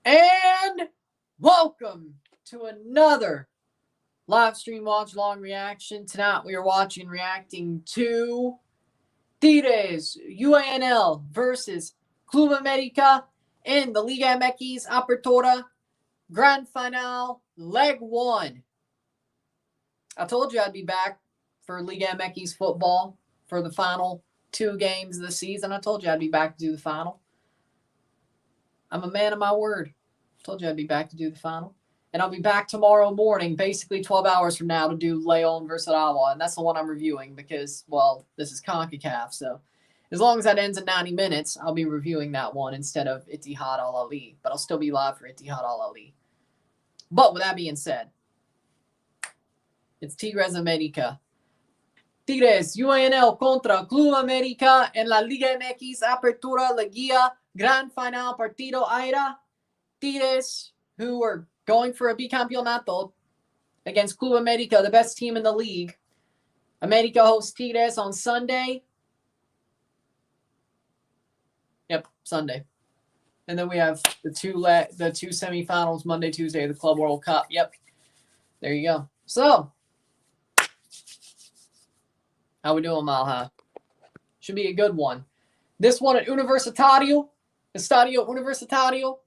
And welcome to another live stream watch long reaction. Tonight we are reacting to Tigres UANL versus Club América in the Liga MX Apertura Grand Final Leg 1. I told you I'd be back for Liga MX football for the final 2 games of the season. I told you I'd be back to do the final. I'm a man of my word. I told you I'd be back to do the final. And I'll be back tomorrow morning, basically 12 hours from now, to do Leon versus Awa. And that's the one I'm reviewing because, well, this is CONCACAF. So as long as that ends in 90 minutes, I'll be reviewing that one instead of Ittihad Al-Ali. But I'll still be live for Ittihad Al-Ali. But with that being said, it's Tigres América. Tigres UANL contra Club América en la Liga MX Apertura Liguilla Gran Final Partido Aira. Tigres, who are going for a bicampeonato against Club América, the best team in the league. América hosts Tigres on Sunday. Yep, Sunday. And then we have the two semifinals, Monday, Tuesday, the Club World Cup. Yep, there you go. So, how we doing, Mile High? Should be a good one. This one at Estadio Universitario.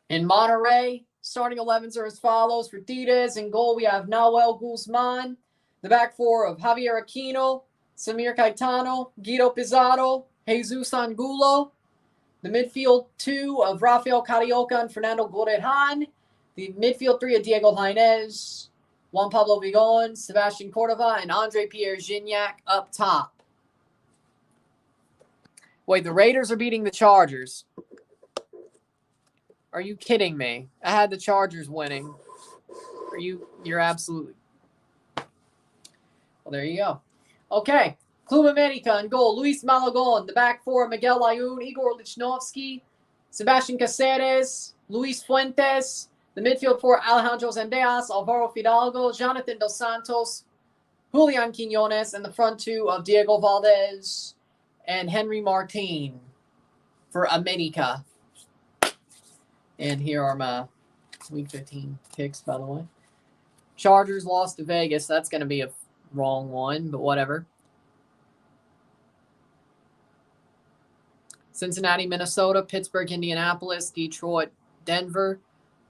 In Monterrey, starting 11s are as follows. For Tigres, in goal, we have Nahuel Guzman. The back four of Javier Aquino, Samir Caetano, Guido Pizarro, Jesus Angulo. The midfield two of Rafael Carioca and Fernando Gorejan. The midfield three of Diego Lainez, Juan Pablo Vigón, Sebastian Cordova, and Andre Pierre Gignac up top. Wait, the Raiders are beating the Chargers. Are you kidding me? I had the Chargers winning. You're absolutely... Well, there you go. Okay. Club América in goal. Luis Malagón. The back four, Miguel Layún, Igor Lichnowsky, Sebastian Caceres, Luis Fuentes. The midfield four, Alejandro Zendejas, Alvaro Fidalgo, Jonathan Dos Santos, Julian Quiñones, and the front two of Diego Valdez and Henry Martin for América. And here are my Week 15 picks, by the way. Chargers lost to Vegas. That's going to be a wrong one, but whatever. Cincinnati, Minnesota, Pittsburgh, Indianapolis, Detroit, Denver,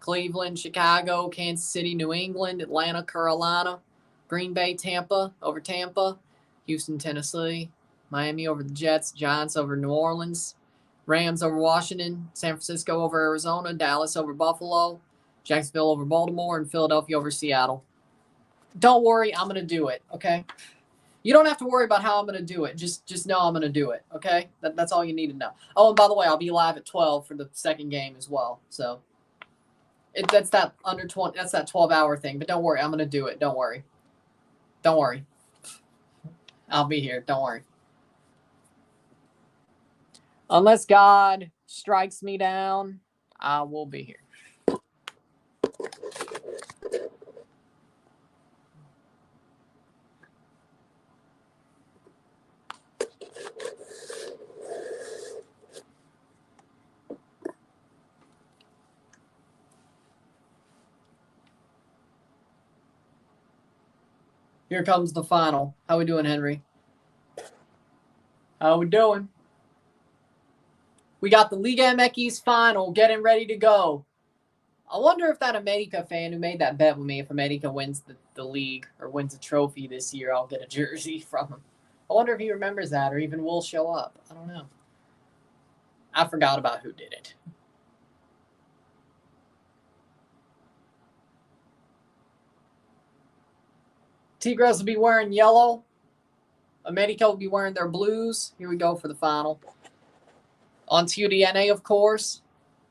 Cleveland, Chicago, Kansas City, New England, Atlanta, Carolina, Green Bay, Tampa over Tampa, Houston, Tennessee, Miami over the Jets, Giants over New Orleans, Rams over Washington, San Francisco over Arizona, Dallas over Buffalo, Jacksonville over Baltimore, and Philadelphia over Seattle. Don't worry, I'm going to do it, okay? You don't have to worry about how I'm going to do it. Just know I'm going to do it, okay? That's all you need to know. Oh, and by the way, I'll be live at 12 for the second game as well. So that's that under 20. That's that 12-hour thing. But don't worry, I'm going to do it. Don't worry. Don't worry. I'll be here. Don't worry. Unless God strikes me down, I will be here. Here comes the final. How we doing, Henry? How we doing? We got the Liga MX final getting ready to go. I wonder if that América fan who made that bet with me, if América wins the league or wins a trophy this year, I'll get a jersey from him. I wonder if he remembers that or even will show up. I don't know. I forgot about who did it. Tigres will be wearing yellow. América will be wearing their blues. Here we go for the final. On TUDNA, of course.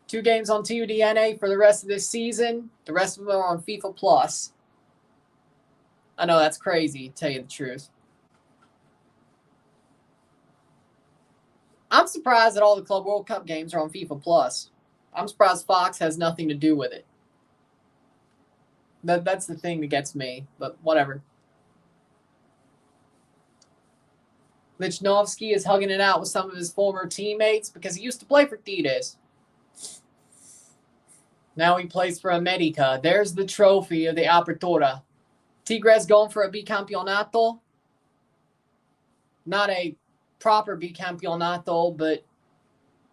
2 games on TUDNA for the rest of this season. The rest of them are on FIFA Plus. I know that's crazy, to tell you the truth. I'm surprised that all the Club World Cup games are on FIFA Plus. I'm surprised Fox has nothing to do with it. That's the thing that gets me, but whatever. Lichnowsky is hugging it out with some of his former teammates because he used to play for Tigres. Now he plays for América. There's the trophy of the Apertura. Tigres going for a bicampeonato. Not a proper bicampeonato, but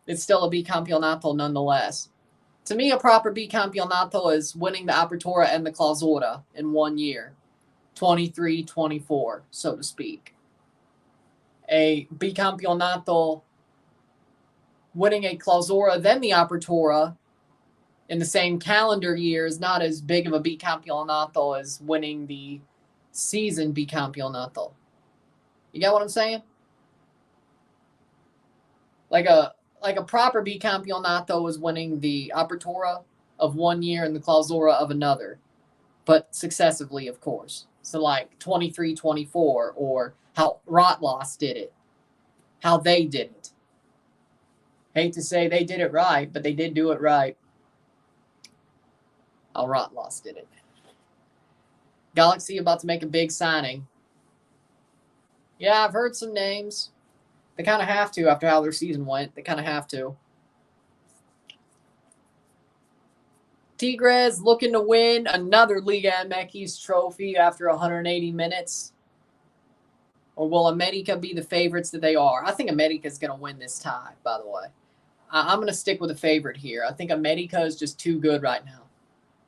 it's still a bicampeonato nonetheless. To me, a proper bicampeonato is winning the Apertura and the Clausura in 1 year. 23-24, so to speak. A bicampeonato, winning a Clausura, then the Apertura in the same calendar year is not as big of a bicampeonato as winning the season bicampeonato. You get what I'm saying? Like a proper bicampeonato is winning the Apertura of 1 year and the Clausura of another, but successively, of course. So like 23-24, or how Rotlos did it, how they did it. Hate to say they did it right, but they did do it right. How Rotlos did it. Galaxy about to make a big signing. Yeah, I've heard some names. They kind of have to after how their season went. They kind of have to. Tigres looking to win another Liga MX trophy after 180 minutes. Or will América be the favorites that they are? I think América is going to win this tie, by the way. I'm going to stick with a favorite here. I think América is just too good right now.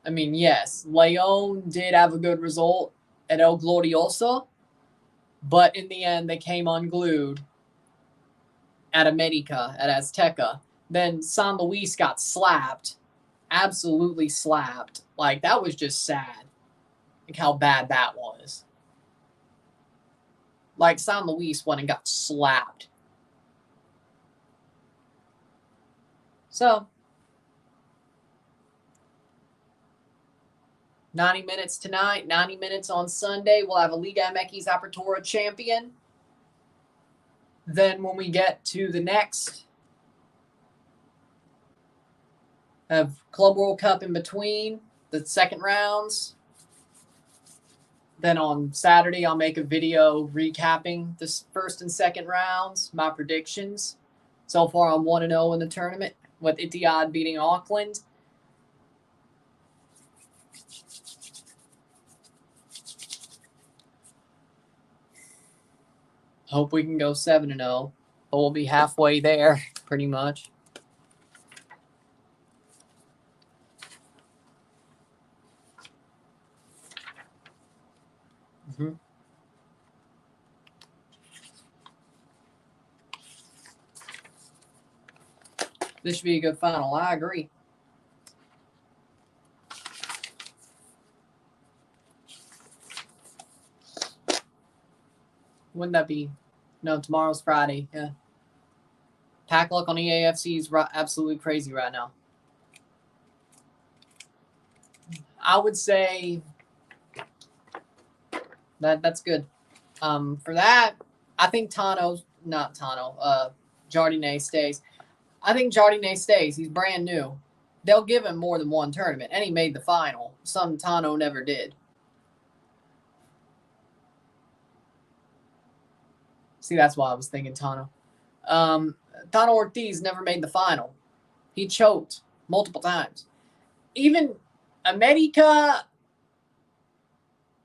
I mean, yes, Leon did have a good result at El Glorioso, but in the end, they came unglued at América, at Azteca. Then San Luis got slapped, absolutely slapped. Like, that was just sad, like how bad that was. Like, San Luis went and got slapped. So, 90 minutes tonight, 90 minutes on Sunday. We'll have a Liga MX Apertura champion. Then when we get to the next, have Club World Cup in between, the second rounds. Then on Saturday, I'll make a video recapping the first and second rounds, my predictions. So far, I'm 1-0 in the tournament, with Etihad beating Auckland. Hope we can go 7-0, but we'll be halfway there, pretty much. This should be a good final. I agree. Wouldn't that be? No, tomorrow's Friday. Yeah. Pack luck on EAFC is absolutely crazy right now. I would say that's good. For that, I think Jardine stays. I think Jardine stays. He's brand new. They'll give him more than one tournament, and he made the final. Something Tano never did. See, that's why I was thinking Tano. Tano Ortiz never made the final. He choked multiple times. Even América,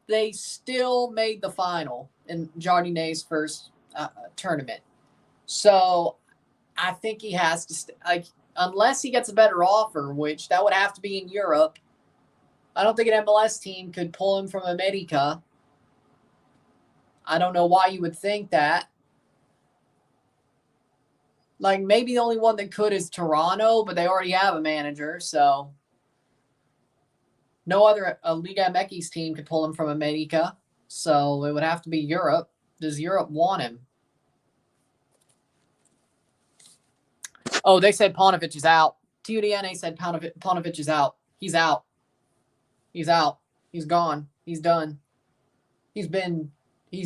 they still made the final in Jardine's first tournament. So I think he has to unless he gets a better offer, which that would have to be in Europe. I don't think an MLS team could pull him from América. I don't know why you would think that. Like, maybe the only one that could is Toronto, but they already have a manager, so no other Liga MX team could pull him from América, so it would have to be Europe. Does Europe want him? Oh, they said Paunovic is out. TUDNA said Paunovic is out. He's out. He's out. He's gone. He's done. He's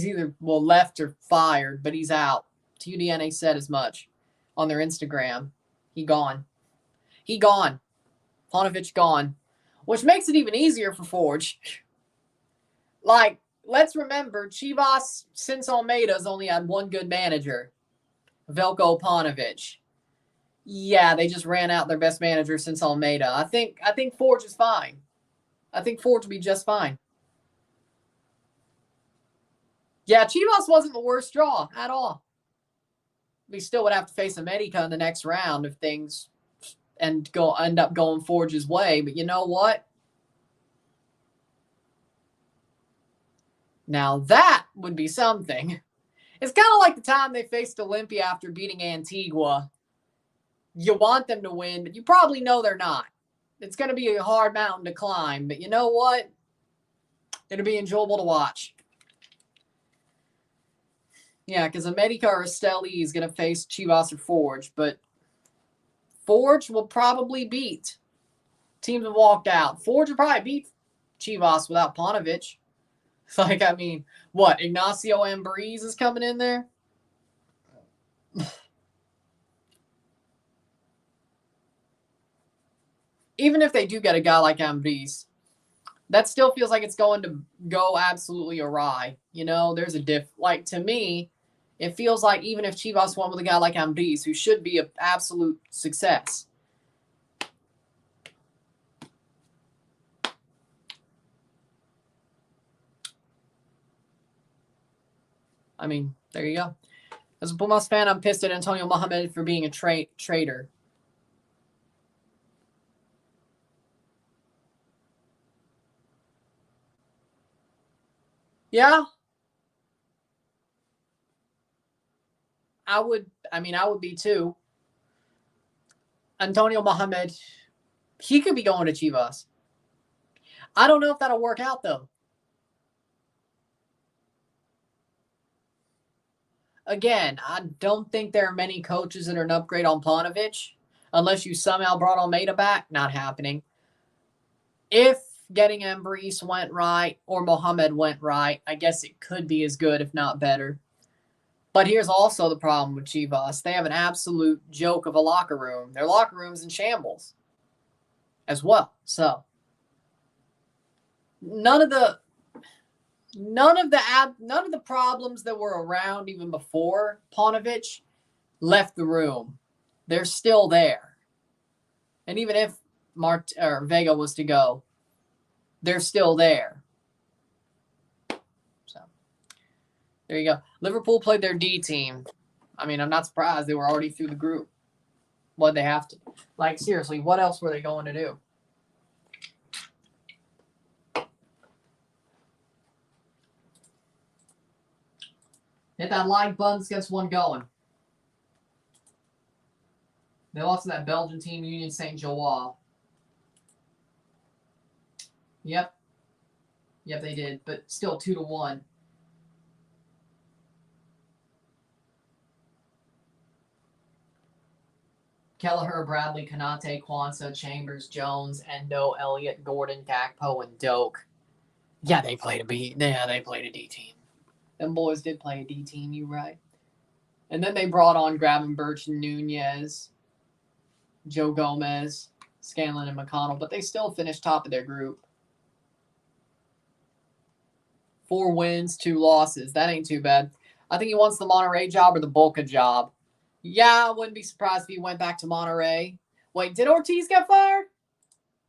either, left or fired, but he's out. TUDNA said as much on their Instagram. He gone. He gone. Paunovic gone. Which makes it even easier for Forge. Like, let's remember, Chivas, since Almeida's only had one good manager, Veljko Paunovic. Yeah, they just ran out their best manager since Almeida. I think Forge is fine. I think Forge will be just fine. Yeah, Chivas wasn't the worst draw at all. We still would have to face América in the next round if things end up going Forge's way. But you know what? Now that would be something. It's kind of like the time they faced Olympia after beating Antigua. You want them to win, but you probably know they're not. It's going to be a hard mountain to climb, but you know what? It'll be enjoyable to watch. Yeah, because América or Esteli is going to face Chivas or Forge, but Forge will probably beat. Teams have walked out. Forge will probably beat Chivas without Paunovic. Like, I mean, what? Ignacio Ambriz is coming in there? Even if they do get a guy like Ambriz, that still feels like it's going to go absolutely awry. You know, there's a diff. Like, to me, it feels like even if Chivas won with a guy like Ambriz, who should be an absolute success. I mean, there you go. As a Pumas fan, I'm pissed at Antonio Mohamed for being a traitor. Yeah. I would be too. Antonio Mohamed, he could be going to Chivas. I don't know if that'll work out, though. Again, I don't think there are many coaches that are an upgrade on Paunovic. Unless you somehow brought Almeida back, not happening. If getting Ambriz went right or Mohamed went right, I guess it could be as good, if not better. But here's also the problem with Chivas. They have an absolute joke of a locker room. Their locker room's in shambles as well. So none of the problems that were around even before Paunovic left the room. They're still there. And even if Vega was to go, they're still there. So there you go. Liverpool played their D team. I mean, I'm not surprised. They were already through the group. What'd they have to? Like, seriously, what else were they going to do? Hit that like button, let's get one going. They lost to that Belgian team, Union Saint-Gilloise. Yep. Yep, they did, but still 2-1. Kelleher, Bradley, Konate, Kwanzaa, Chambers, Jones, Endo, Elliott, Gordon, Gakpo, and Doak. Yeah, they played a D team. Them boys did play a D team, you right. And then they brought on Gravenberch, Nunez, Joe Gomez, Scanlon, and McConnell, but they still finished top of their group. 4 wins, 2 losses. That ain't too bad. I think he wants the Monterrey job or the Boca job. Yeah, I wouldn't be surprised if he went back to Monterrey. Wait, did Ortiz get fired?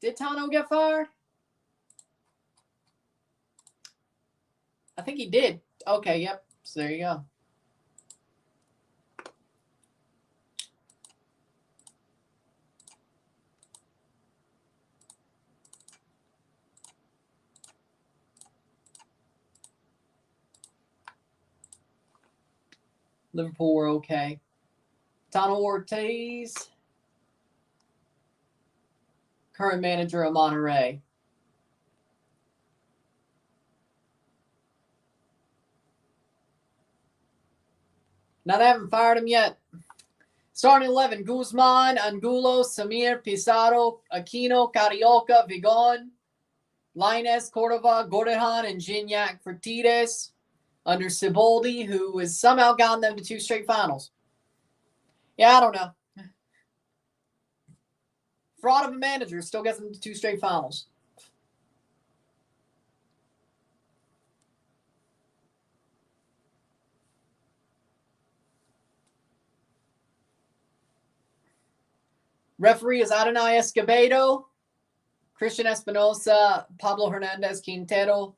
Did Tano get fired? I think he did. Okay, yep. So there you go. Liverpool were okay. Tano Ortiz, current manager of Monterrey. Now they haven't fired him yet. Starting 11, Guzman, Angulo, Samir, Pizarro, Aquino, Carioca, Vigon, Lainez, Cordova, Gordehan, and Gignac for Tigres under Siboldi, who has somehow gotten them to 2 straight finals. Yeah, I don't know. Fraud of a manager still gets them to 2 straight finals. Referee is Adonai Escobedo, Christian Espinosa, Pablo Hernandez Quintero,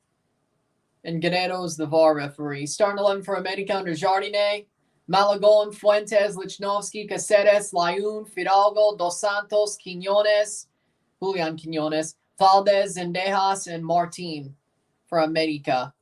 and Guerrero is the VAR referee. Starting 11 for América under Jardine, Malagón, Fuentes, Lichnowsky, Caceres, Layún, Fidalgo, Dos Santos, Quiñones, Julian Quiñones, Valdez, Zendejas, and Martin for América.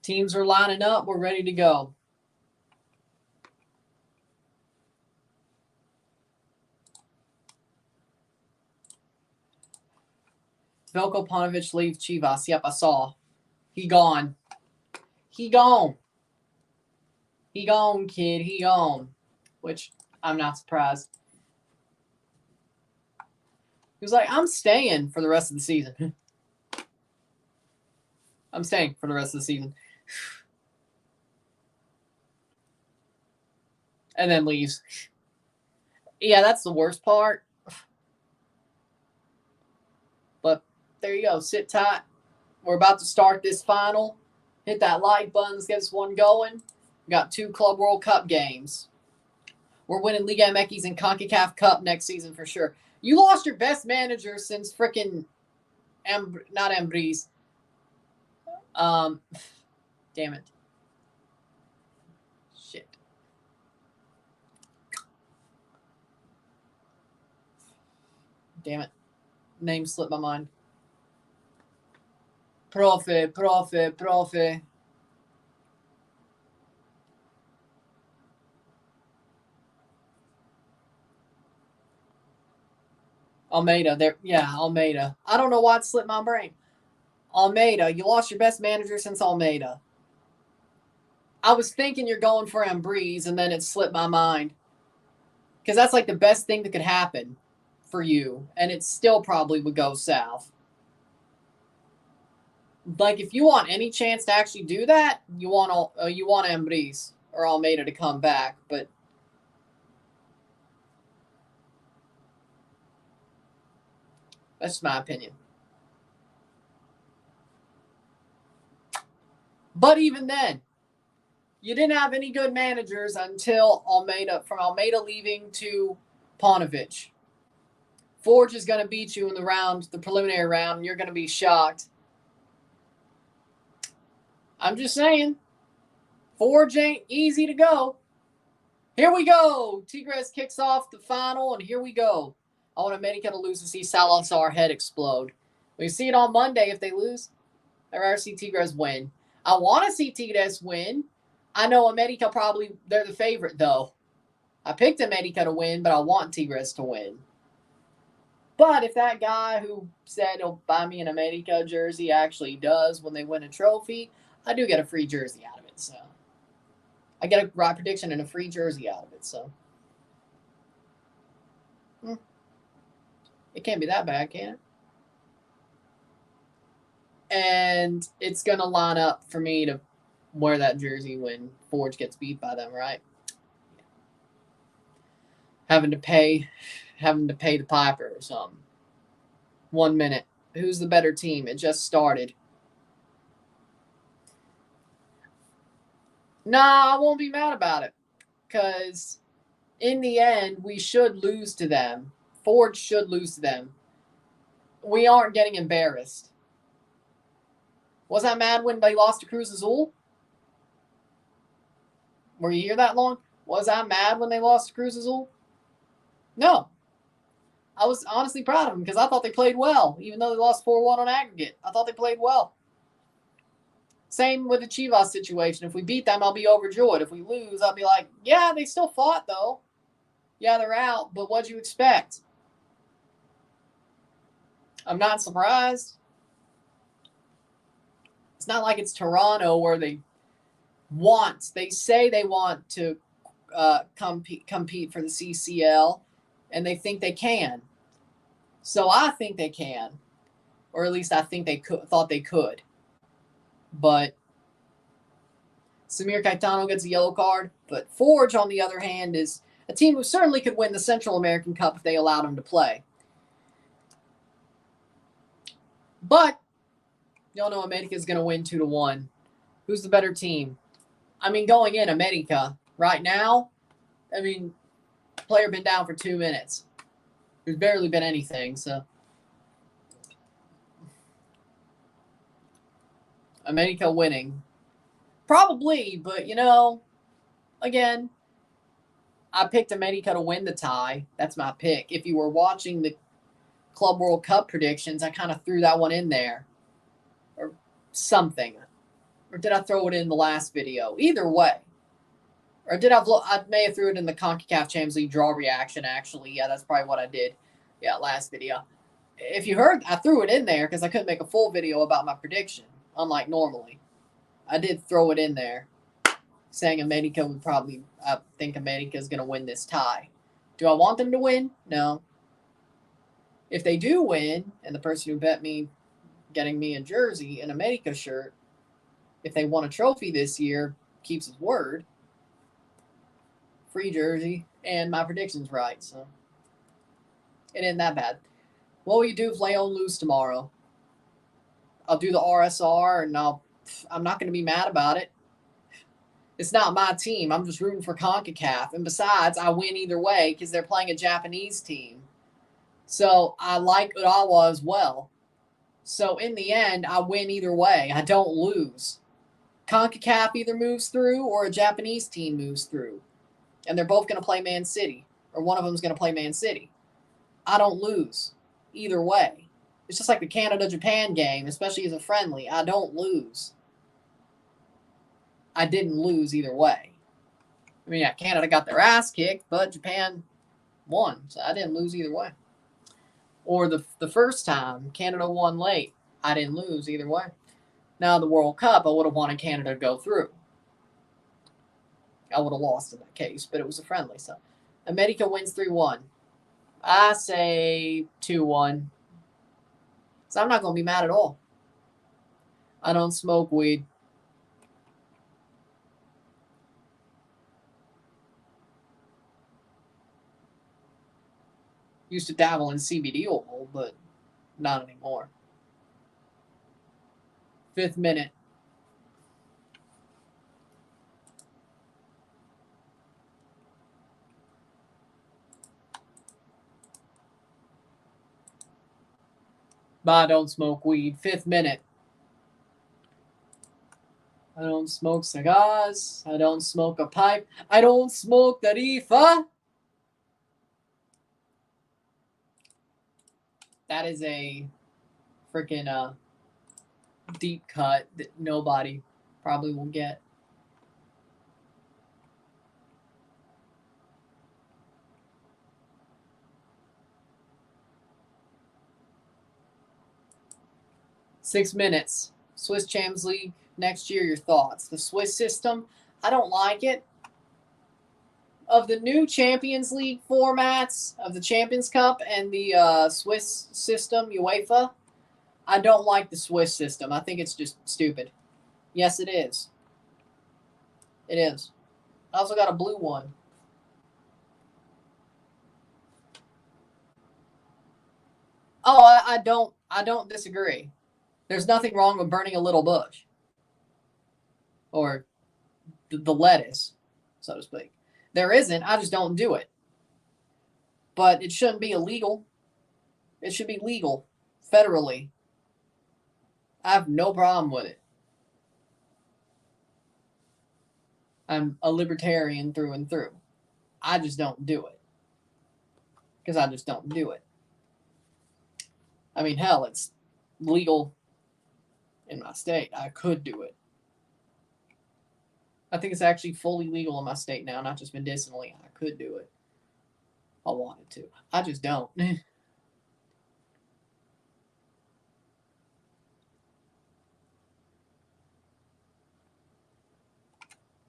Teams are lining up. We're ready to go. Velko Panovich leaves Chivas. Yep, I saw. He gone. He gone. He gone, kid. He gone. Which I'm not surprised. He was like, I'm staying for the rest of the season. I'm staying for the rest of the season. And then leaves. Yeah, that's the worst part. But there you go. Sit tight. We're about to start this final. Hit that like button. Let's get this one going. We got 2 Club World Cup games. We're winning Liga MX and CONCACAF Cup next season for sure. You lost your best manager since freaking not Ambriz. Damn it. Shit. Damn it. Name slipped my mind. Profe. Almeida. There. Yeah, Almeida. I don't know why it slipped my brain. Almeida. You lost your best manager since Almeida. I was thinking you're going for Ambriz, and then it slipped my mind. Because that's like the best thing that could happen for you, and it still probably would go south. Like, if you want any chance to actually do that, you want Ambriz or Almeida to come back, but that's my opinion. But even then, you didn't have any good managers until from Almeida leaving to Panovich. Forge is going to beat you in the preliminary round, and you're going to be shocked. I'm just saying, Forge ain't easy to go. Here we go. Tigres kicks off the final, and here we go. I want America to lose to see Salazar head explode. We see it on Monday if they lose. I'd rather see Tigres win. I want to see Tigres win. I know America they're the favorite, though. I picked America to win, but I want Tigres to win. But if that guy who said he'll buy me an America jersey actually does when they win a trophy, I do get a free jersey out of it. So I get a right prediction and a free jersey out of it. So it can't be that bad, can it? And it's going to line up for me to wear that jersey when Forge gets beat by them, right? Having to pay the piper or something. 1 minute. Who's the better team? It just started. Nah, I won't be mad about it. Because in the end, we should lose to them. Forge should lose to them. We aren't getting embarrassed. Was I mad when they lost to Cruz Azul? Were you here that long? Was I mad when they lost to Cruz Azul? No. I was honestly proud of them because I thought they played well, even though they lost 4-1 on aggregate. I thought they played well. Same with the Chivas situation. If we beat them, I'll be overjoyed. If we lose, I'll be like, yeah, they still fought, though. Yeah, they're out, but what'd you expect? I'm not surprised. It's not like it's Toronto where they say they want to compete for the CCL, and they think they can. So I think they can, or at least I think they thought they could. But Samir Caetano gets a yellow card. But Forge, on the other hand, is a team who certainly could win the Central American Cup if they allowed them to play. But y'all know América is going to win 2-1. Who's the better team? I mean, going in, América right now, I mean, player been down for 2 minutes. There's barely been anything, so. América winning. Probably, but, you know, again, I picked América to win the tie. That's my pick. If you were watching the Club World Cup predictions, I kind of threw that one in there. Or something. Or did I throw it in the last video? Either way. Or did I may have threw it in the CONCACAF Champions League draw reaction, actually. Yeah, that's probably what I did. Yeah, last video. If you heard, I threw it in there because I couldn't make a full video about my prediction, unlike normally. I did throw it in there, saying América would probably, I think América is going to win this tie. Do I want them to win? No. If they do win, and the person who bet me getting me a jersey, an América shirt, if they won a trophy this year, keeps his word, free jersey, and my prediction's right, so it ain't that bad. What will you do if Leon lose tomorrow? I'll do the RSR, and I'm not going to be mad about it. It's not my team. I'm just rooting for CONCACAF. And besides, I win either way because they're playing a Japanese team. So I like Urawa as well. So in the end, I win either way. I don't lose. CONCACAF either moves through or a Japanese team moves through. And they're both going to play Man City. Or one of them is going to play Man City. I don't lose either way. It's just like the Canada-Japan game, especially as a friendly. I don't lose. I didn't lose either way. I mean, yeah, Canada got their ass kicked, but Japan won. So I didn't lose either way. Or the first time, Canada won late. I didn't lose either way. Now, the World Cup, I would have wanted Canada to go through. I would have lost in that case, but it was a friendly. So, América wins 3-1. I say 2-1. So I'm not going to be mad at all. I don't smoke weed. Used to dabble in CBD oil, but not anymore. 5th minute. But I don't smoke weed. 5th minute. I don't smoke cigars. I don't smoke a pipe. I don't smoke tarifa. That is a freaking deep cut that nobody probably will get. Six minutes. Swiss Champions League next year. Your thoughts? The Swiss system, I don't like it. Of the new Champions League formats of the Champions Cup and the Swiss system, UEFA, I don't like the Swiss system. I think it's just stupid. Yes, it is. It is. I also got a blue one. Oh, I don't disagree. There's nothing wrong with burning a little bush. Or the lettuce, so to speak. There isn't. I just don't do it. But it shouldn't be illegal. It should be legal federally. I have no problem with it. I'm a libertarian through and through. I just don't do it. Because I just don't do it. I mean, hell, it's legal in my state. I could do it. I think it's actually fully legal in my state now, not just medicinally. I could do it. I wanted to. I just don't.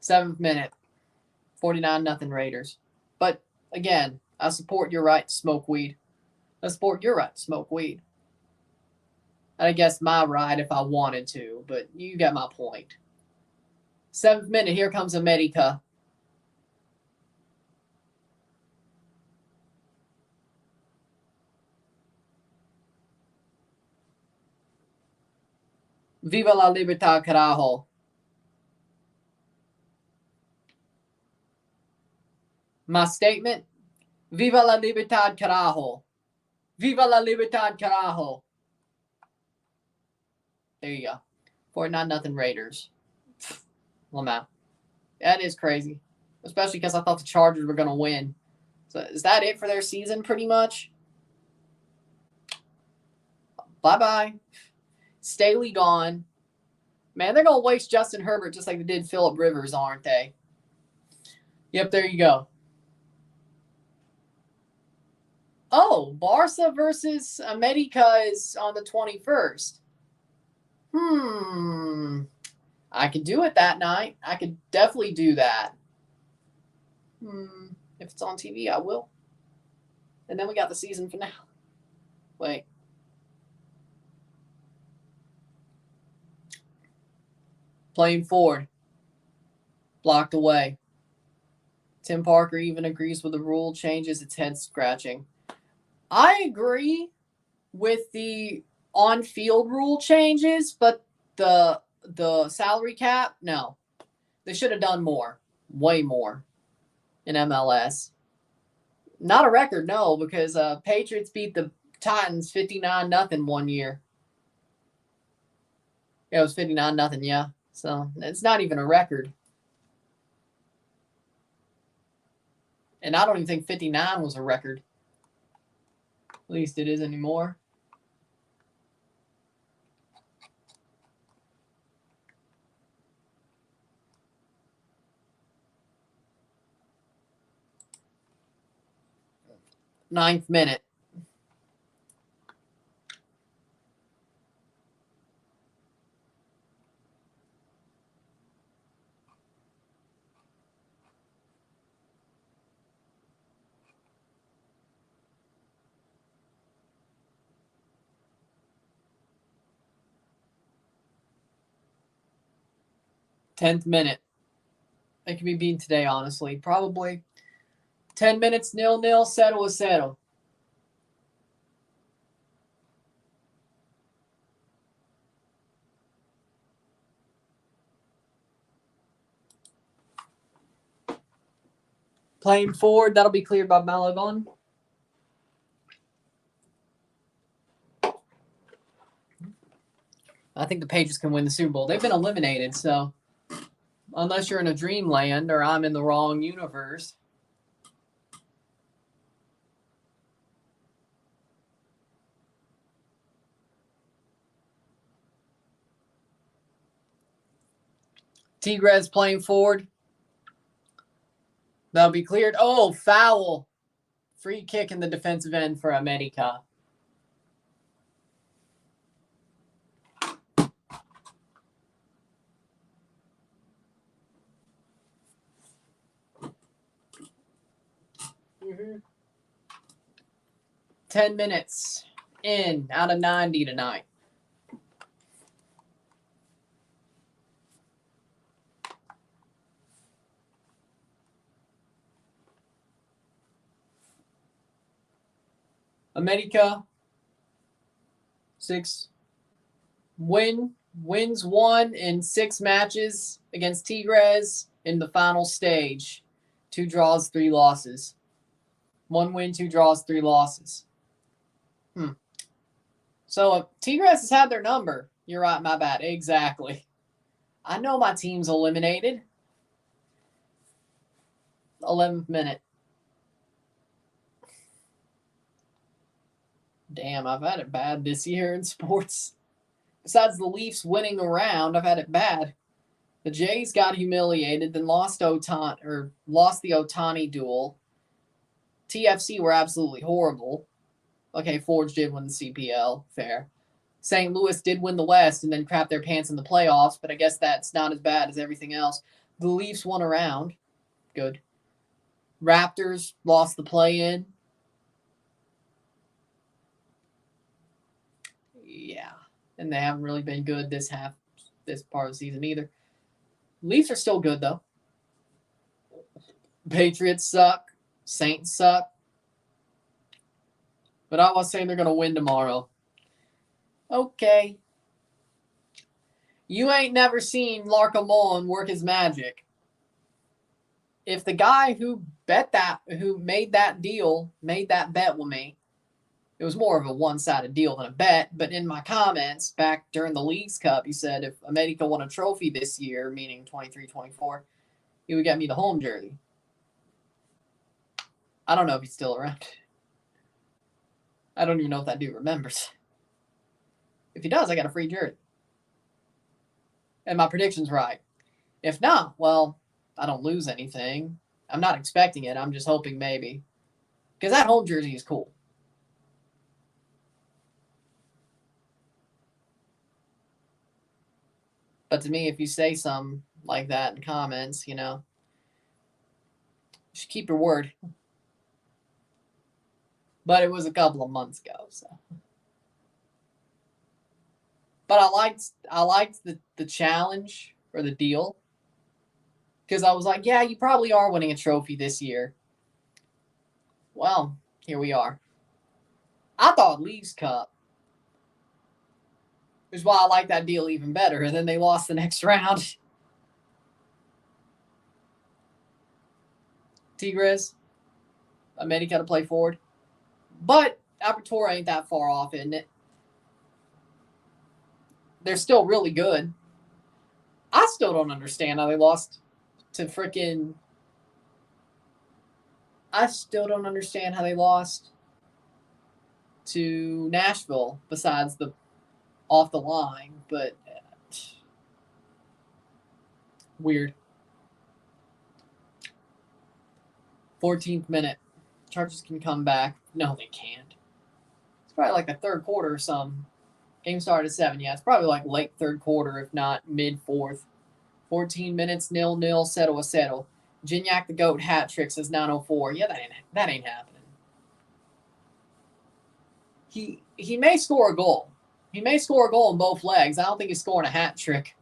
7th minute. 49-0 Raiders. But again, I support your right to smoke weed. I support your right to smoke weed. I guess my right if I wanted to, but you got my point. 7th minute, here comes América. Viva la libertad, carajo. My statement, Viva la libertad, carajo. Viva la libertad, carajo. There you go. 49-0 Raiders. Lamau. That is crazy. Especially because I thought the Chargers were going to win. So is that it for their season pretty much? Bye-bye. Staley gone. Man, they're going to waste Justin Herbert just like they did Phillip Rivers, aren't they? Yep, there you go. Oh, Barca versus America is on the 21st. I could do it that night. I could definitely do that. If it's on TV, I will. And then we got the season finale. Wait. Playing forward. Blocked away. Tim Parker even agrees with the rule changes. It's head scratching. I agree with the on-field rule changes, but the salary cap, no. They should have done more. Way more in MLS. Not a record, no, because Patriots beat the Titans 59-0 one year. Yeah, it was 59-0, yeah. So it's not even a record. And I don't even think 59 was a record. At least it is anymore. Ninth minute. Tenth minute. They can be beaten today, honestly. Probably 10 minutes, 0-0, 0-0. Playing forward, that'll be cleared by Malagon. I think the Patriots can win the Super Bowl. They've been eliminated, so unless you're in a dreamland or I'm in the wrong universe. Tigres playing forward. That'll be cleared. Oh, foul. Free kick in the defensive end for America. Mm-hmm. 10 minutes in out of 90 tonight. America, 6 wins 1 in 6 matches against Tigres in the final stage. 2 draws, 3 losses. 1 win, 2 draws, 3 losses. So Tigres has had their number. You're right, my bad. Exactly. I know my team's eliminated. 11th minute. Damn, I've had it bad this year in sports. Besides the Leafs winning the round, I've had it bad. The Jays got humiliated, then lost the Ohtani duel. TFC were absolutely horrible. Okay, Forge did win the CPL, fair. St. Louis did win the West and then crapped their pants in the playoffs, but I guess that's not as bad as everything else. The Leafs won a round. Good. Raptors lost the play-in. Yeah. And they haven't really been good this part of the season either. Leafs are still good, though. Patriots suck. Saints suck. But I was saying they're going to win tomorrow. Okay. You ain't never seen Larkamon work his magic. If the guy who made that bet with me, it was more of a one-sided deal than a bet, but in my comments back during the Leagues Cup, he said if América won a trophy this year, meaning 23-24, he would get me the home jersey. I don't know if he's still around. I don't even know if that dude remembers. If he does, I got a free jersey. And my prediction's right. If not, well, I don't lose anything. I'm not expecting it. I'm just hoping maybe. Because that home jersey is cool. But to me, if you say something like that in comments, you should keep your word. But it was a couple of months ago, so. But I liked the challenge or the deal. Because I was like, yeah, you probably are winning a trophy this year. Well, here we are. I thought Leagues Cup. Which is why I like that deal even better. And then they lost the next round. Tigres, América to play forward. But Apertura ain't that far off, isn't it? They're still really good. I still don't understand how they lost to freaking... I still don't understand how they lost to Nashville besides the off the line, but weird. 14th minute. Chargers can come back. No, they can't. It's probably like the third quarter or something. Game started at 7. Yeah, it's probably like late third quarter, if not mid-fourth. 14 minutes, 0-0, settle. Gignac the GOAT hat trick says 9:04. Yeah, that ain't happening. He may score a goal. He may score a goal in both legs. I don't think he's scoring a hat trick.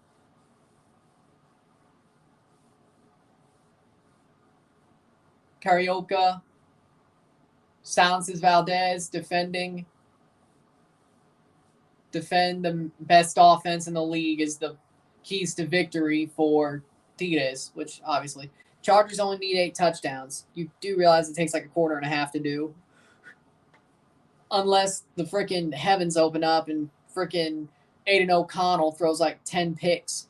Carioca silences Valdez, defend the best offense in the league is the keys to victory for Tigres, which obviously Chargers only need 8 touchdowns. You do realize it takes like a quarter and a half to do. Unless the freaking heavens open up and freaking Aiden O'Connell throws like 10 picks.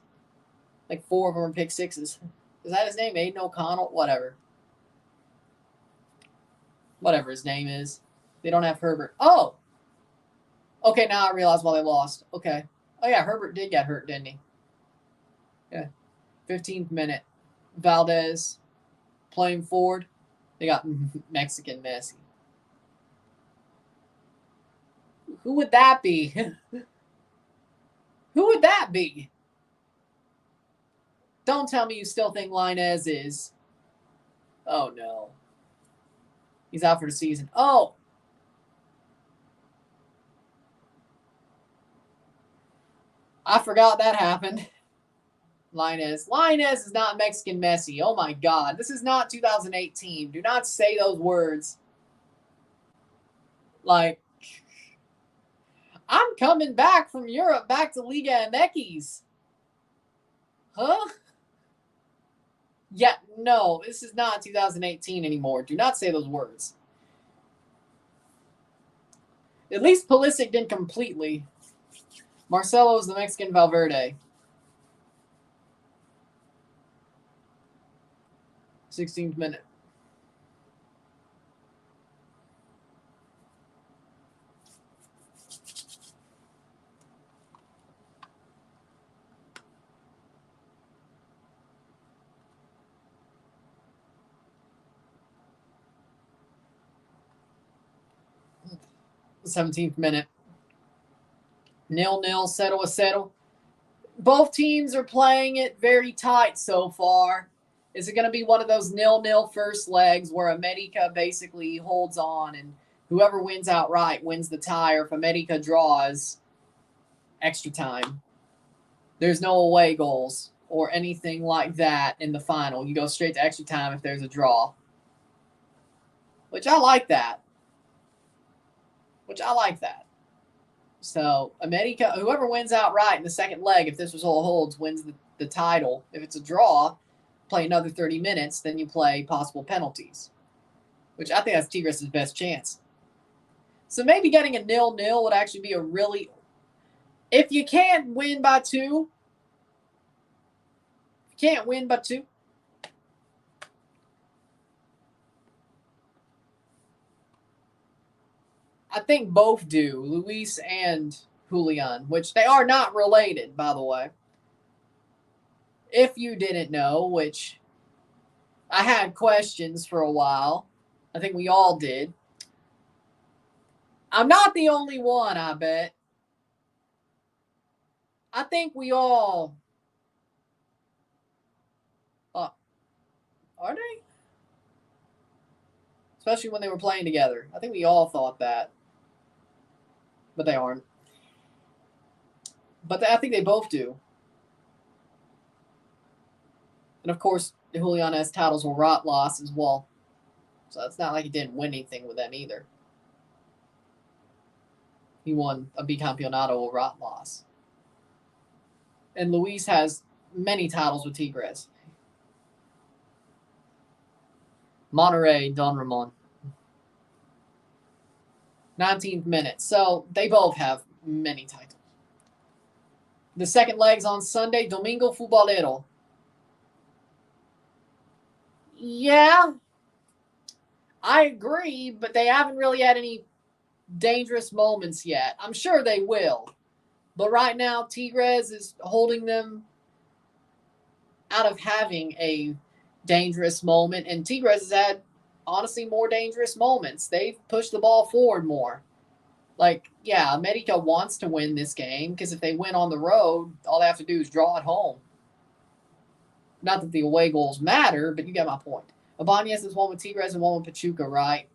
Like 4 of them are pick sixes. Is that his name? Aiden O'Connell? Whatever his name is. They don't have Herbert. Oh! Okay, now I realize why they lost. Okay. Oh, yeah, Herbert did get hurt, didn't he? Yeah. 15th minute. Valdez playing forward. They got Mexican Messi. Who would that be? Who would that be? Don't tell me you still think Mcinnes is. Oh, no. He's out for the season. Oh! I forgot that happened. Mcinnes is not Mexican Messi. Oh, my God. This is not 2018. Do not say those words. Like, I'm coming back from Europe, back to Liga MX. Huh? Yeah, no, this is not 2018 anymore. Do not say those words. At least Pulisic didn't completely. Marcelo is the Mexican Valverde. 16th minute. The 17th minute. 0-0, settle. both teams are playing it very tight so far. Is it going to be one of those 0-0 first legs where America basically holds on and whoever wins outright wins the tie, or if America draws, extra time? There's no away goals or anything like that in the final. You go straight to extra time if there's a draw. Which I like that. So, America, whoever wins outright in the second leg, if this result holds, wins the title. If it's a draw, play another 30 minutes, then you play possible penalties. Which I think that's Tigres' best chance. So maybe getting a 0-0 would actually be a really... If you can't win by two, I think both do, Luis and Julian, which they are not related, by the way. If you didn't know, which I had questions for a while. I think we all did. I'm not the only one, I bet. I think we all... are they? Especially when they were playing together. I think we all thought that. But they aren't. But I think they both do. And of course, Julian has titles with Rot Loss as well. So it's not like he didn't win anything with them either. He won a Bicampeonato with Rot Loss. And Luis has many titles with Tigres. Monterrey, Don Ramon. 19th minute. So they both have many titles. The second leg's on Sunday, Domingo Futbolero. Yeah, I agree, but they haven't really had any dangerous moments yet. I'm sure they will. But right now, Tigres is holding them out of having a dangerous moment, and Tigres has had, honestly, more dangerous moments. They've pushed the ball forward more. Like, yeah, America wants to win this game because if they win on the road, all they have to do is draw at home. Not that the away goals matter, but you get my point. Ibanez is one with Tigres and one with Pachuca, right?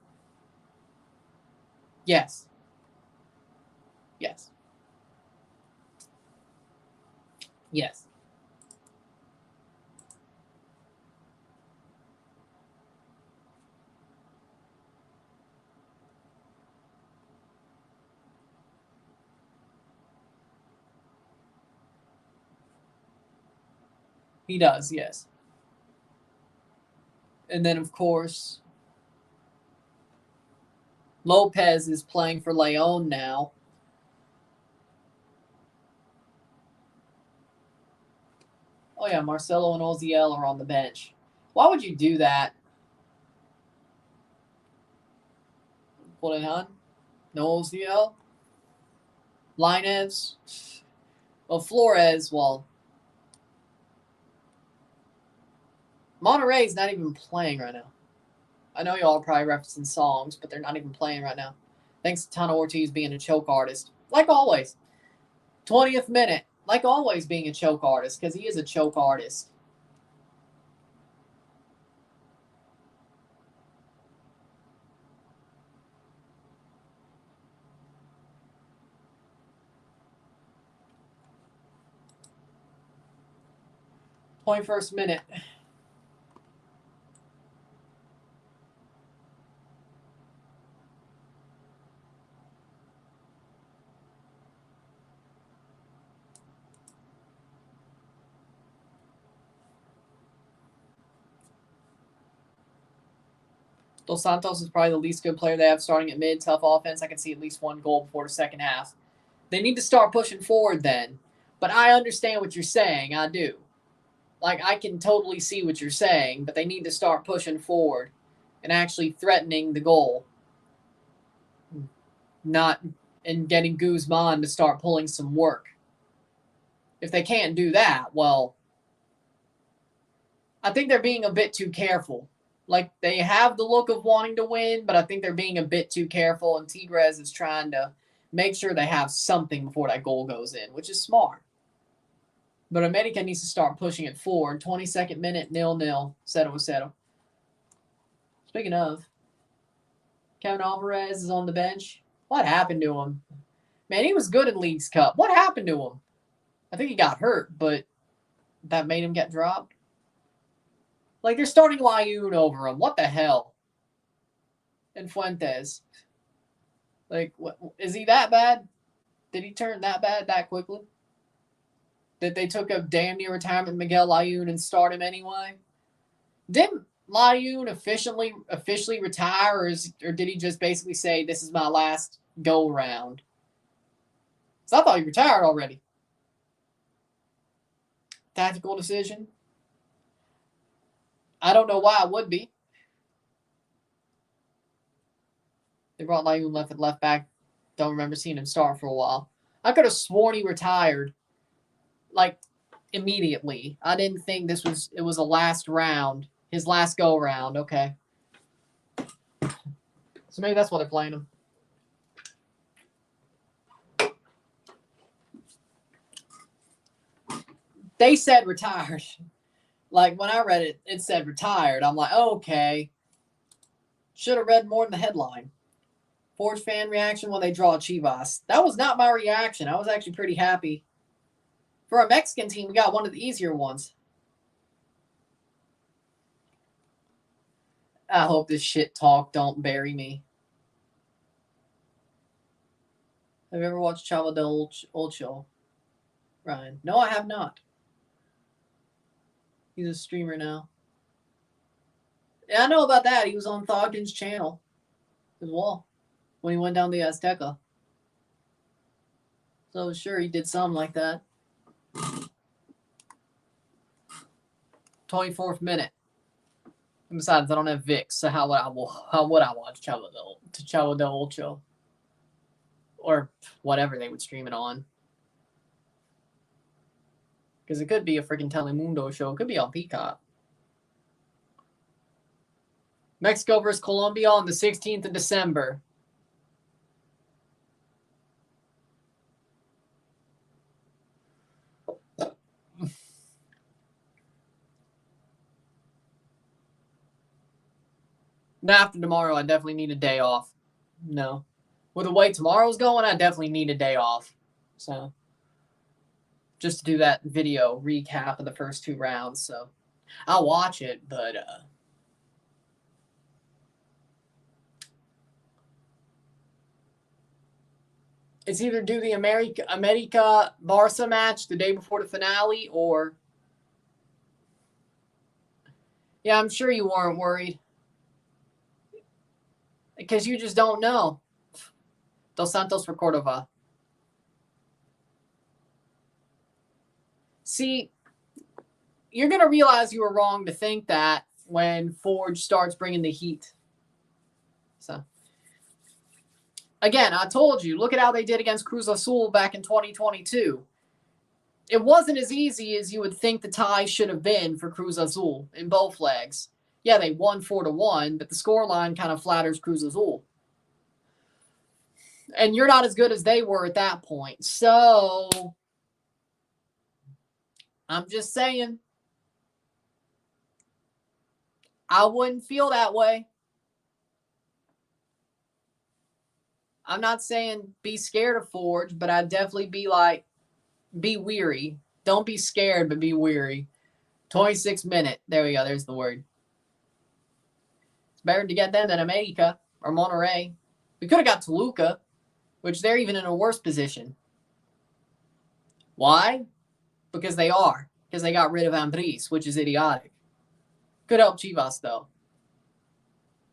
Yes. Yes. Yes. He does, yes. And then, of course, Lopez is playing for León now. Oh, yeah, Marcelo and Oziel are on the bench. Why would you do that? Julian? No Oziel? Linez? Well, Flores, well... Monterrey's not even playing right now. I know y'all are probably referencing songs, but they're not even playing right now. Thanks to Tano Ortiz being a choke artist. Like always. 20th minute. Like always being a choke artist, because he is a choke artist. .21st minute. Dos Santos is probably the least good player they have starting at mid. Tough offense. I can see at least one goal before the second half. They need to start pushing forward then. But I understand what you're saying. I do. Like, I can totally see what you're saying, but they need to start pushing forward and actually threatening the goal. Not and getting Guzman to start pulling some work. If they can't do that, well, I think they're being a bit too careful. Like, they have the look of wanting to win, but I think they're being a bit too careful, and Tigres is trying to make sure they have something before that goal goes in, which is smart. But América needs to start pushing it forward. 22nd minute, 0-0. 0-0. Speaking of, Kevin Alvarez is on the bench. What happened to him? Man, he was good in Leagues Cup. What happened to him? I think he got hurt, but that made him get dropped. Like, they're starting Layun over him. What the hell? And Fuentes. Like, what, is he that bad? Did he turn that bad that quickly? That they took a damn near retirement Miguel Layun and start him anyway? Didn't Layun officially retire, or did he just basically say, this is my last go-round? So I thought he retired already. Tactical decision? I don't know why it would be. They brought Layun left back. Don't remember seeing him start for a while. I could have sworn he retired, like, immediately. I didn't think it was a last round. His last go-round. Okay. So maybe that's why they're playing him. They said retired. Like, when I read it, it said retired. I'm like, oh, okay. Should have read more than the headline. Forge fan reaction when they draw Chivas. That was not my reaction. I was actually pretty happy. For a Mexican team, we got one of the easier ones. I hope this shit talk don't bury me. Have you ever watched Chavo del Ocho? Ryan. No, I have not. He's a streamer now. Yeah, I know about that. He was on Thogden's channel as well when he went down the Azteca. So sure he did something like that. 24th minute. And besides, I don't have VIX, so how would I watch Chavo del Ocho? Or whatever they would stream it on. Because it could be a freaking Telemundo show. It could be on Peacock. Mexico versus Colombia on the 16th of December. Now, after tomorrow, I definitely need a day off. No. With the way tomorrow's going, I definitely need a day off. So, just to do that video recap of the first two rounds. So, I'll watch it, but it's either do the America Barca match the day before the finale, or yeah, I'm sure you weren't worried. Because you just don't know. Dos Santos for Cordova. See, you're going to realize you were wrong to think that when Forge starts bringing the heat. So, again, I told you, look at how they did against Cruz Azul back in 2022. It wasn't as easy as you would think the tie should have been for Cruz Azul in both legs. Yeah, they won 4-1, but the scoreline kind of flatters Cruz Azul. And you're not as good as they were at that point. So, I'm just saying, I wouldn't feel that way. I'm not saying be scared of Forge, but I'd definitely be like, be weary. Don't be scared, but be weary. 26 minute. There we go. There's the word. It's better to get them than América or Monterrey. We could have got Toluca, which they're even in a worse position. Why? Because they are. Because they got rid of Ambris, which is idiotic. Could help Chivas, though.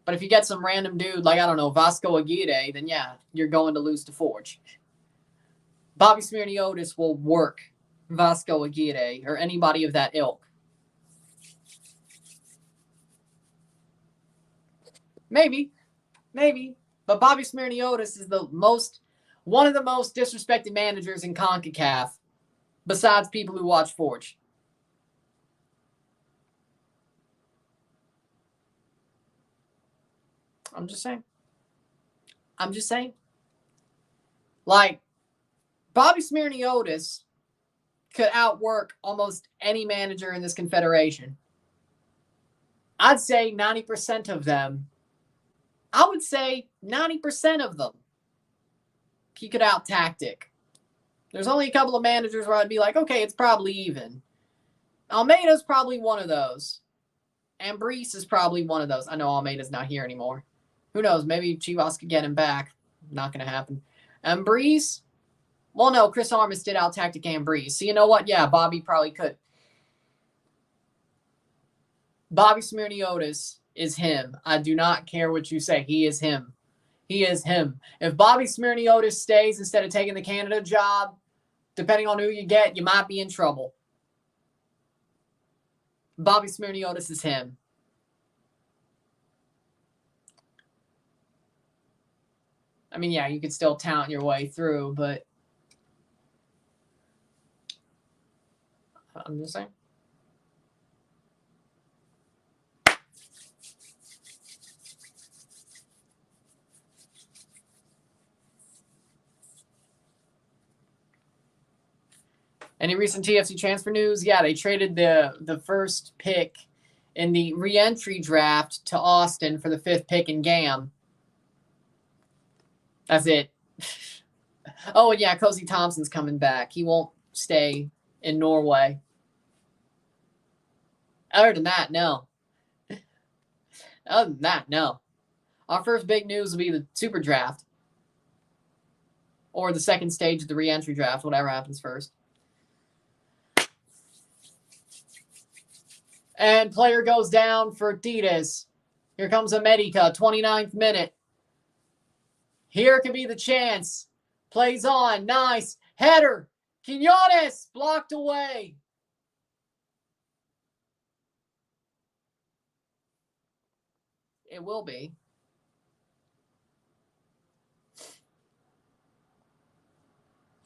But if you get some random dude like, I don't know, Vasco Aguirre, then yeah, you're going to lose to Forge. Bobby Smirniotis will work Vasco Aguirre or anybody of that ilk. Maybe. But Bobby Smirniotis is one of the most disrespected managers in CONCACAF, besides people who watch Forge. I'm just saying. Like, Bobby Smirniotis could outwork almost any manager in this confederation. I'd say 90% of them. I would say 90% of them. He could out-tactic. There's only a couple of managers where I'd be like, okay, it's probably even. Almeida's probably one of those. Ambriz is probably one of those. I know Almeida's not here anymore. Who knows? Maybe Chivas could get him back. Not going to happen. Ambriz? Well, no, Chris Armas did out-tactic Ambriz. So you know what? Yeah, Bobby probably could. Bobby Smirniotis is him. I do not care what you say. He is him. He is him. If Bobby Smirniotis stays instead of taking the Canada job, depending on who you get, you might be in trouble. Bobby Smirniotis is him. I mean, yeah, you could still talent your way through, but I'm just saying. Any recent TFC transfer news? Yeah, they traded the first pick in the re-entry draft to Austin for the 5th pick in GAM. That's it. Oh, and yeah, Cozy Thompson's coming back. He won't stay in Norway. Other than that, no. Other than that, no. Our first big news will be the Super Draft. Or the second stage of the re-entry draft, whatever happens first. And player goes down for Tigres. Here comes América, 29th minute. Here could be the chance. Plays on. Nice. Header. Quinones blocked away. It will be.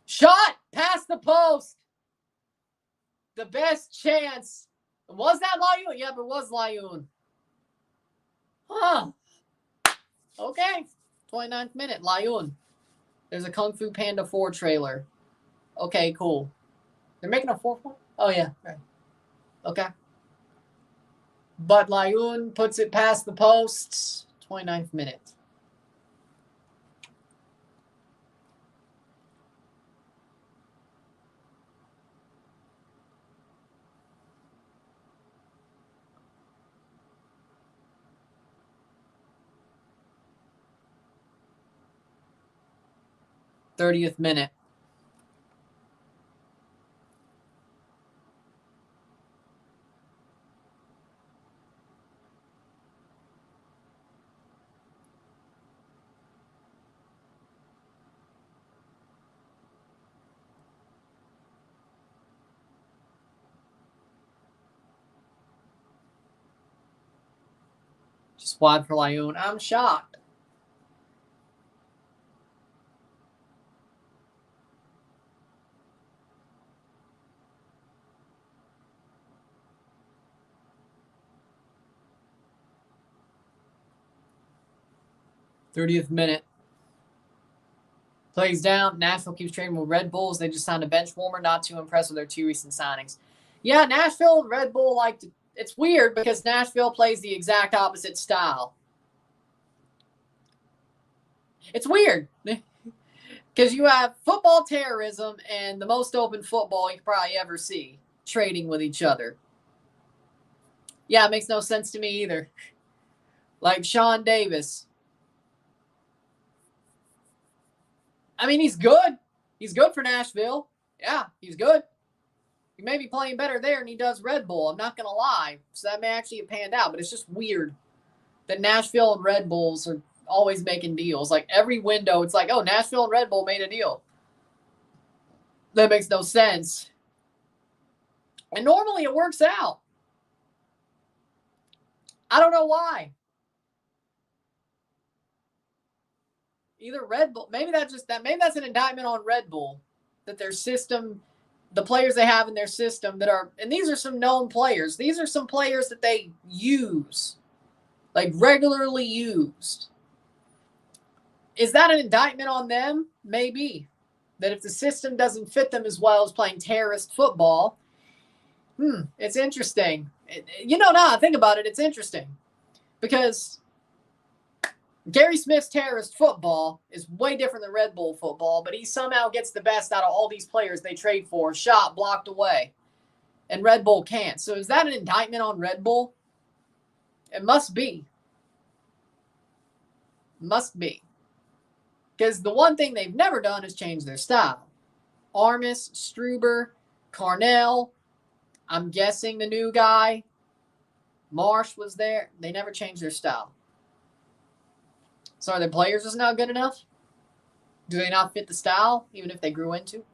Shot past the post. The best chance. Was that Layun? Yep, it was Layun. Huh. Okay. 29th minute. Layun. There's a Kung Fu Panda 4 trailer. Okay, cool. They're making a 4th one? Oh, yeah. Right. Okay. But Layun puts it past the posts. 29th minute. '30th minute. Just wide for Layun. I'm shocked. '30th minute. Plays down. Nashville keeps trading with Red Bulls. They just signed a bench warmer. Not too impressed with their 2 recent signings. Yeah, Nashville and Red Bull like to. It's weird because Nashville plays the exact opposite style. It's weird because you have football terrorism and the most open football you could probably ever see trading with each other. Yeah, it makes no sense to me either. Like Sean Davis. I mean, he's good. He's good for Nashville. Yeah, he's good. He may be playing better there than he does Red Bull. I'm not going to lie. So that may actually have panned out. But it's just weird that Nashville and Red Bulls are always making deals. Like every window, it's like, oh, Nashville and Red Bull made a deal. That makes no sense. And normally it works out. I don't know why. Either Red Bull, maybe that's an indictment on Red Bull, that their system, the players they have in their system that are, and these are some known players. These are some players that they use, like regularly used. Is that an indictment on them? Maybe. that if the system doesn't fit them as well as playing terrorist football, it's interesting. Now I think about it, it's interesting. Because Gary Smith's terrorist football is way different than Red Bull football, but he somehow gets the best out of all these players they trade for, shot, blocked away. And Red Bull can't. So is that an indictment on Red Bull? It must be. Must be. Because the one thing they've never done is change their style. Armis, Struber, Carnell, I'm guessing the new guy, Marsh was there. They never changed their style. So are their players just not good enough? Do they not fit the style, even if they grew into?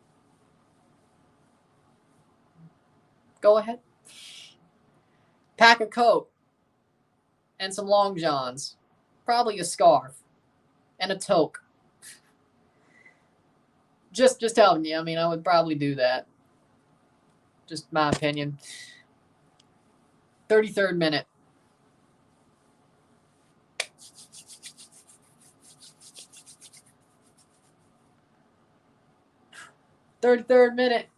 Go ahead. Pack a coat and some long johns. Probably a scarf and a toque. Just telling you. I mean, I would probably do that. Just my opinion. 33rd minute. Third minute.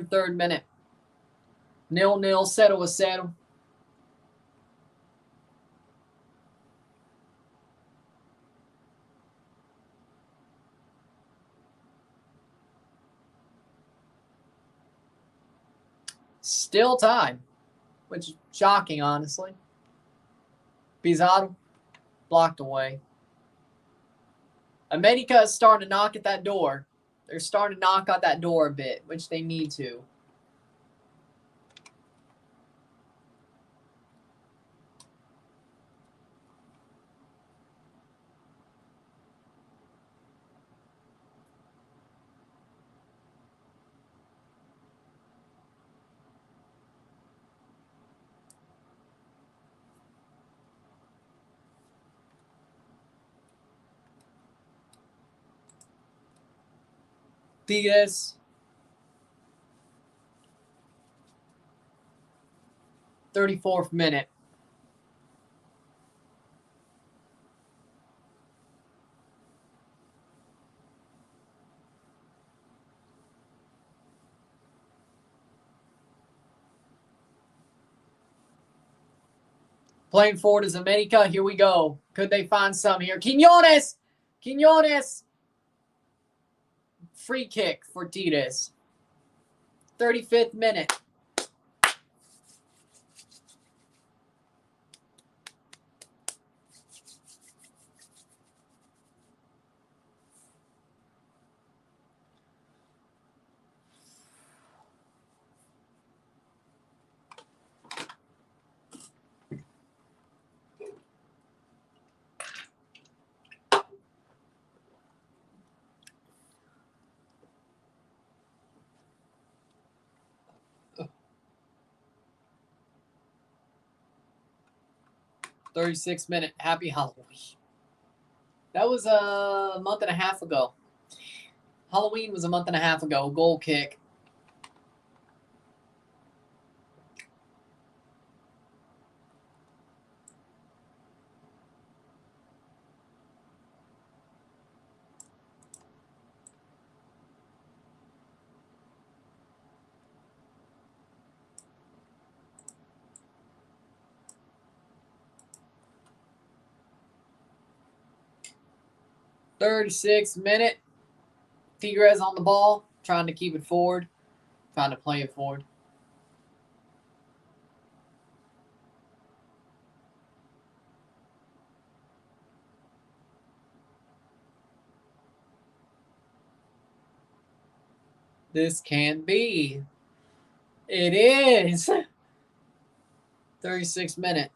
Third minute. 0-0, 0-0. Still time, which is shocking, honestly. Pizarro blocked away. América is starting to knock at that door. They're starting to knock out that door a bit, which they need to. Tigres. 34th minute. Playing forward is América. Here we go. Could they find some here? Quiñones. Free kick for Tigres. 35th minute. $36 minute. Happy Halloween. That was a month and a half ago. Halloween was a month and a half ago. Goal kick. $36 minute. Tigres on the ball, trying to keep it forward, trying to play it forward. This can be. It is. 36 minute.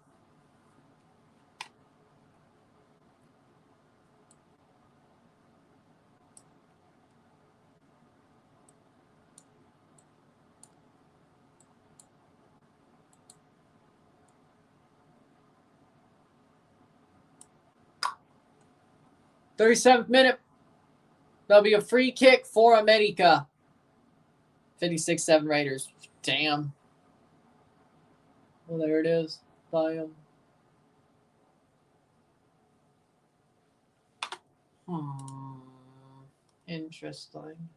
37th minute. There'll be a free kick for América. 56-7 Raiders. Damn. Well, there it is. Damn. Interesting.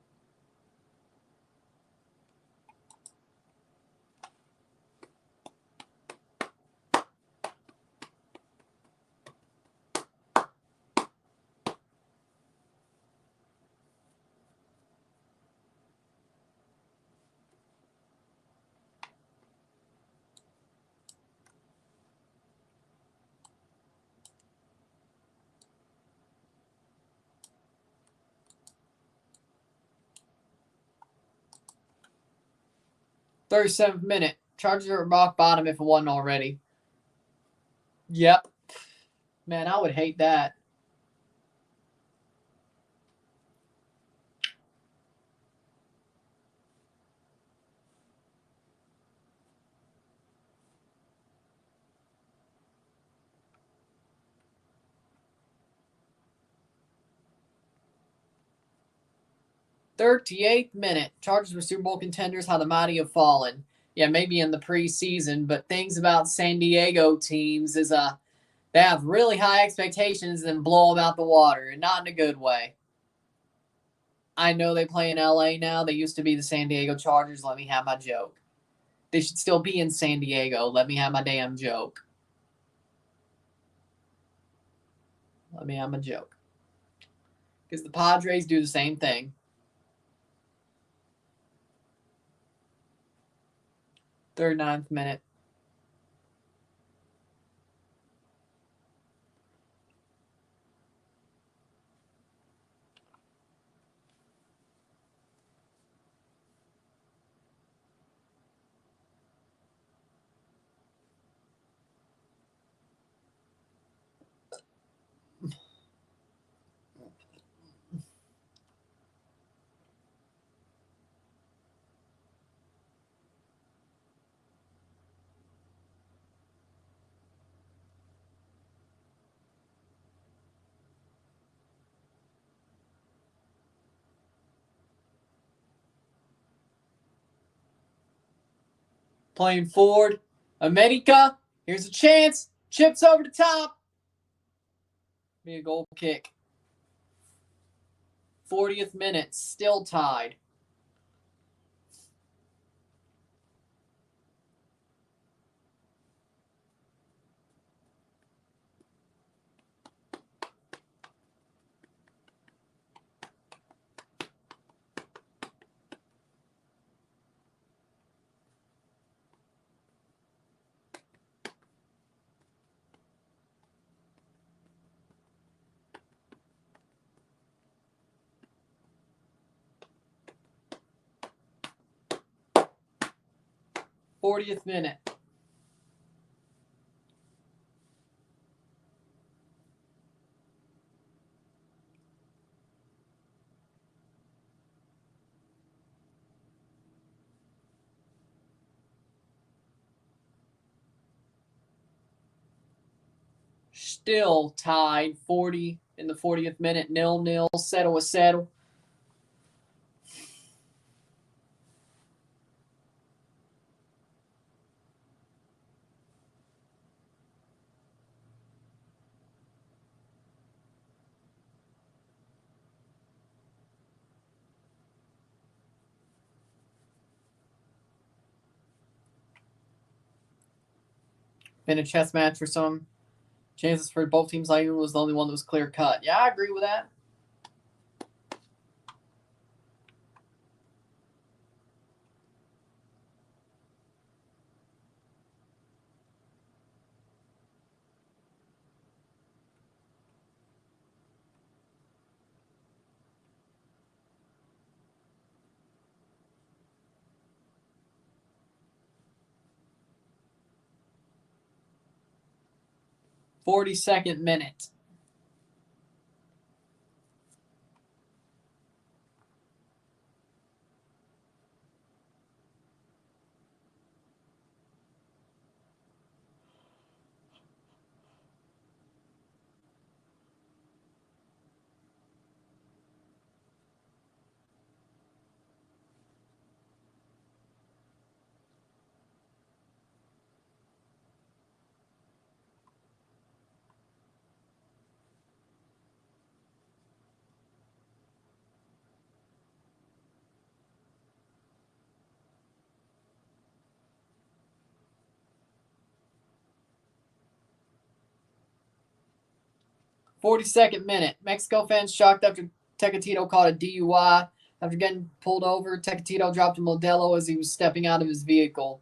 .37th minute. Chargers are at rock bottom if it wasn't already. Yep. Man, I would hate that. .38th minute. Chargers were Super Bowl contenders. How the mighty have fallen. Yeah, maybe in the preseason, but things about San Diego teams is they have really high expectations and blow them out the water, and not in a good way. I know they play in LA now. They used to be the San Diego Chargers. Let me have my joke. They should still be in San Diego. Let me have my damn joke. Let me have my joke. Because the Padres do the same thing. 39th minute. Playing forward. América. Here's a chance. Chips over the top. Be a goal kick. 40th minute. Still tied. .40th minute. Still tied. 40 in the 40th minute. 0-0. Settle a settle. Been a chess match for some. Chances for both teams. I was the only one that was clear cut. Yeah, I agree with that. .42nd minute. 42nd minute. Mexico fans shocked after Tecatito caught a DUI. After getting pulled over, Tecatito dropped a Modelo as he was stepping out of his vehicle.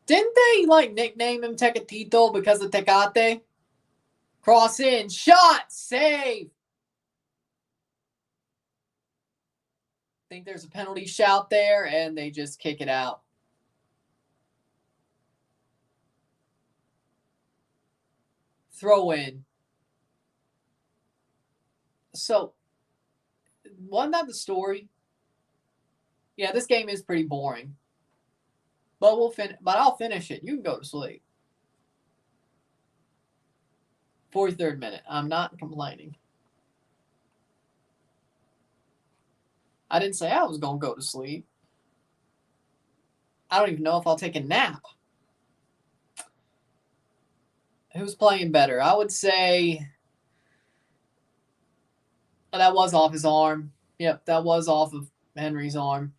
Didn't they, like, nickname him Tecatito because of Tecate? Cross in, shot, save. Think there's a penalty shout there, and they just kick it out. Throw in. So, wasn't that the story? Yeah, this game is pretty boring. But I'll finish it. You can go to sleep. 43rd minute. I'm not complaining. I didn't say I was going to go to sleep. I don't even know if I'll take a nap. Who's playing better? I would say that was off his arm. Yep, that was off of Henry's arm.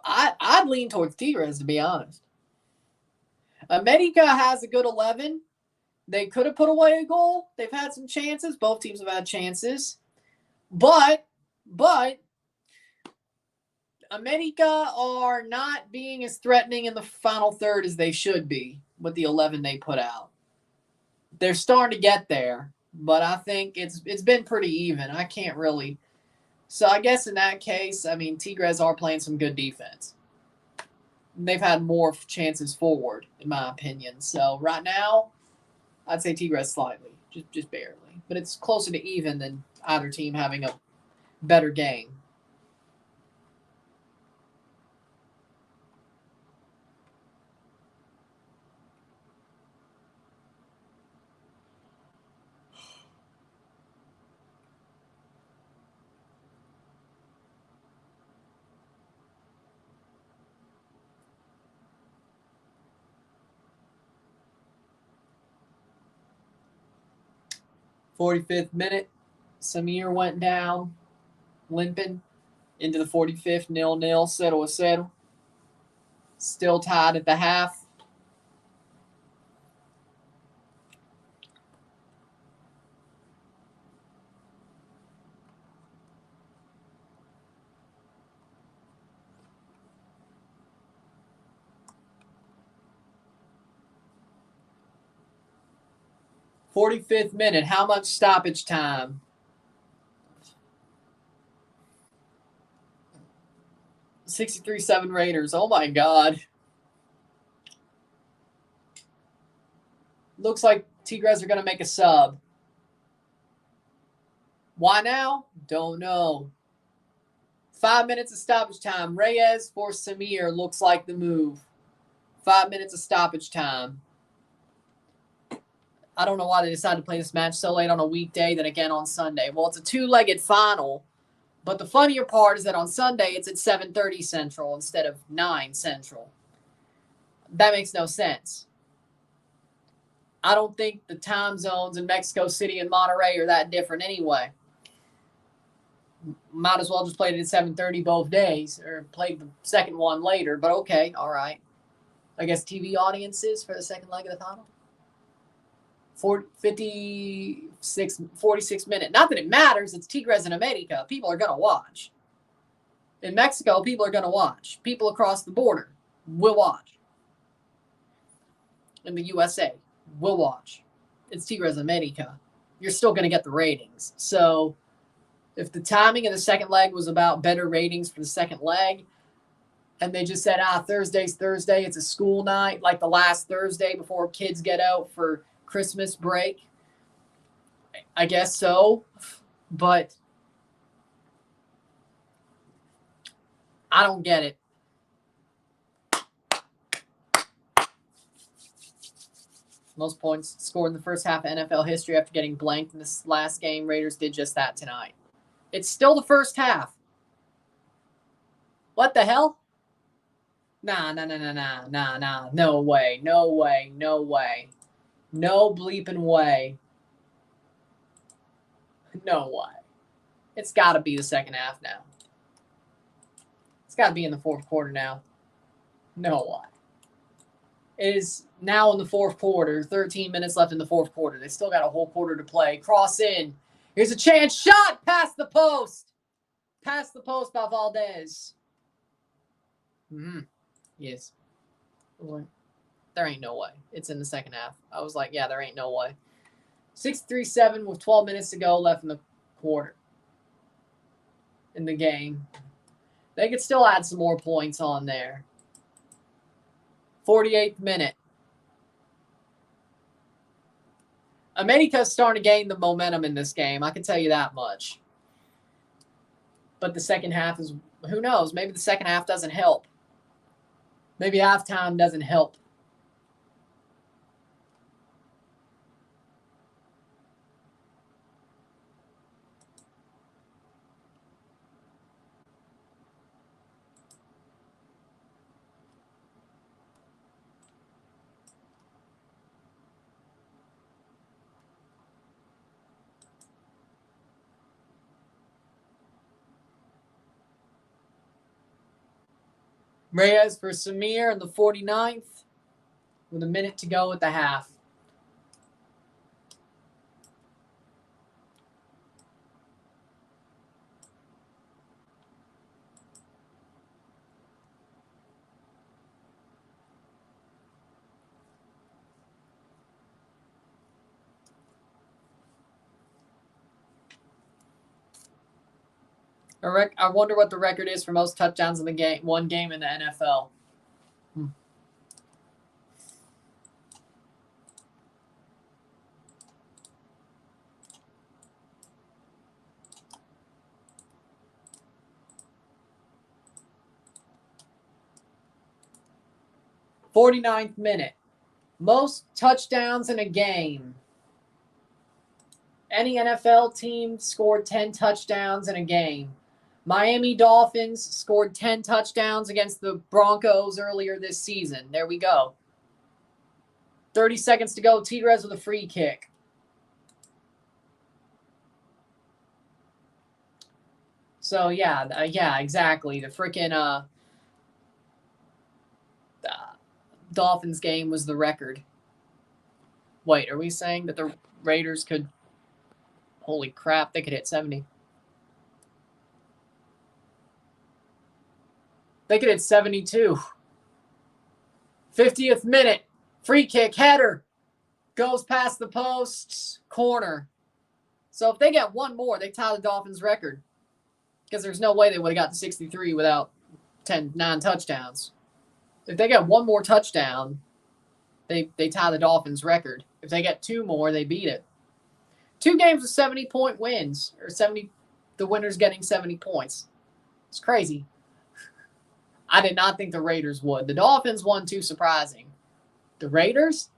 I'd lean towards Tigres, to be honest. América has a good 11. They could have put away a goal. They've had some chances. Both teams have had chances. But América are not being as threatening in the final third as they should be with the 11 they put out. They're starting to get there, but I think it's been pretty even. I can't really. So I guess in that case, I mean, Tigres are playing some good defense. They've had more chances forward, in my opinion. So right now, I'd say Tigres slightly, just barely. But it's closer to even than either team having a better game. '45th minute, Samir went down, limping into the 45th, 0-0, 0-0. Still tied at the half. '45th minute. How much stoppage time? 63-7 Raiders. Oh, my God. Looks like Tigres are going to make a sub. Why now? Don't know. 5 minutes of stoppage time. Reyes for Samir looks like the move. 5 minutes of stoppage time. I don't know why they decided to play this match so late on a weekday, then again on Sunday. Well, it's a two-legged final, but the funnier part is that on Sunday it's at 7:30 Central instead of 9 Central. That makes no sense. I don't think the time zones in Mexico City and Monterrey are that different anyway. Might as well just played it at 7:30 both days, or played the second one later, but okay, all right. I guess TV audiences for the second leg of the final. 46 minute. Not that it matters. It's Tigres in America. People are going to watch. In Mexico, people are going to watch. People across the border will watch. In the USA, will watch. It's Tigres America. You're still going to get the ratings. So if the timing of the second leg was about better ratings for the second leg, and they just said, Thursday's Thursday, it's a school night, like the last Thursday before kids get out for Christmas break, I guess so, but I don't get it. Most points scored in the first half of NFL history after getting blanked in this last game. Raiders did just that tonight. It's still the first half. What the hell? Nah. No way. No bleeping way. No way. It's got to be the second half now. It's got to be in the fourth quarter now. No way. It is now in the fourth quarter. 13 minutes left in the fourth quarter. They still got a whole quarter to play. Cross in. Here's a chance. Shot past the post. Past the post by Valdez. Yes. There ain't no way. It's in the second half. I was like, yeah, there ain't no way. 6-3-7 with 12 minutes to go left in the quarter. In the game. They could still add some more points on there. 48th minute. América's starting to gain the momentum in this game. I can tell you that much. But the second half is, who knows? Maybe the second half doesn't help. Maybe halftime doesn't help. Reyes for Samir in the 49th with a minute to go at the half. I wonder what the record is for most touchdowns in the game, one game in the NFL. 49th minute. Most touchdowns in a game. Any NFL team scored 10 touchdowns in a game. Miami Dolphins scored 10 touchdowns against the Broncos earlier this season. There we go. 30 seconds to go. Tigres with a free kick. So, yeah, exactly. The freaking Dolphins game was the record. Wait, are we saying that the Raiders could... Holy crap, they could hit 70. They could hit 72. 50th minute. Free kick, header. Goes past the posts. Corner. So if they get one more, they tie the Dolphins record. Because there's no way they would have got to 63 without 9 touchdowns. If they get one more touchdown, they tie the Dolphins record. If they get 2 more, they beat it. 2 games with 70-point wins. Or 70, the winner's getting 70 points. It's crazy. I did not think the Raiders would. The Dolphins won too surprising. The Raiders?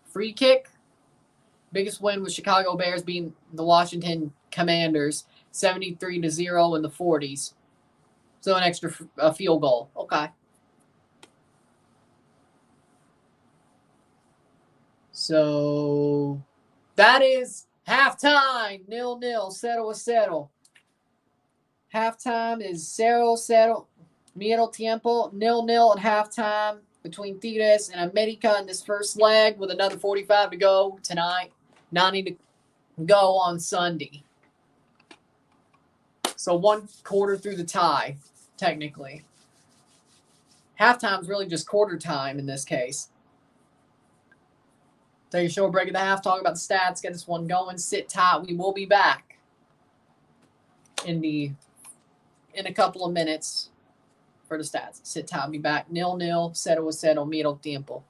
Free kick. Biggest win was Chicago Bears beating the Washington Commanders 73-0 in the 40s. So an extra field goal. Okay. So that is halftime. 0-0. Settle. Halftime is 0-0. Medio tiempo. 0-0 at halftime between Tigres and América in this first leg with another 45 to go tonight. 90 to go on Sunday. So 1 quarter through the tie, technically. Halftime's really just quarter time in this case. Take a short break at the half, talk about the stats, get this one going, sit tight. We will be back in a couple of minutes for the stats. Sit tight, be back. 0-0, 0-0, medio tiempo.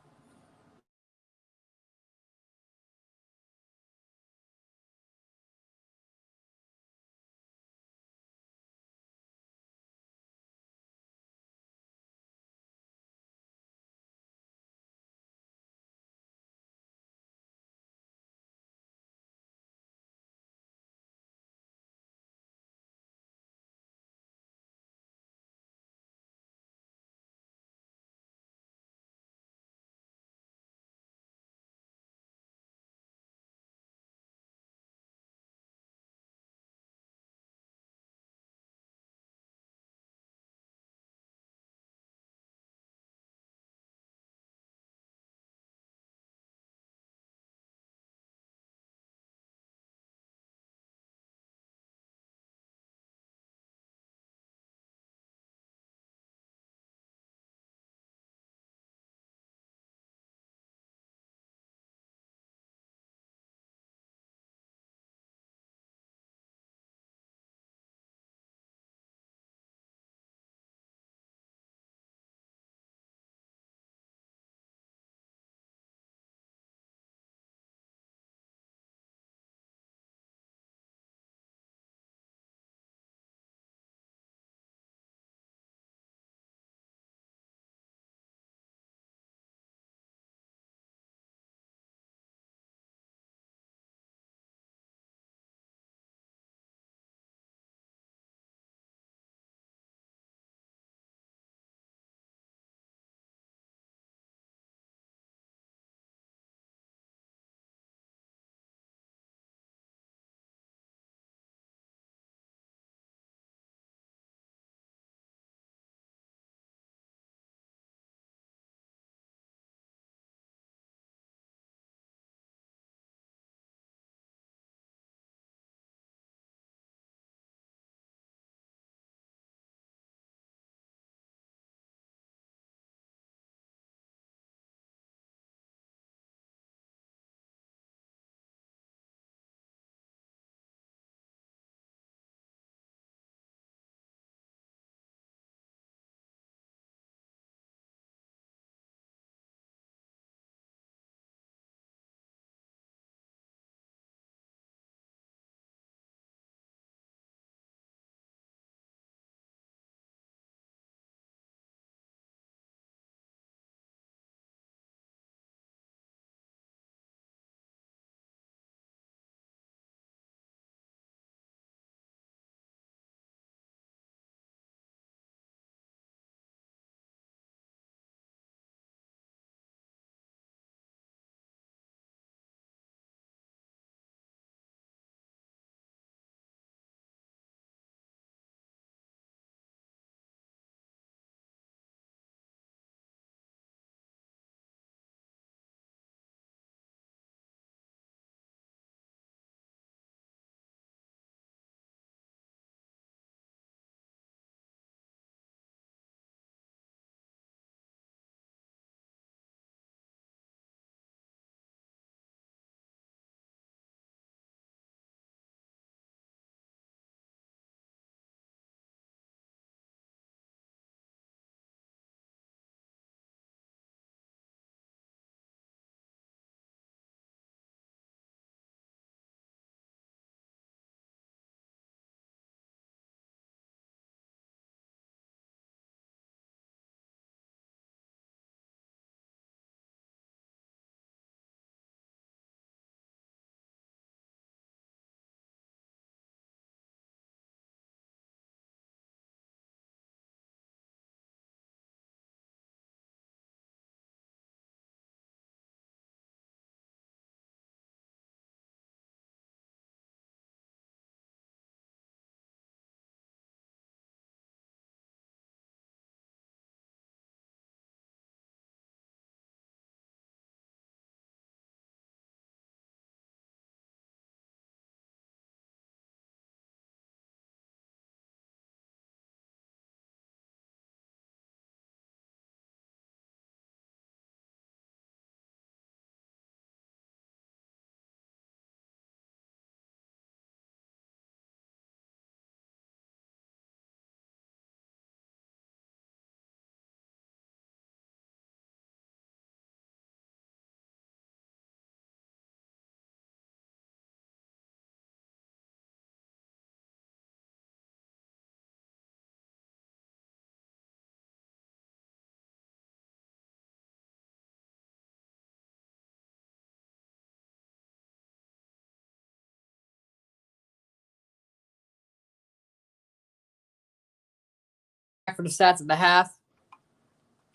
for the stats at the half.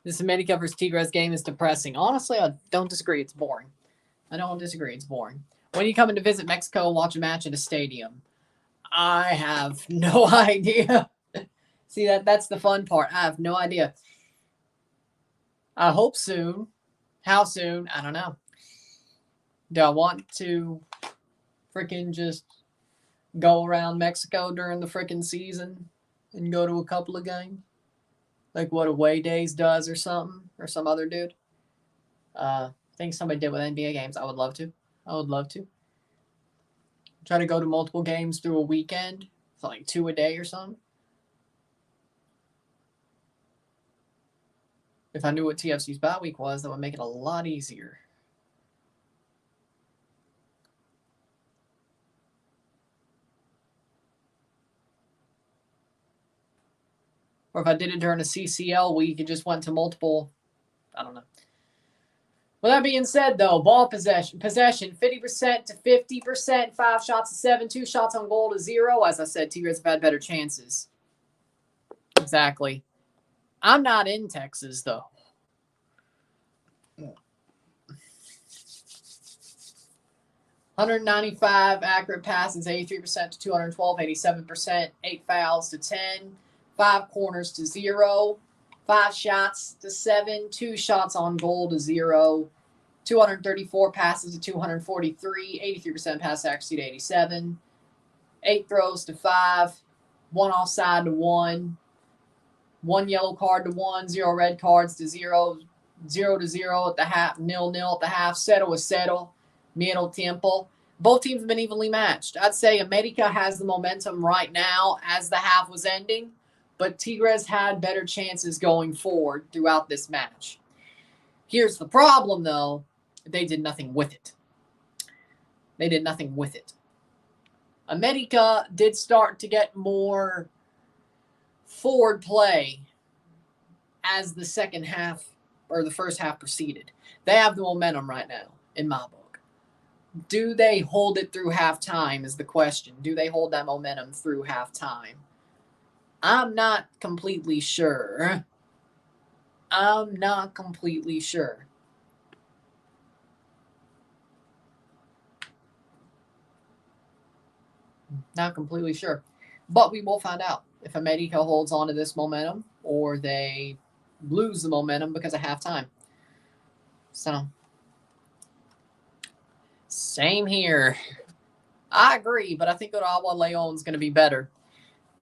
This América versus Tigres game is depressing. Honestly, I don't disagree. It's boring. I don't disagree. It's boring. When you come in to visit Mexico and watch a match at a stadium, I have no idea. See, that's the fun part. I have no idea. I hope soon. How soon? I don't know. Do I want to freaking just go around Mexico during the freaking season and go to a couple of games? Like what Away Days does or something, or some other dude. I think somebody did with NBA games. I would love to. I would love to. Try to go to multiple games through a weekend. So like 2 a day or something. If I knew what TFC's bye week was, that would make it a lot easier. Or if I did it during a CCL week, it just went to multiple, I don't know. With that being said, though, ball possession 50% to 50%, 5 shots to 7, 2 shots on goal to 0. As I said, Tigres have had better chances. Exactly. I'm not in Texas, though. Yeah. 195 accurate passes, 83% to 212, 87%, 8 fouls to 10, 5 corners to 0, 5 shots to 7, 2 shots on goal to 0, 234 passes to 243, 83% pass accuracy to 87, 8 throws to 5, 1 offside to 1, 1 yellow card to 1, 0 red cards to 0, 0 to 0 at the half, 0-0 at the half, settle with settle, medio tiempo. Both teams have been evenly matched. I'd say América has the momentum right now as the half was ending, but Tigres had better chances going forward throughout this match. Here's the problem, though. They did nothing with it. They did nothing with it. América did start to get more forward play as the second half or the first half proceeded. They have the momentum right now, in my book. Do they hold it through halftime is the question. Do they hold that momentum through halftime? I'm not completely sure. I'm not completely sure. Not completely sure. But we will find out if América holds on to this momentum or they lose the momentum because of halftime. So, same here. I agree, but I think that Agua Leon is going to be better.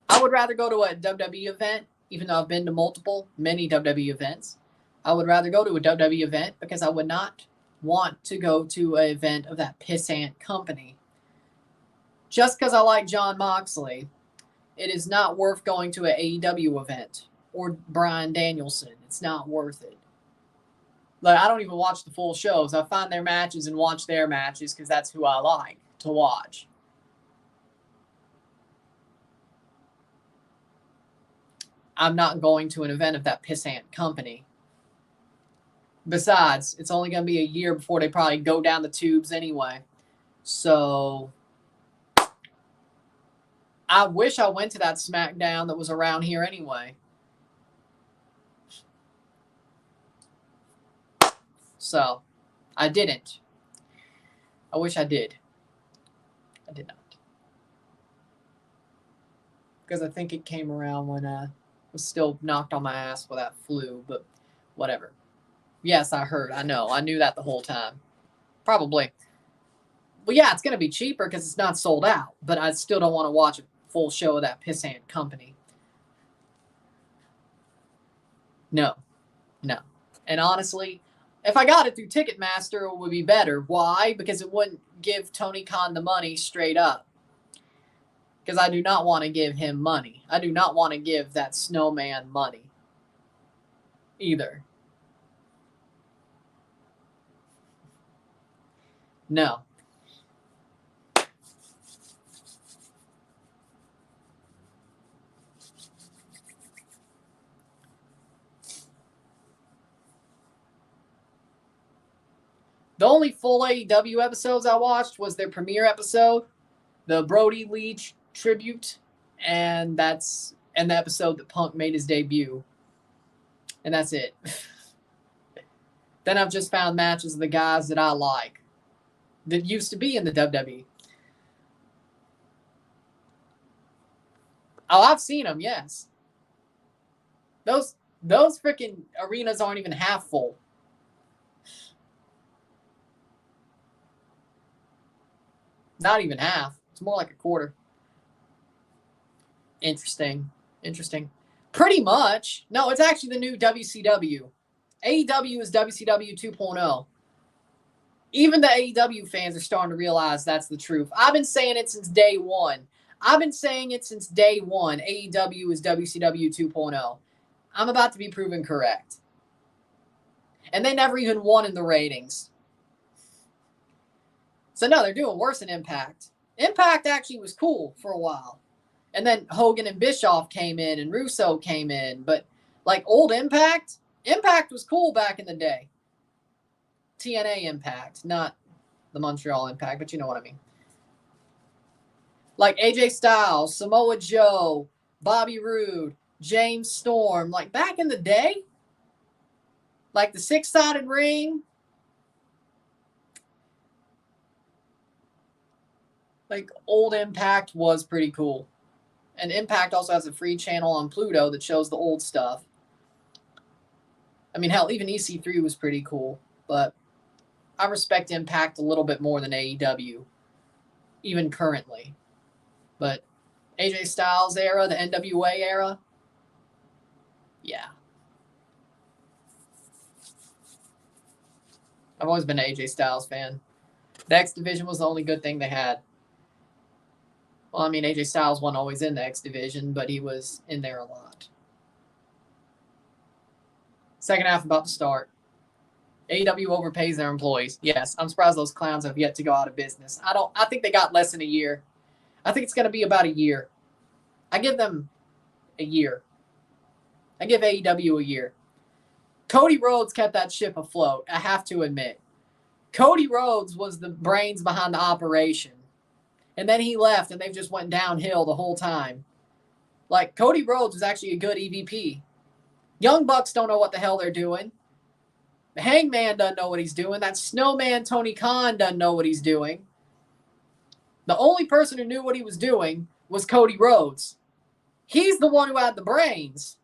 I would rather go to a WWE event, even though I've been to many WWE events. I would rather go to a WWE event because I would not want to go to an event of that pissant company. Just because I like Jon Moxley, it is not worth going to an AEW event or Bryan Danielson. It's not worth it. Like, I don't even watch the full shows. I find their matches and watch their matches because that's who I like to watch. I'm not going to an event of that pissant company. Besides, it's only going to be a year before they probably go down the tubes anyway. So, I wish I went to that SmackDown that was around here anyway. So, I didn't. I wish I did. I did not. Because I think it came around when I was still knocked on my ass with that flu, but whatever. Yes, I heard. I know. I knew that the whole time. Probably. Well, yeah, it's going to be cheaper because it's not sold out, but I still don't want to watch a full show of that pissant company. No. And honestly, if I got it through Ticketmaster, it would be better. Why? Because it wouldn't give Tony Khan the money straight up. Because I do not want to give him money. I do not want to give that snowman money. Either. No. The only full AEW episodes I watched was their premiere episode, the Brody Leach tribute, and that's and the episode that Punk made his debut. And that's it. Then I've just found matches of the guys that I like that used to be in the WWE. Oh, I've seen them, yes. Those freaking arenas aren't even half full. Not even half. It's more like a quarter. Interesting. Pretty much. No, it's actually the new WCW. AEW is WCW 2.0. Even the AEW fans are starting to realize that's the truth. I've been saying it since day one. AEW is WCW 2.0. I'm about to be proven correct. And they never even won in the ratings. So no, they're doing worse than Impact. Impact actually was cool for a while. And then Hogan and Bischoff came in and Russo came in. But like old Impact was cool back in the day. TNA Impact, not the Montreal Impact, but you know what I mean. Like AJ Styles, Samoa Joe, Bobby Roode, James Storm. Like back in the day, like the 6-sided ring. Like old Impact was pretty cool. And Impact also has a free channel on Pluto that shows the old stuff. I mean, hell, even EC3 was pretty cool. But I respect Impact a little bit more than AEW, even currently. But AJ Styles era, the NWA era, yeah. I've always been an AJ Styles fan. The X Division was the only good thing they had. Well, I mean, AJ Styles wasn't always in the X Division, but he was in there a lot. Second half about to start. AEW overpays their employees. Yes, I'm surprised those clowns have yet to go out of business. I think they got less than a year. I think it's going to be about a year. I give them a year. I give AEW a year. Cody Rhodes kept that ship afloat, I have to admit. Cody Rhodes was the brains behind the operation. And then he left, and they've just went downhill the whole time. Like, Cody Rhodes was actually a good EVP. Young Bucks don't know what the hell they're doing. The Hangman doesn't know what he's doing. That snowman Tony Khan doesn't know what he's doing. The only person who knew what he was doing was Cody Rhodes. He's the one who had the brains.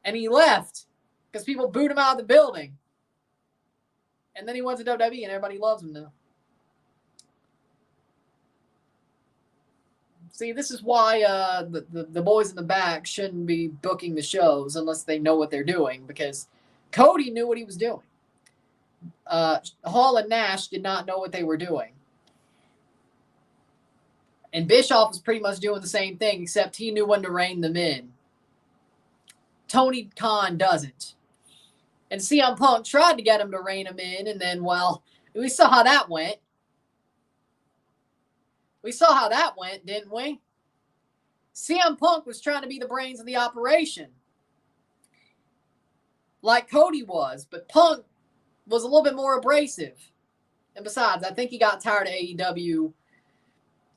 And he left because people booed him out of the building. And then he went to WWE, and everybody loves him now. See, this is why the boys in the back shouldn't be booking the shows unless they know what they're doing, because Cody knew what he was doing. Hall and Nash did not know what they were doing. And Bischoff was pretty much doing the same thing, except he knew when to rein them in. Tony Khan doesn't. And CM Punk tried to get him to rein him in, and then, well, we saw how that went. We saw how that went, didn't we? CM Punk was trying to be the brains of the operation. Like Cody was, but Punk was a little bit more abrasive. And besides, I think he got tired of AEW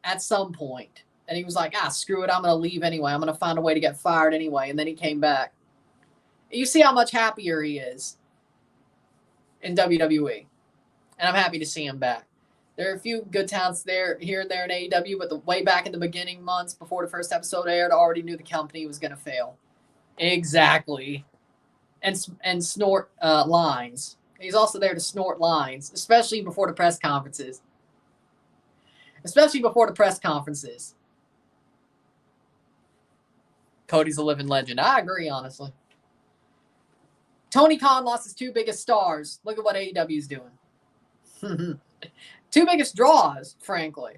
at some point. And he was like, screw it, I'm going to leave anyway. I'm going to find a way to get fired anyway. And then he came back. You see how much happier he is in WWE. And I'm happy to see him back. There are a few good talents there, here and there in AEW, but way back in the beginning months before the first episode aired, I already knew the company was going to fail. Exactly. And snort lines. He's also there to snort lines, especially before the press conferences. Cody's a living legend. I agree, honestly. Tony Khan lost his two biggest stars. Look at what AEW's doing. Two biggest draws, frankly.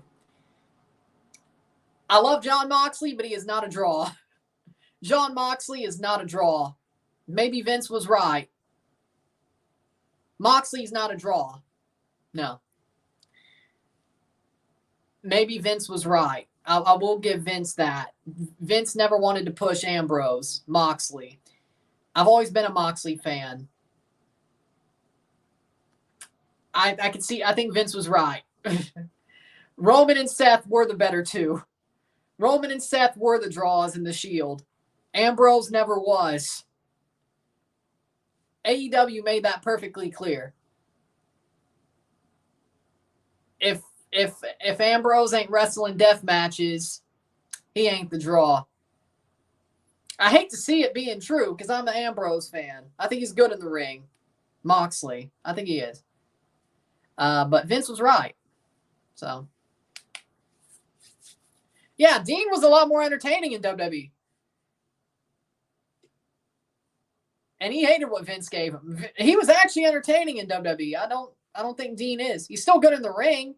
I love Jon Moxley, but he is not a draw. Jon Moxley is not a draw. Maybe Vince was right. Moxley's not a draw. No. Maybe Vince was right. I will give Vince that. Vince never wanted to push Ambrose, Moxley. I've always been a Moxley fan. I can see, I think Vince was right. Roman and Seth were the better two. Roman and Seth were the draws in the Shield. Ambrose never was. AEW made that perfectly clear. If Ambrose ain't wrestling death matches, he ain't the draw. I hate to see it being true because I'm an Ambrose fan. I think he's good in the ring. Moxley, I think he is. But Vince was right. So, yeah, Dean was a lot more entertaining in WWE. And he hated what Vince gave him. He was actually entertaining in WWE. I don't think Dean is. He's still good in the ring,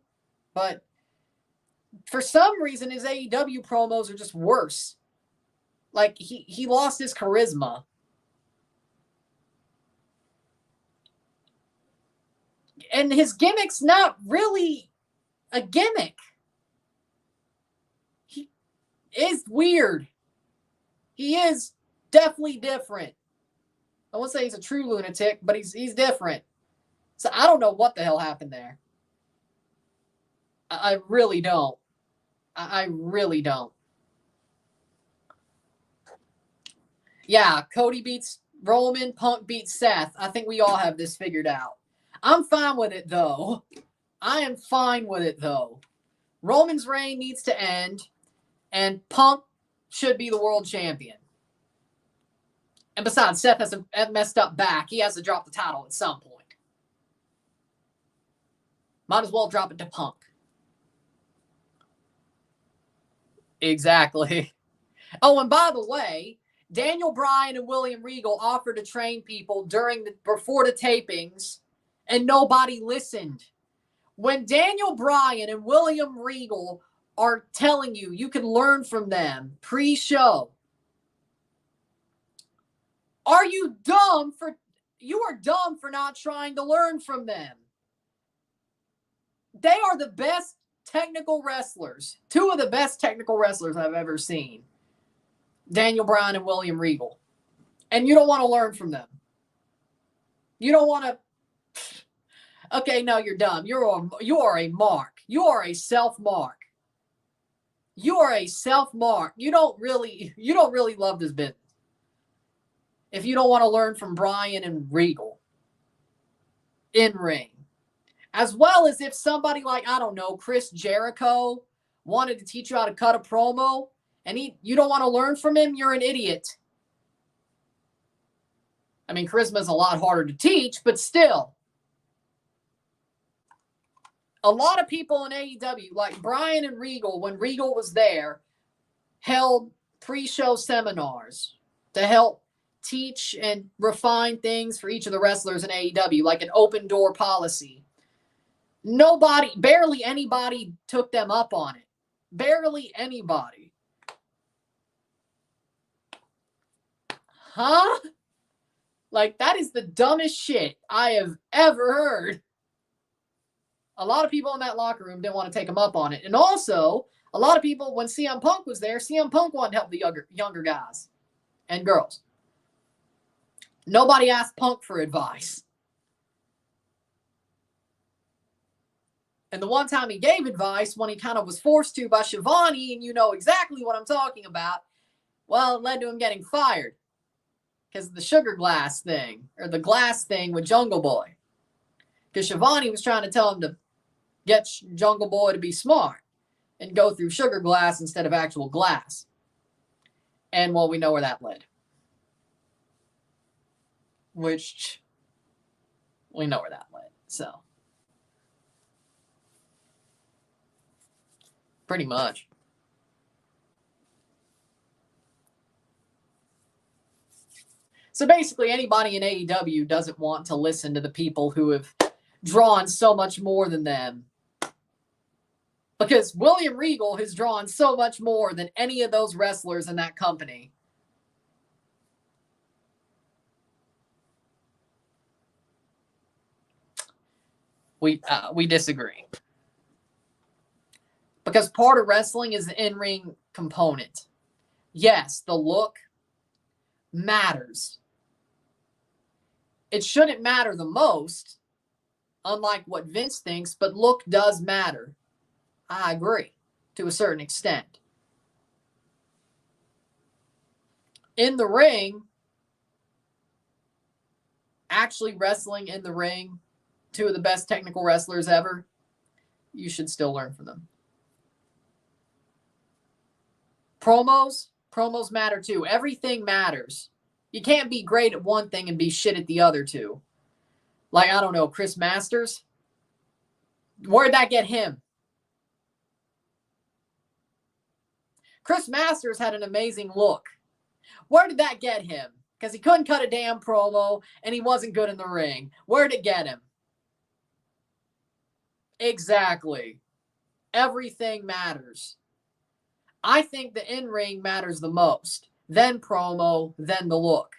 but for some reason his AEW promos are just worse. Like he lost his charisma. And his gimmick's not really a gimmick. He is weird. He is definitely different. I won't say he's a true lunatic, but he's different. So I don't know what the hell happened there. I really don't. I really don't. Yeah, Cody beats Roman, Punk beats Seth. I think we all have this figured out. I'm fine with it, though. I am fine with it, though. Roman's reign needs to end, and Punk should be the world champion. And besides, Seth has a messed up back. He has to drop the title at some point. Might as well drop it to Punk. Exactly. Oh, and by the way, Daniel Bryan and William Regal offered to train people before the tapings, and nobody listened. When Daniel Bryan and William Regal are telling you can learn from them pre-show, you are dumb for not trying to learn from them. They are the best technical wrestlers. Two of the best technical wrestlers I've ever seen. Daniel Bryan and William Regal. And you don't want to learn from them. You don't want to. Okay, no, you're dumb. You are a mark. You are a self-mark. You are a self-mark. You don't really love this business. If you don't want to learn from Bryan and Regal in ring. As well as if somebody like, I don't know, Chris Jericho wanted to teach you how to cut a promo and you don't want to learn from him, you're an idiot. I mean, charisma is a lot harder to teach, but still. A lot of people in AEW, like Bryan and Regal, when Regal was there, held pre-show seminars to help teach and refine things for each of the wrestlers in AEW, like an open door policy. Barely anybody took them up on it. Barely anybody. Huh? Like, that is the dumbest shit I have ever heard. A lot of people in that locker room didn't want to take him up on it. And also, a lot of people, when CM Punk was there, CM Punk wanted to help the younger guys and girls. Nobody asked Punk for advice. And the one time he gave advice, when he kind of was forced to by Shivani, and you know exactly what I'm talking about, well, it led to him getting fired. Because of the sugar glass thing, or the glass thing with Jungle Boy. Because Shivani was trying to tell him to get Jungle Boy to be smart and go through sugar glass instead of actual glass. And, well, we know where that led. Which, we know where that led, so. Pretty much. So basically, anybody in AEW doesn't want to listen to the people who have drawn so much more than them. Because William Regal has drawn so much more than any of those wrestlers in that company. We disagree. Because part of wrestling is the in-ring component. Yes, the look matters. It shouldn't matter the most, unlike what Vince thinks, but look does matter. I agree to a certain extent. In the ring, actually wrestling in the ring, two of the best technical wrestlers ever, you should still learn from them. Promos matter too. Everything matters. You can't be great at one thing and be shit at the other two. Like, I don't know, Chris Masters. Where'd that get him? Chris Masters had an amazing look. Where did that get him? Because he couldn't cut a damn promo and he wasn't good in the ring. Where'd it get him? Exactly. Everything matters. I think the in-ring matters the most. Then promo, then the look.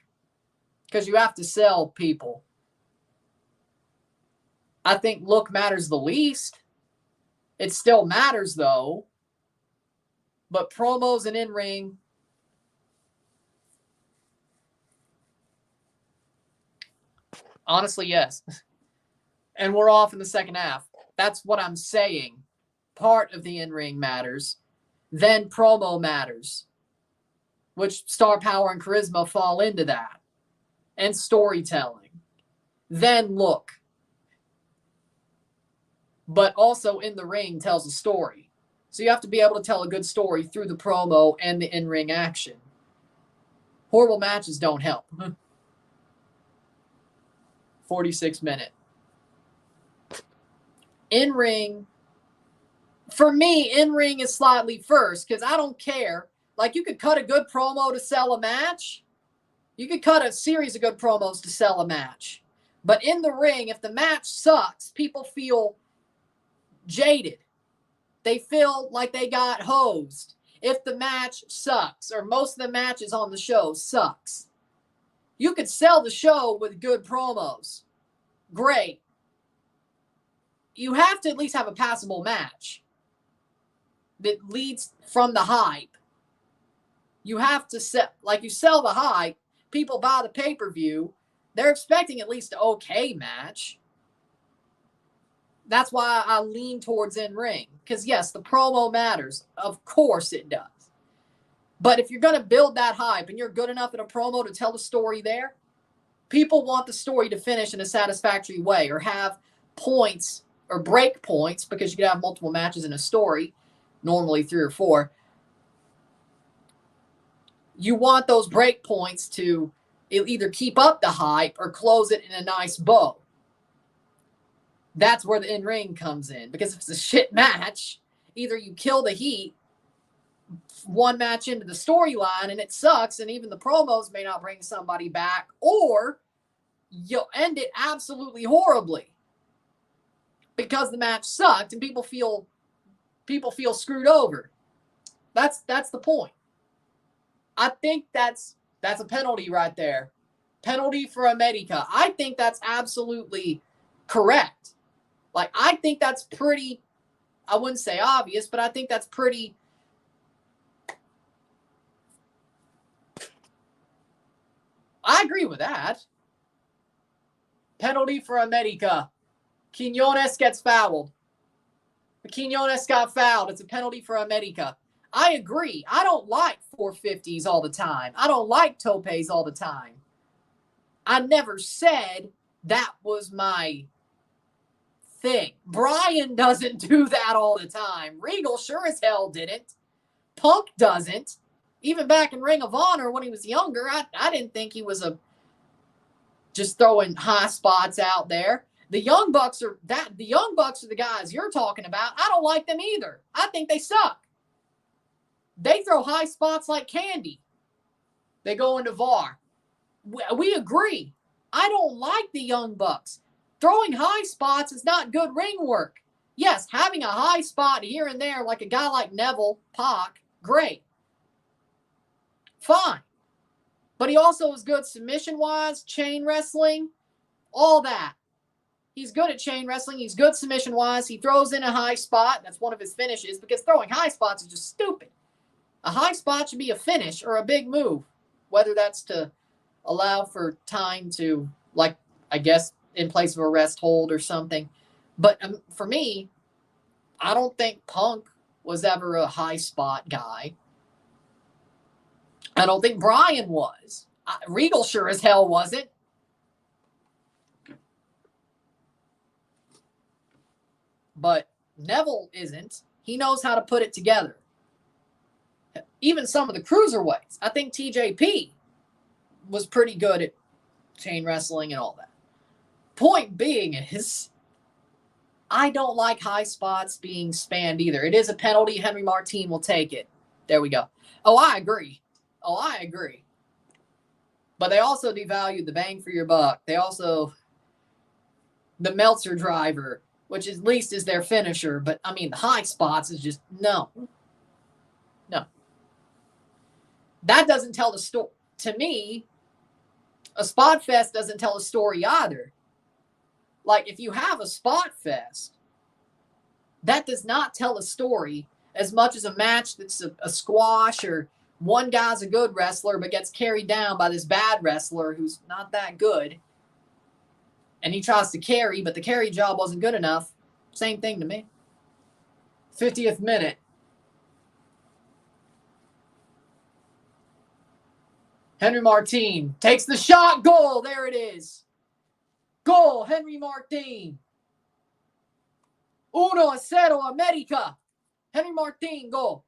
Because you have to sell people. I think look matters the least. It still matters, though. But promos and in-ring, honestly, yes. And we're off in the second half. That's what I'm saying. Part of the in-ring matters. Then promo matters. Which star power and charisma fall into that. And storytelling. Then look. But also in the ring tells a story. So you have to be able to tell a good story through the promo and the in-ring action. Horrible matches don't help. 46 minute. In-ring. For me, in-ring is slightly first because I don't care. Like, you could cut a good promo to sell a match. You could cut a series of good promos to sell a match. But in the ring, if the match sucks, people feel jaded. They feel like they got hosed. If the match sucks, or most of the matches on the show sucks. You could sell the show with good promos. Great. You have to at least have a passable match that leads from the hype. You have to sell, like, you sell the hype, people buy the pay-per-view, they're expecting at least an okay match. That's why I lean towards in-ring. Because, yes, the promo matters. Of course it does. But if you're going to build that hype and you're good enough in a promo to tell the story there, people want the story to finish in a satisfactory way or have points or break points, because you could have multiple matches in a story, normally 3 or 4. You want those break points to either keep up the hype or close it in a nice bow. That's where the in-ring comes in. Because if it's a shit match, either you kill the heat one match into the storyline and it sucks, and even the promos may not bring somebody back, or you'll end it absolutely horribly because the match sucked and people feel screwed over. That's the point. I think that's a penalty right there. Penalty for América. I think that's absolutely correct. Like, I think that's pretty, I wouldn't say obvious, but I think that's pretty, I agree with that. Penalty for América. Quiñones gets fouled. Quiñones got fouled. It's a penalty for América. I agree. I don't like 450s all the time. I don't like topes all the time. I never said that was my thing. Brian doesn't do that all the time. Regal sure as hell didn't. Punk doesn't. Even back in Ring of Honor when he was younger, I didn't think he was just throwing high spots out there. The Young Bucks are the guys you're talking about. I don't like them either. I think they suck. They throw high spots like candy. They go into VAR. We agree. I don't like the Young Bucks. Throwing high spots is not good ring work. Yes, having a high spot here and there like a guy like Neville, Pac, great. Fine. But he also is good submission-wise, chain wrestling, all that. He's good at chain wrestling. He's good submission-wise. He throws in a high spot. That's one of his finishes, because throwing high spots is just stupid. A high spot should be a finish or a big move, whether that's to allow for time to, like, I guess, in place of a rest hold or something. But for me, I don't think Punk was ever a high spot guy. I don't think Brian was. Regal sure as hell wasn't. But Neville isn't. He knows how to put it together. Even some of the cruiserweights. I think TJP was pretty good at chain wrestling and all that. Point being is, I don't like high spots being spanned either. It is a penalty. Henry Martin will take it. There we go. Oh, I agree. But they also devalued the bang for your buck. They also, the Meltzer driver, which at least is their finisher. But, I mean, the high spots is just, no. That doesn't tell the story. To me, a spot fest doesn't tell a story either. Like, if you have a spot fest, that does not tell a story as much as a match that's a squash, or one guy's a good wrestler but gets carried down by this bad wrestler who's not that good. And he tries to carry, but the carry job wasn't good enough. Same thing to me. 50th minute. Henry Martin takes the shot. Goal. There it is. Goal. Henry Martin. 1-0 América. Henry Martin, goal.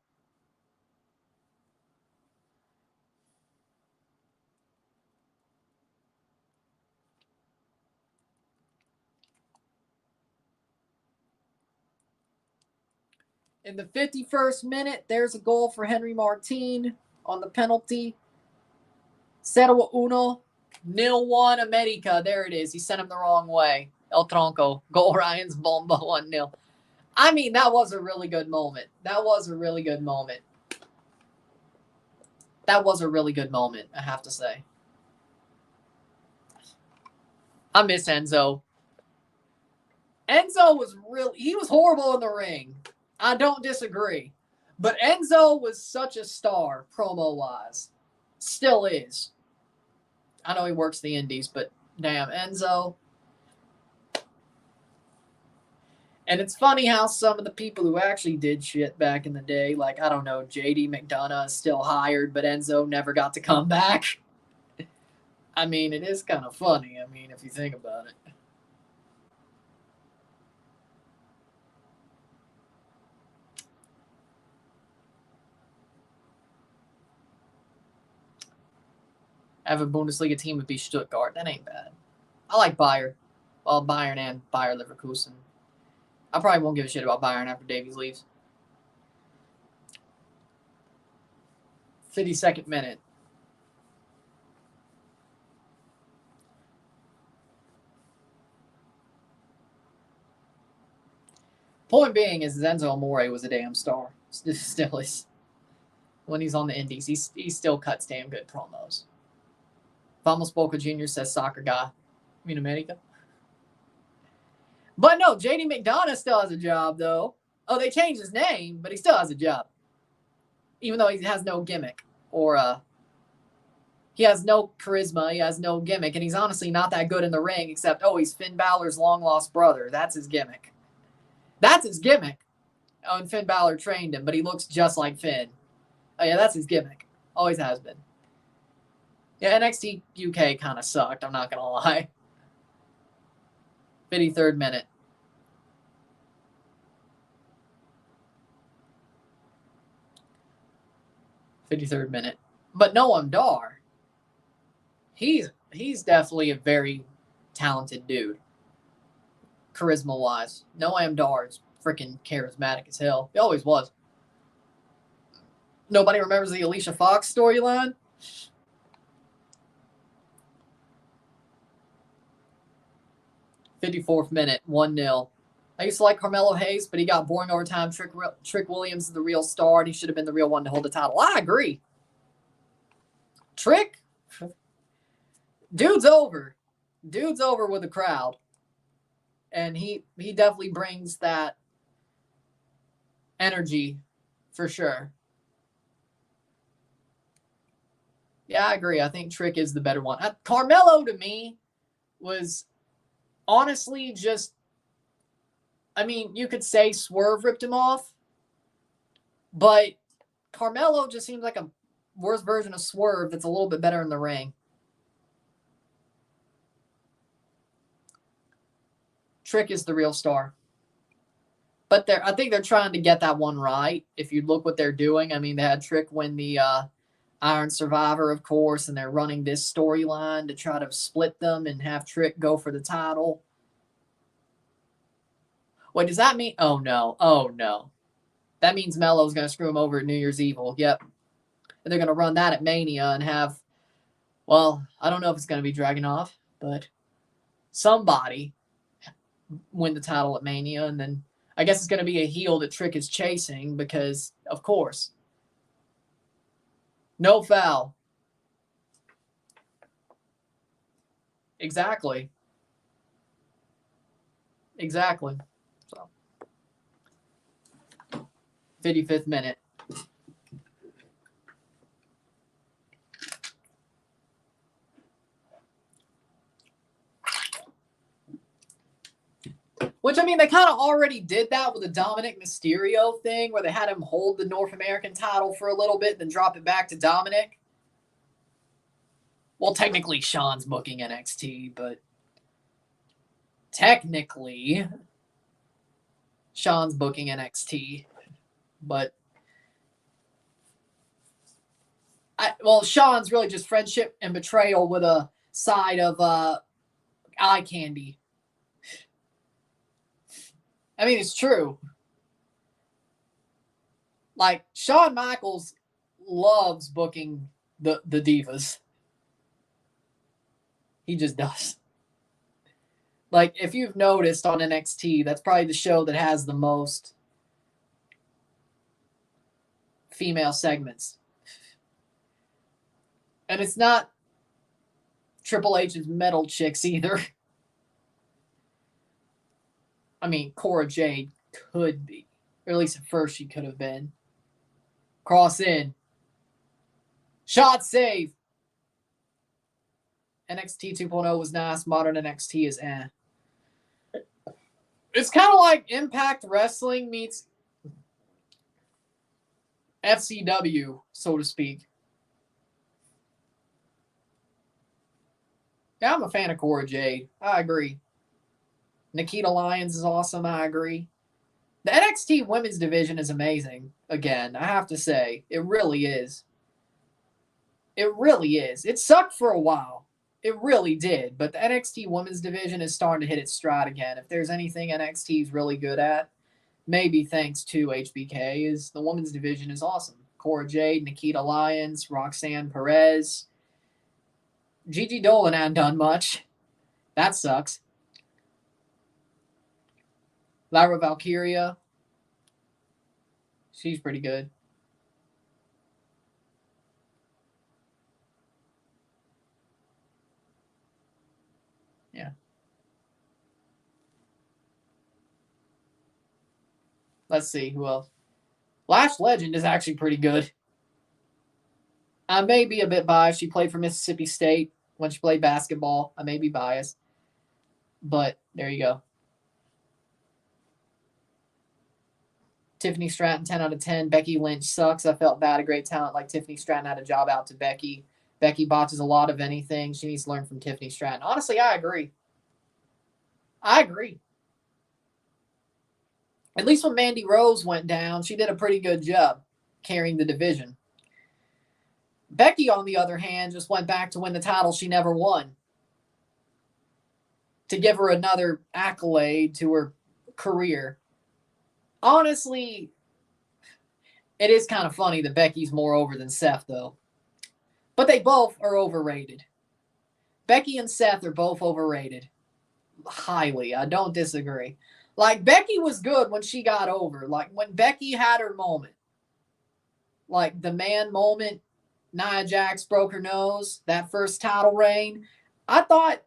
In the 51st minute, there's a goal for Henry Martin on the penalty. 0-1, 0-1 América. There it is. He sent him the wrong way. El Tronco. Goal Ryan's Bomba 1-0. I mean, that was a really good moment. That was a really good moment, I have to say. I miss Enzo. Enzo was he was horrible in the ring. I don't disagree. But Enzo was such a star, promo-wise. Still is. I know he works the indies, but damn, Enzo. And it's funny how some of the people who actually did shit back in the day, like, I don't know, JD McDonough is still hired, but Enzo never got to come back. I mean, it is kind of funny, I mean, if you think about it. Have a Bundesliga team would be Stuttgart. That ain't bad. I like Bayern. Well, Bayern and Bayer Leverkusen. I probably won't give a shit about Bayern after Davies leaves. 52nd minute. Point being is Enzo Amore was a damn star. Still is. When he's on the indies, he still cuts damn good promos. Vamos Boca Jr. says soccer guy. I mean, America. But no, JD McDonough still has a job, though. Oh, they changed his name, but he still has a job. Even though he has no gimmick. Or, he has no charisma, he has no gimmick, and he's honestly not that good in the ring, except, oh, he's Finn Balor's long-lost brother. That's his gimmick. That's his gimmick. Oh, and Finn Balor trained him, but he looks just like Finn. Oh, yeah, that's his gimmick. Always has been. Yeah, NXT UK kind of sucked, I'm not going to lie. 53rd minute. But Noam Dar, he's definitely a very talented dude. Charisma-wise. Noam Dar is freaking charismatic as hell. He always was. Nobody remembers the Alicia Fox storyline? '54th minute, 1-0. I used to like Carmelo Hayes, but he got boring over time. Trick Williams is the real star, and he should have been the real one to hold the title. I agree. Trick, dude's over. Dude's over with the crowd. And he definitely brings that energy for sure. Yeah, I agree. I think Trick is the better one. Carmelo, to me, was honestly just, I mean, you could say Swerve ripped him off, but Carmelo just seems like a worse version of Swerve that's a little bit better in the ring. Trick is the real star. But I think they're trying to get that one right. If you look what they're doing, I mean, they had Trick win the Iron Survivor, of course, and they're running this storyline to try to split them and have Trick go for the title. Wait, does that mean? Oh, no. Oh, no. That means Melo's going to screw him over at New Year's Evil. Yep. And they're going to run that at Mania and have, well, I don't know if it's going to be Dragunov, but somebody win the title at Mania, and then I guess it's going to be a heel that Trick is chasing because, of course, no foul. Exactly. Exactly. So, 55th minute. Which, I mean, they kind of already did that with the Dominic Mysterio thing where they had him hold the North American title for a little bit, then drop it back to Dominic. Well, technically, Sean's booking NXT, but technically, Sean's booking NXT. But, well, Sean's really just friendship and betrayal with a side of eye candy. I mean, it's true. Like, Shawn Michaels loves booking the divas. He just does. Like, if you've noticed on NXT, that's probably the show that has the most female segments. And it's not Triple H's metal chicks either. I mean, Cora Jade could be. Or at least at first she could have been. Cross in. Shot save. NXT 2.0 was nice. Modern NXT is eh. It's kind of like Impact Wrestling meets FCW, so to speak. Yeah, I'm a fan of Cora Jade. I agree. Nikita Lyons is awesome. I agree. The NXT women's division is amazing. Again, I have to say, it really is. It really is. It sucked for a while. It really did. But the NXT women's division is starting to hit its stride again. If there's anything NXT is really good at, maybe thanks to HBK, is the women's division is awesome. Cora Jade, Nikita Lyons, Roxanne Perez. Gigi Dolan hasn't done much. That sucks. Lyra Valkyria. She's pretty good. Yeah. Let's see who else. Lash Legend is actually pretty good. I may be a bit biased. She played for Mississippi State when she played basketball. I may be biased. But there you go. Tiffany Stratton, 10 out of 10. Becky Lynch sucks. I felt bad. A great talent like Tiffany Stratton had a job out to Becky. Becky botches a lot of anything. She needs to learn from Tiffany Stratton. Honestly, I agree. I agree. At least when Mandy Rose went down, she did a pretty good job carrying the division. Becky, on the other hand, just went back to win the title she never won. To give her another accolade to her career. Honestly, it is kind of funny that Becky's more over than Seth, though. But they both are overrated. Becky and Seth are both overrated. Highly. I don't disagree. Like, Becky was good when she got over. Like, when Becky had her moment. Like, the man moment, Nia Jax broke her nose, that first title reign. I thought,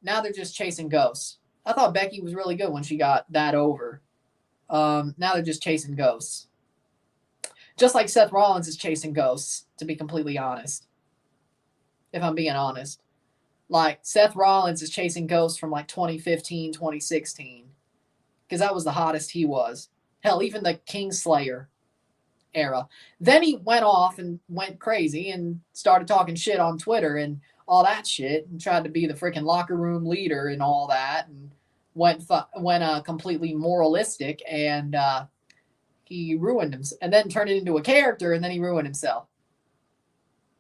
now they're just chasing ghosts. I thought Becky was really good when she got that over. Now they're just chasing ghosts. Just like Seth Rollins is chasing ghosts, to be completely honest. If I'm being honest. Like, Seth Rollins is chasing ghosts from like 2015, 2016. Because that was the hottest he was. Hell, even the Kingslayer era. Then he went off and went crazy and started talking shit on Twitter and all that shit and tried to be the freaking locker room leader and all that and went completely moralistic and he ruined himself and then turned it into a character and then he ruined himself.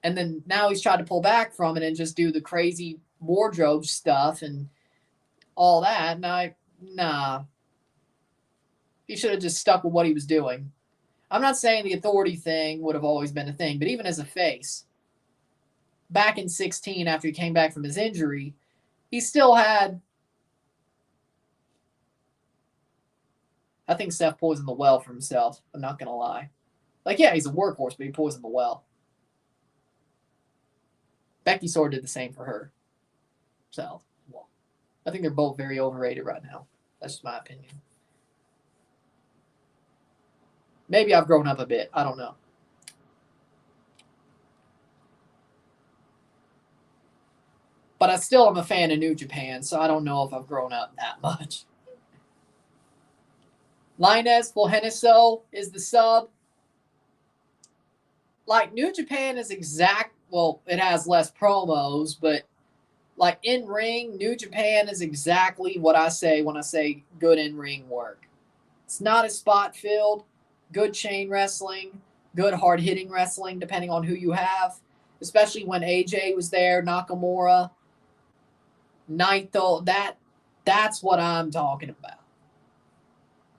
And then now he's tried to pull back from it and just do the crazy wardrobe stuff and all that. And nah. He should have just stuck with what he was doing. I'm not saying the authority thing would have always been a thing, but even as a face, back in 2016 after he came back from his injury, he still had... I think Steph poisoned the well for himself. I'm not going to lie. Like, yeah, he's a workhorse, but he poisoned the well. Becky sort of did the same for her. So, well, I think they're both very overrated right now. That's just my opinion. Maybe I've grown up a bit. I don't know. But I still am a fan of New Japan, so I don't know if I've grown up that much. Linez Fulheniso is the sub. Like, New Japan is well, it has less promos, but like in ring, New Japan is exactly what I say when I say good in ring work. It's not as spot filled, good chain wrestling, good hard hitting wrestling, depending on who you have. Especially when AJ was there, Nakamura, Naito. That's what I'm talking about.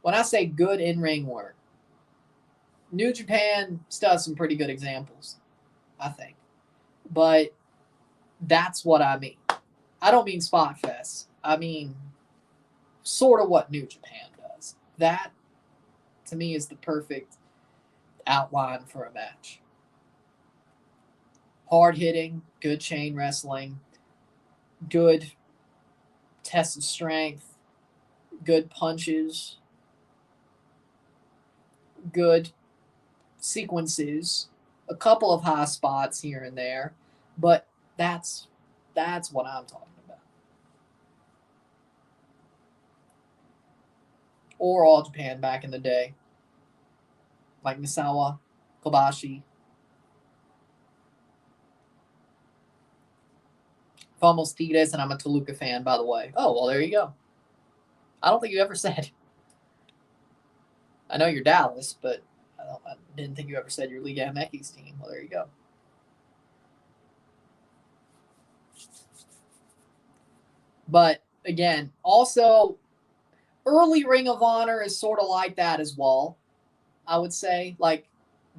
When I say good in ring work, New Japan does some pretty good examples, I think. But that's what I mean. I don't mean spot fest. I mean sort of what New Japan does. That, to me, is the perfect outline for a match. Hard hitting, good chain wrestling, good test of strength, good punches, good sequences, a couple of high spots here and there, but that's what I'm talking about. Or All Japan back in the day, like Misawa, Kobashi. Vamos Tigres, and I'm a Toluca fan, by the way. Oh, well, there you go. I don't think you ever said. I know you're Dallas, but I didn't think you ever said your Liga MX team. Well, there you go. But, again, also, early Ring of Honor is sort of like that as well, I would say. Like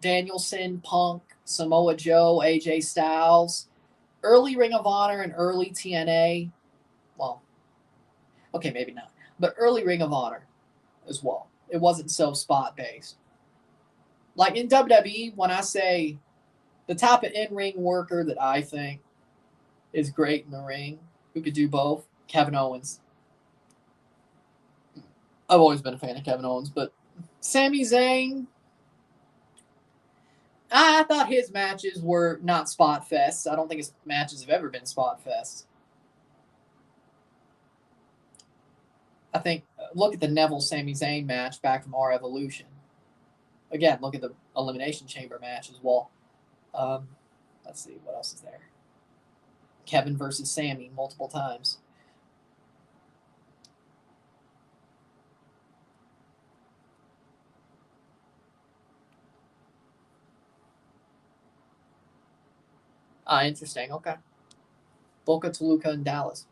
Danielson, Punk, Samoa Joe, AJ Styles. Early Ring of Honor and early TNA. Well, okay, maybe not. But early Ring of Honor as well. It wasn't so spot-based. Like in WWE, when I say the type of in-ring worker that I think is great in the ring, who could do both, Kevin Owens. I've always been a fan of Kevin Owens, but Sami Zayn, I thought his matches were not spot fests. I don't think his matches have ever been spot fests. I think, look at the Neville-Sami Zayn match back from our Evolution. Again, look at the Elimination Chamber match as well. Let's see, what else is there? Kevin versus Sami multiple times. Interesting. Okay. Boca, Toluca, and Dallas.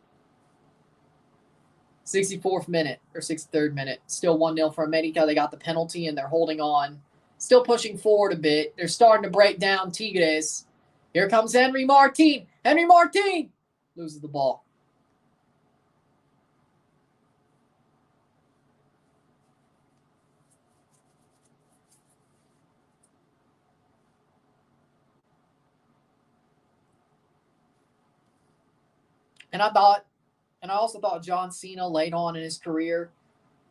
64th minute or 63rd minute. Still 1-0 for América. They got the penalty and they're holding on. Still pushing forward a bit. They're starting to break down Tigres. Here comes Henry Martin. Henry Martin loses the ball. And I also thought John Cena late on in his career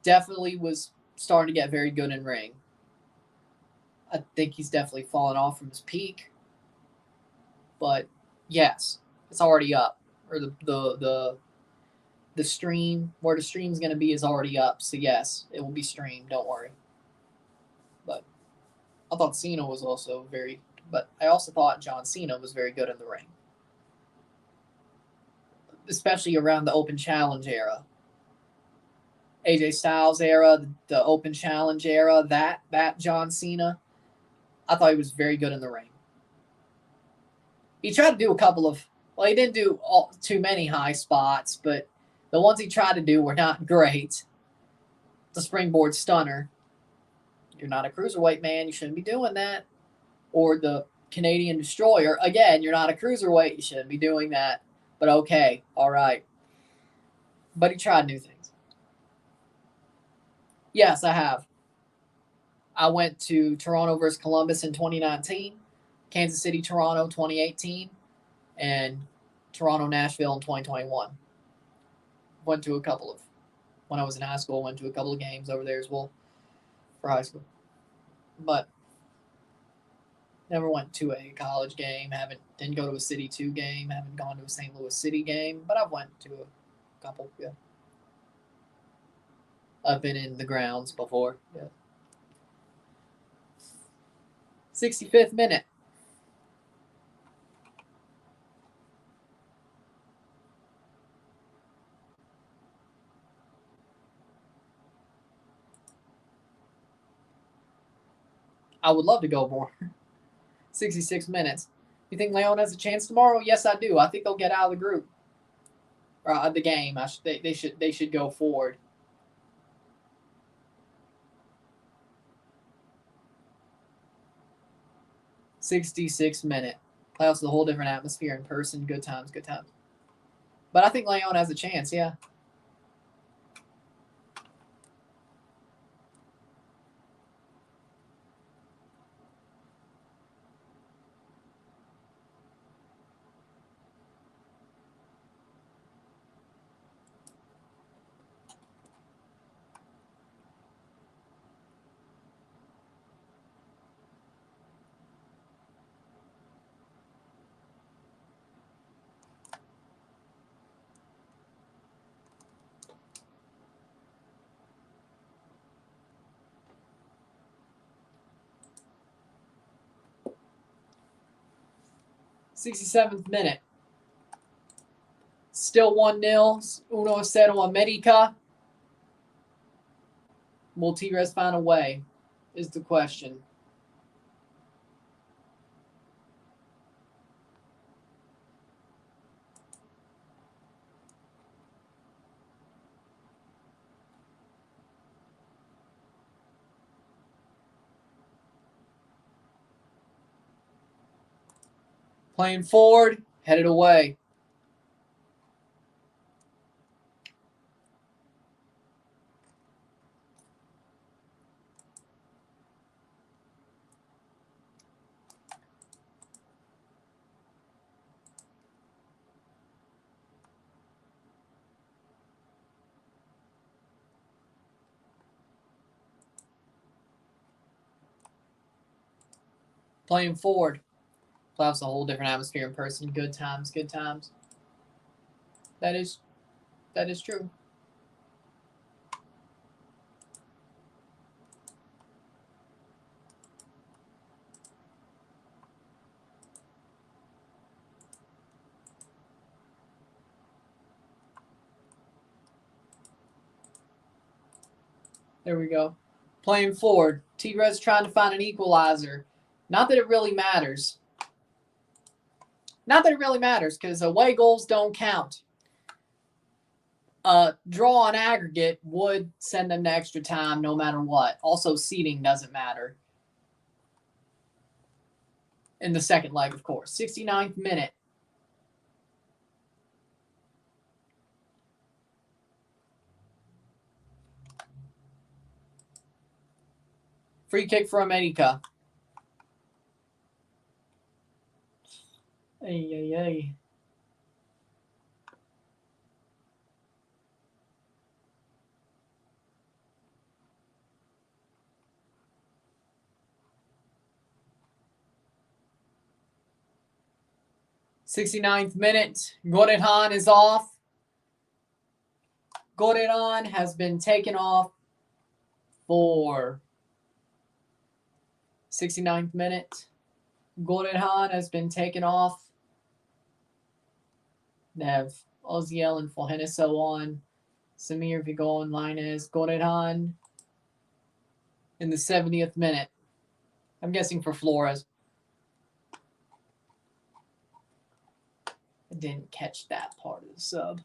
definitely was starting to get very good in ring. I think he's definitely fallen off from his peak. But yes, it's already up. Or the stream, where the stream's going to be is already up. So yes, it will be streamed. Don't worry. But I thought Cena was also very, but I also thought John Cena was very good in the ring, especially around the Open Challenge era. AJ Styles era, the Open Challenge era, that John Cena, I thought he was very good in the ring. He tried to do a couple of, well, he didn't do too many high spots, but the ones he tried to do were not great. The springboard stunner. You're not a cruiserweight, man. You shouldn't be doing that. Or the Canadian Destroyer. Again, you're not a cruiserweight. You shouldn't be doing that. But okay, all right. But he tried new things. Yes, I have. I went to Toronto versus Columbus in 2019, Kansas City, Toronto 2018, and Toronto, Nashville in 2021. Went to a couple of, when I was in high school, went to a couple of games over there as well for high school. But never went to a college game. Didn't go to a City 2 game. Haven't gone to a St. Louis City game. But I've went to a couple, yeah. I've been in the grounds before, yeah. 65th minute. I would love to go more. 66 minutes. You think Leon has a chance tomorrow? Yes, I do. I think they'll get out of the group. Or the game. They should go forward. '66 minute. Playoffs is a whole different atmosphere in person. Good times, good times. But I think Leon has a chance, yeah. '67th minute. Still 1-0. 1-0 América. Will Tigres find a way? Is the question. Playing forward, headed away. Playing forward. Playoffs a whole different atmosphere in person. Good times, good times. That is true. There we go. Playing forward. Tigres trying to find an equalizer. Not that it really matters. Not that it really matters because away goals don't count. Draw on aggregate would send them to extra time no matter what. Also, seeding doesn't matter. In the second leg, of course. 69th minute. Free kick for América. Ay, ay, ay. '69th minute. Hernan is off. Hernan has been taken off for 69th minute. Gorehan has been taken off. They have Oziel and Fulheniso on. Samir Vigon, Linus, Gorehan in the 70th minute. I'm guessing for Flores. I didn't catch that part of the sub.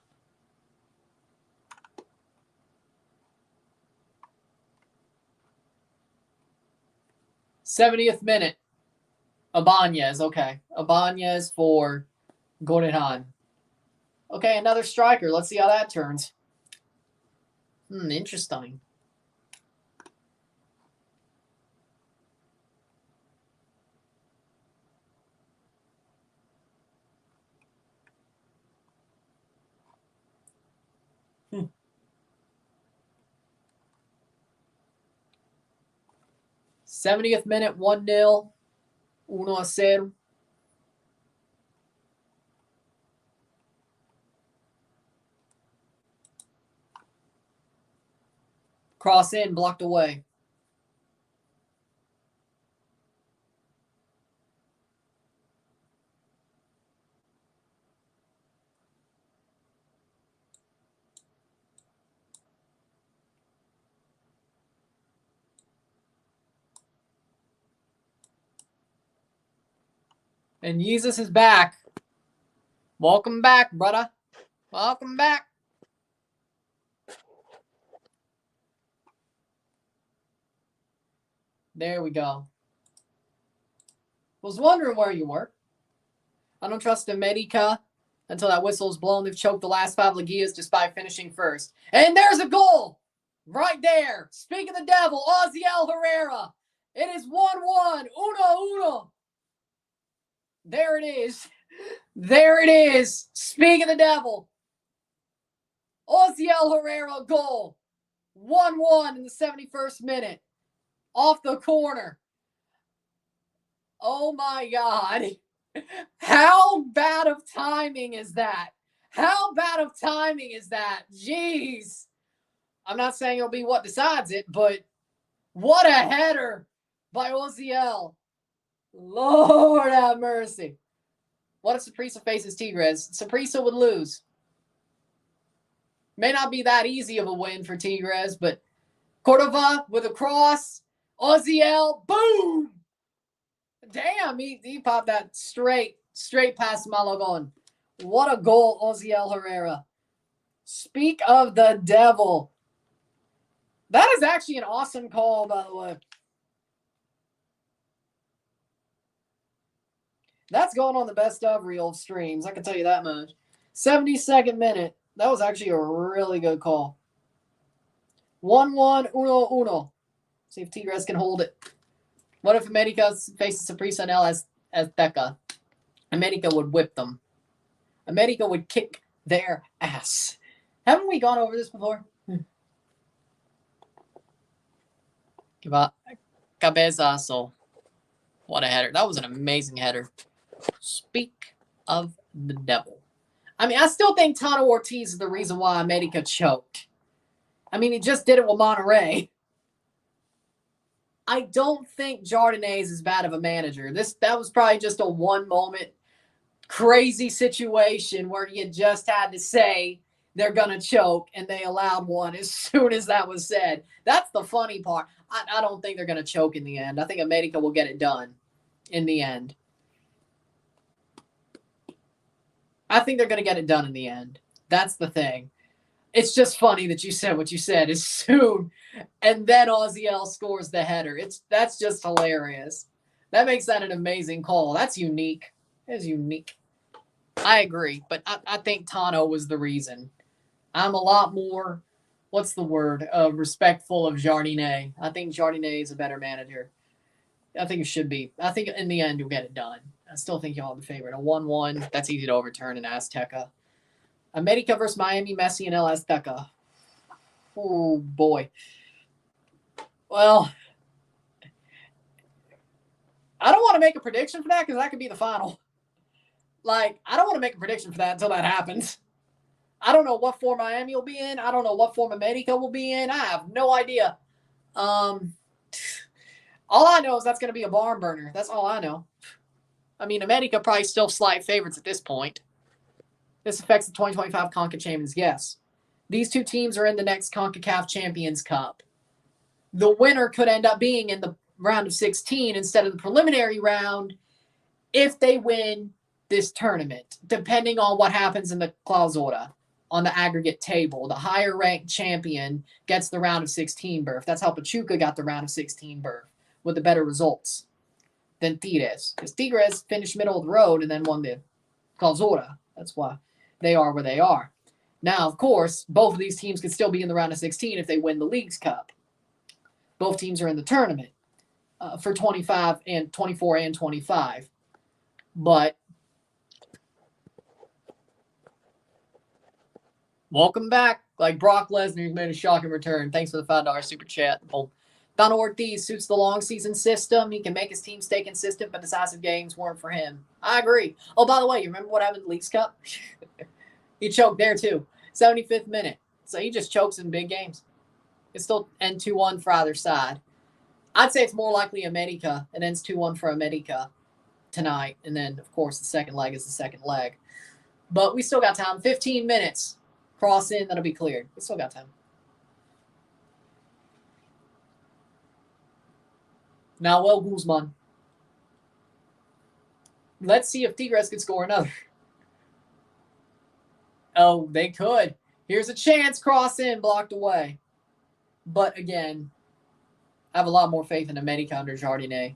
'70th minute. Ibanez, okay. Ibanez for Gorehan. Okay, another striker. Let's see how that turns. Interesting. Hmm. 70th minute, 1-0. 1-0. Cross in, blocked away. And Jesus is back. Welcome back, brother. Welcome back. There we go. Was wondering where you were. I don't trust América until that whistle is blown. They've choked the last 5 Liguillas despite finishing first. And there's a goal right there. Speak of the devil, Oziel Herrera. It is 1-1. 1-1. There it is. There it is. Speak of the devil. Oziel Herrera goal. 1-1 in the 71st minute. Off the corner. Oh my God. How bad of timing is that? How bad of timing is that? Jeez. I'm not saying it'll be what decides it, but what a header by Oziel. Lord have mercy. What if Saprissa faces Tigres? Saprissa would lose. May not be that easy of a win for Tigres, but Cordova with a cross. Oziel, boom! Damn, he popped that straight past Malagon. What a goal, Oziel Herrera. Speak of the devil. That is actually an awesome call, by the way. That's going on the best of reel streams, I can tell you that much. 72nd minute. That was actually a really good call. 1-1, 1-1. See if Tigres can hold it. What if América faces Saprissa and El Azteca? América would whip them. América would kick their ass. Haven't we gone over this before? Cabezazo. What a header. That was an amazing header. Speak of the devil. I mean, I still think Tano Ortiz is the reason why América choked. I mean, he just did it with Monterrey. I don't think Jardinez is bad of a manager. That was probably just a one-moment crazy situation where you just had to say they're going to choke, and they allowed one as soon as that was said. That's the funny part. I don't think they're going to choke in the end. I think América will get it done in the end. I think they're going to get it done in the end. That's the thing. It's just funny that you said what you said as soon, and then Oziel scores the header. That's just hilarious. That makes that an amazing call. That's unique. That's unique. I agree, but I think Tano was the reason. I'm a lot more, what's the word, respectful of Jardine. I think Jardine is a better manager. I think it should be. I think in the end you'll get it done. I still think y'all are the favorite. A 1-1, that's easy to overturn in Azteca. América versus Miami, Messi, and El Azteca. Oh, boy. Well, I don't want to make a prediction for that because that could be the final. Like, I don't want to make a prediction for that until that happens. I don't know what form Miami will be in. I don't know what form América will be in. I have no idea. All I know is that's going to be a barn burner. That's all I know. I mean, América probably still slight favorites at this point. This affects the 2025 CONCACAF Champions, yes. These two teams are in the next CONCACAF Champions Cup. The winner could end up being in the round of 16 instead of the preliminary round if they win this tournament, depending on what happens in the clausura on the aggregate table. The higher ranked champion gets the round of 16 berth. That's how Pachuca got the round of 16 berth with the better results than Tigres. Because Tigres finished middle of the road and then won the clausura. That's why they are where they are. Now, of course, both of these teams could still be in the round of 16 if they win the League's Cup. Both teams are in the tournament for 25 and 24 and 25. But welcome back. Like Brock Lesnar made a shocking return. Thanks for the $5 super chat. Donald Ortiz suits the long season system. He can make his team stay consistent, but decisive games weren't for him. I agree. Oh, by the way, you remember what happened in the League's Cup? He choked there too. 75th minute. So he just chokes in big games. It's still end 2-1 for either side. I'd say it's more likely América. It ends 2-1 for América tonight. And then, of course, the second leg is the second leg. But we still got time. 15 minutes. Cross in, that'll be cleared. We still got time. Nahuel Guzman. Let's see if Tigres could score another. Oh, they could. Here's a chance. Cross in, blocked away. But again, I have a lot more faith in América under Jardinet.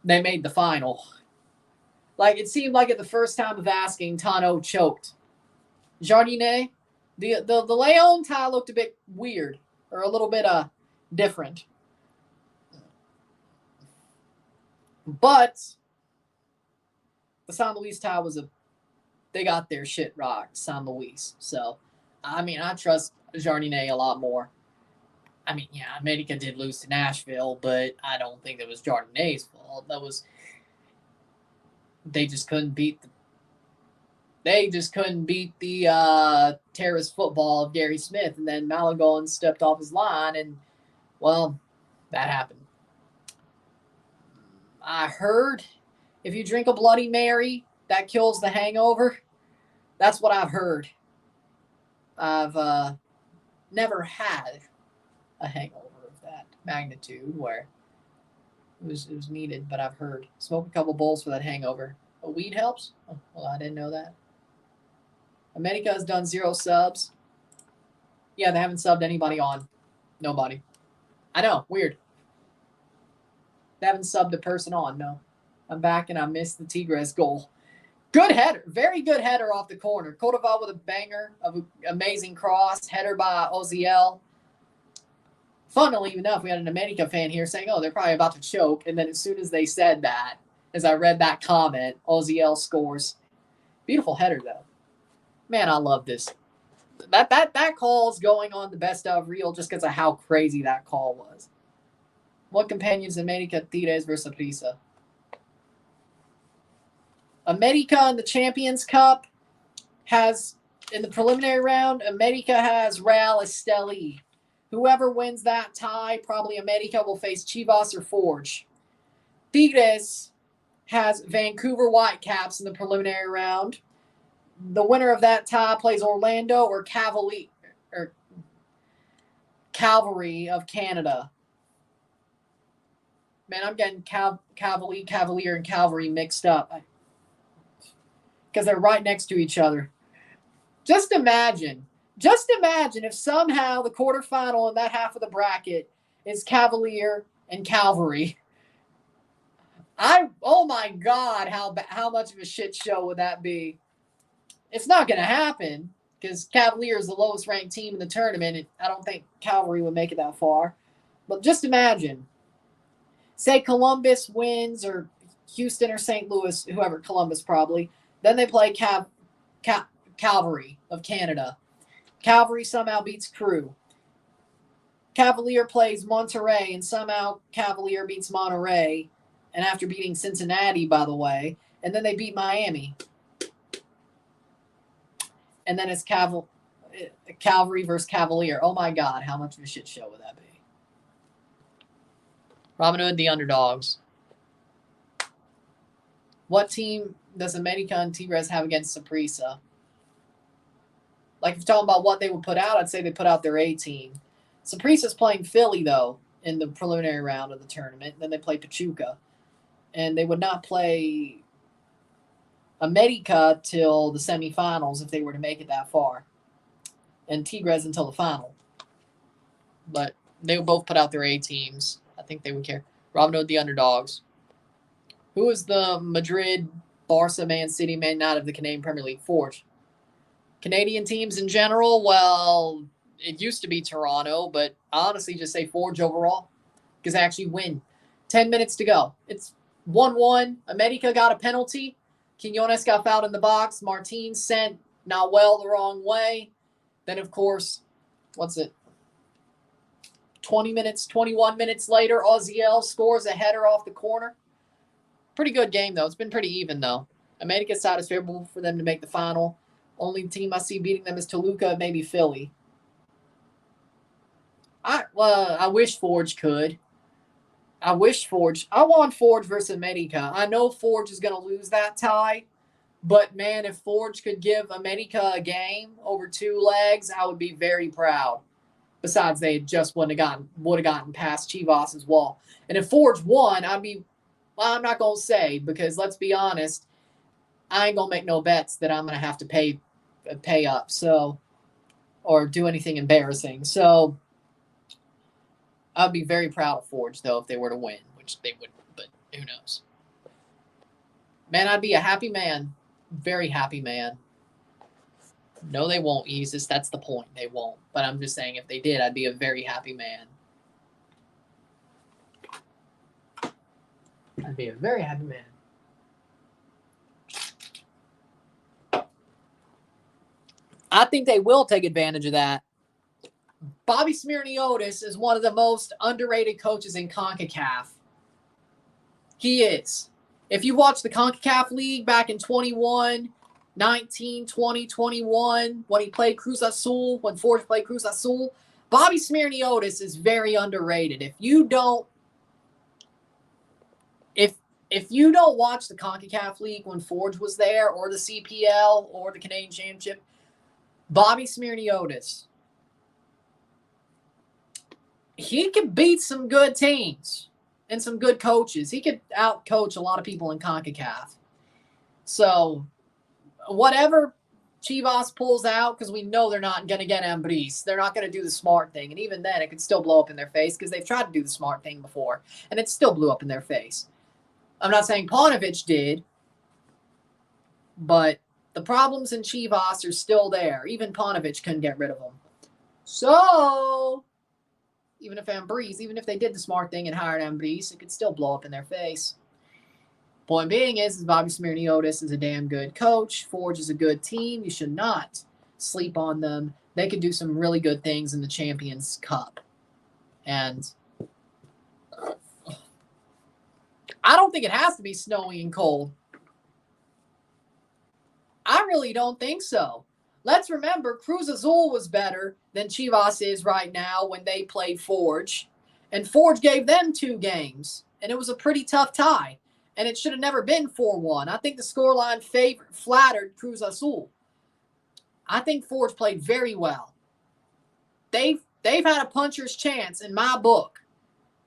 They made the final. Like, it seemed like at the first time of asking, Tano choked. Jardinet, the Leon tie looked a bit weird, or a little bit different. But the San Luis tie they got their shit rocked, San Luis. So, I mean, I trust Jardinet a lot more. I mean, yeah, América did lose to Nashville, but I don't think that was Jardinet's fault. They just couldn't beat the terrorist football of Gary Smith, and then Malagon stepped off his line, and well, that happened. I heard if you drink a Bloody Mary, that kills the hangover. That's what I've heard. I've never had a hangover of that magnitude where it was needed, but I've heard. Smoke a couple bowls for that hangover. A weed helps? Oh, well, I didn't know that. América has done 0 subs. Yeah, they haven't subbed anybody on. Nobody. I know, weird. They haven't subbed a person on, no. I'm back and I missed the Tigres goal. Good header. Very good header off the corner. Cordova with a banger of an amazing cross. Header by Oziel. Funnily enough, we had an América fan here saying, oh, they're probably about to choke. And then as soon as they said that, as I read that comment, Oziel scores. Beautiful header, though. Man, I love this. That call's going on the best of reel just because of how crazy that call was. What companions América, Tigres versus Prisa? América in the Champions Cup has, in the preliminary round, América has Real Esteli. Whoever wins that tie, probably América will face Chivas or Forge. Tigres has Vancouver Whitecaps in the preliminary round. The winner of that tie plays Orlando or Cavalry of Canada. Man, I'm getting Cavalier, and Cavalry mixed up because they're right next to each other. Just imagine if somehow the quarterfinal in that half of the bracket is Cavalier and Cavalry. Oh my God, how much of a shit show would that be? It's not going to happen because Cavalier is the lowest ranked team in the tournament, and I don't think Cavalry would make it that far. But just imagine. Say Columbus wins, or Houston or St. Louis, whoever, Columbus probably. Then they play Cavalry of Canada. Cavalry somehow beats Crew. Cavalier plays Monterrey, and somehow Cavalier beats Monterrey. And after beating Cincinnati, by the way. And then they beat Miami. And then it's Cavalry versus Cavalier. Oh, my God. How much of a shit show would that be? Robin Hood, the underdogs. What team does América and Tigres have against Saprissa? Like, if you're talking about what they would put out, I'd say they put out their A team. Saprissa's playing Philly, though, in the preliminary round of the tournament. Then they play Pachuca. And they would not play América till the semifinals if they were to make it that far. And Tigres until the final. But they would both put out their A teams. I think they would care. Robin Hood, the underdogs. Who is the Madrid, Barca, Man City, Man United of the Canadian Premier League? Forge. Canadian teams in general, well, it used to be Toronto, but I honestly just say Forge overall because they actually win. 10 minutes to go. It's 1-1. América got a penalty. Quiñones got fouled in the box. Martin sent Nahuel the wrong way. Then, of course, 21 minutes later, Oziel scores a header off the corner. Pretty good game, though. It's been pretty even, though. América's side is favorable for them to make the final. Only team I see beating them is Toluca, maybe Philly. I wish Forge could. I want Forge versus América. I know Forge is going to lose that tie. But, man, if Forge could give América a game over 2 legs, I would be very proud. Besides, they just would have gotten past Chivas' wall. And if Forge won, I'm not going to say, because let's be honest, I ain't going to make no bets that I'm going to have to pay up, or do anything embarrassing. So I'd be very proud of Forge, though, if they were to win, which they wouldn't, but who knows. Man, I'd be a happy man. Very happy man. No, they won't, Jesus. That's the point. They won't. But I'm just saying if they did, I'd be a very happy man. I'd be a very happy man. I think they will take advantage of that. Bobby Smirniotis is one of the most underrated coaches in CONCACAF. He is. If you watch the CONCACAF League back in 21, 19, 20, 21, when he played Cruz Azul, when Forge played Cruz Azul, Bobby Smirniotis is very underrated. If you don't watch the CONCACAF League when Forge was there, or the CPL, or the Canadian Championship, Bobby Smirniotis, he could beat some good teams and some good coaches. He could out-coach a lot of people in CONCACAF. So, whatever Chivas pulls out, because we know they're not going to get Ambriz. They're not going to do the smart thing. And even then, it could still blow up in their face because they've tried to do the smart thing before. And it still blew up in their face. I'm not saying Paunovic did, but the problems in Chivas are still there. Even Paunovic couldn't get rid of them. So, even if they did the smart thing and hired Ambriz, it could still blow up in their face. Point being is Bobby Smirniotis is a damn good coach. Forge is a good team. You should not sleep on them. They could do some really good things in the Champions Cup. And I don't think it has to be snowy and cold. I really don't think so. Let's remember, Cruz Azul was better than Chivas is right now when they played Forge. And Forge gave them 2 games. And it was a pretty tough tie. And it should have never been 4-1. I think the scoreline flattered Cruz Azul. I think Forge played very well. They've had a puncher's chance in my book.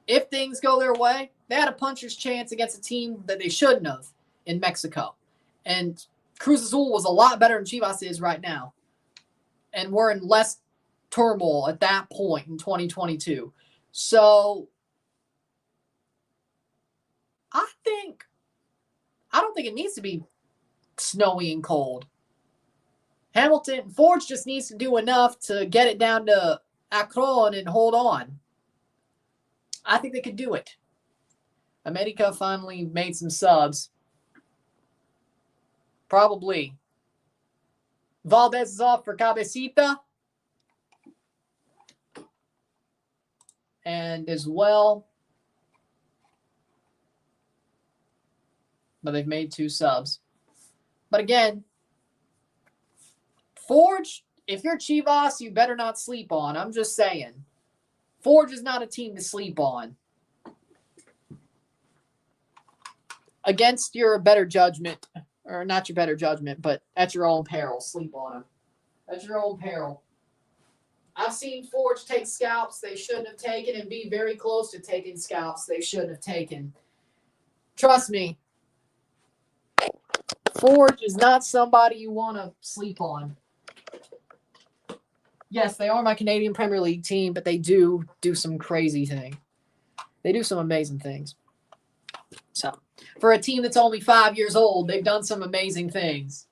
If things go their way, they had a puncher's chance against a team that they shouldn't have in Mexico. And Cruz Azul was a lot better than Chivas is right now. And we're in less turmoil at that point in 2022. So I don't think it needs to be snowy and cold. Forge just needs to do enough to get it down to Akron and hold on. I think they could do it. América finally made some subs. Probably. Valdez is off for Cabecita. And as well. But they've made 2 subs. But again, Forge, if you're Chivas, you better not sleep on. I'm just saying. Forge is not a team to sleep on. against your better judgment, or not your better judgment, but at your own peril, sleep on him. At your own peril. I've seen Forge take scalps they shouldn't have taken and be very close to taking scalps they shouldn't have taken. Trust me, Forge is not somebody you want to sleep on. Yes, they are my Canadian Premier League team, but they do some crazy thing. They do some amazing things. So, for a team that's only 5 years old, they've done some amazing things.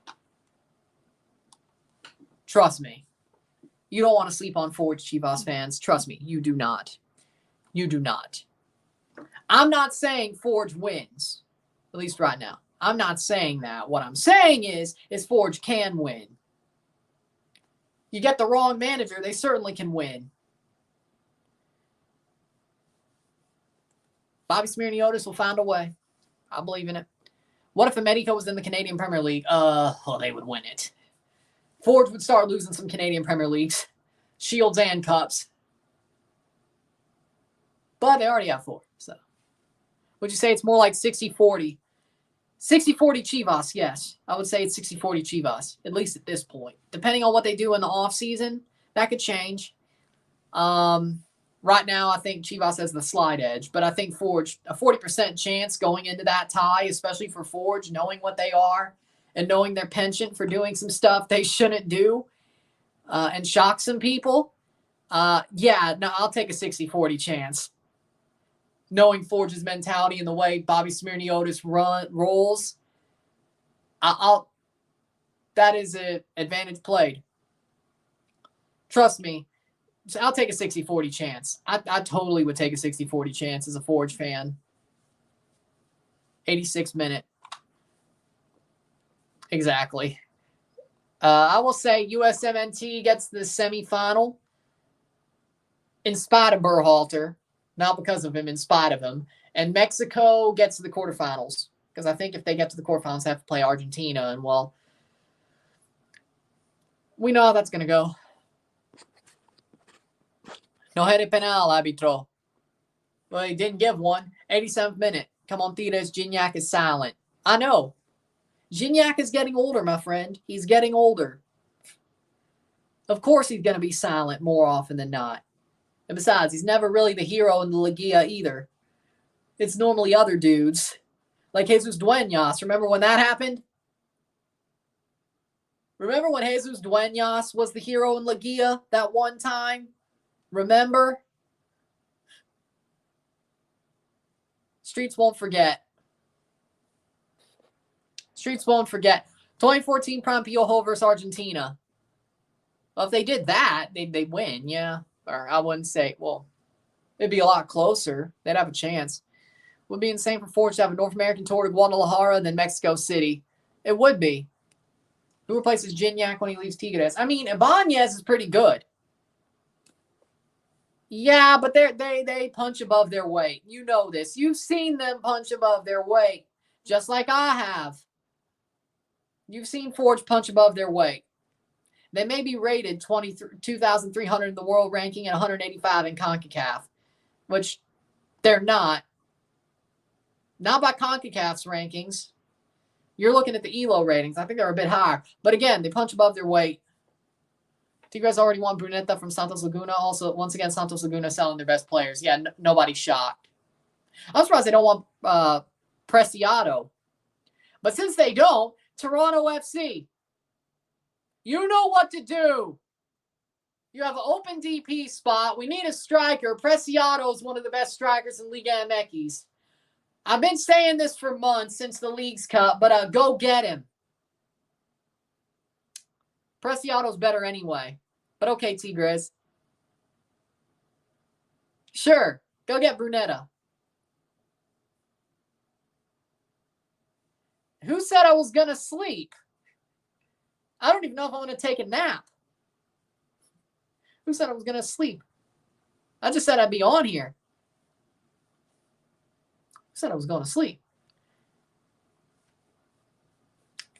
Trust me. You don't want to sleep on Forge, Chivas fans. Trust me, you do not. You do not. I'm not saying Forge wins, at least right now. I'm not saying that. What I'm saying is Forge can win. You get the wrong manager, they certainly can win. Bobby Smirniotis will find a way. I believe in it. What if América was in the Canadian Premier League? They would win it. Forge would start losing some Canadian Premier Leagues. Shields and Cups. But they already have 4. So, would you say it's more like 60-40? 60-40 Chivas, yes. I would say it's 60-40 Chivas, at least at this point. Depending on what they do in the offseason, that could change. Right now, I think Chivas has the slight edge, but I think Forge, a 40% chance going into that tie, especially for Forge, knowing what they are and knowing their penchant for doing some stuff they shouldn't do and shock some people. I'll take a 60-40 chance. Knowing Forge's mentality and the way Bobby Smirniotis rolls, that is an advantage played. Trust me. So I'll take a 60-40 chance. I totally would take a 60-40 chance as a Forge fan. 86th minute. Exactly. I will say USMNT gets the semifinal in spite of Berhalter. Not because of him, in spite of him. And Mexico gets to the quarterfinals. Because I think if they get to the quarterfinals, they have to play Argentina. And, well, we know how that's going to go. No head penal, arbitro. Well, he didn't give one. 87th minute. Come on, Tigres. Gignac is silent. I know. Gignac is getting older, my friend. He's getting older. Of course he's going to be silent more often than not. And besides, he's never really the hero in the Liguilla either. It's normally other dudes. Like Jesus Dueñas. Remember when that happened? Remember when Jesus Dueñas was the hero in Liguilla that one time? Remember? Streets won't forget. Streets won't forget. 2014 Prime Piojo versus Argentina. Well, if they did that, they'd win, yeah. Or I wouldn't say, well, it'd be a lot closer. They'd have a chance. It would be insane for Forge to have a North American tour to Guadalajara than Mexico City. It would be. Who replaces Gignac when he leaves Tigres? I mean, Ibanez is pretty good. Yeah, but they punch above their weight. You know this. You've seen them punch above their weight, just like I have. You've seen Forge punch above their weight. They may be rated 2,300 in the world ranking and 185 in CONCACAF, which they're not. Not by CONCACAF's rankings. You're looking at the ELO ratings. I think they're a bit higher. But again, they punch above their weight. Tigres already won Brunetta from Santos Laguna. Also, once again, Santos Laguna selling their best players. Yeah, nobody's shocked. I'm surprised they don't want Preciado. But since they don't, Toronto FC. You know what to do. You have an open DP spot. We need a striker. Preciado is one of the best strikers in Liga MX. I've been saying this for months since the League's Cup, but go get him. Preciado's better anyway. But okay, Tigres. Sure, go get Brunetta. Who said I was going to sleep? I don't even know if I'm going to take a nap. Who said I was going to sleep? I just said I'd be on here. Who said I was going to sleep?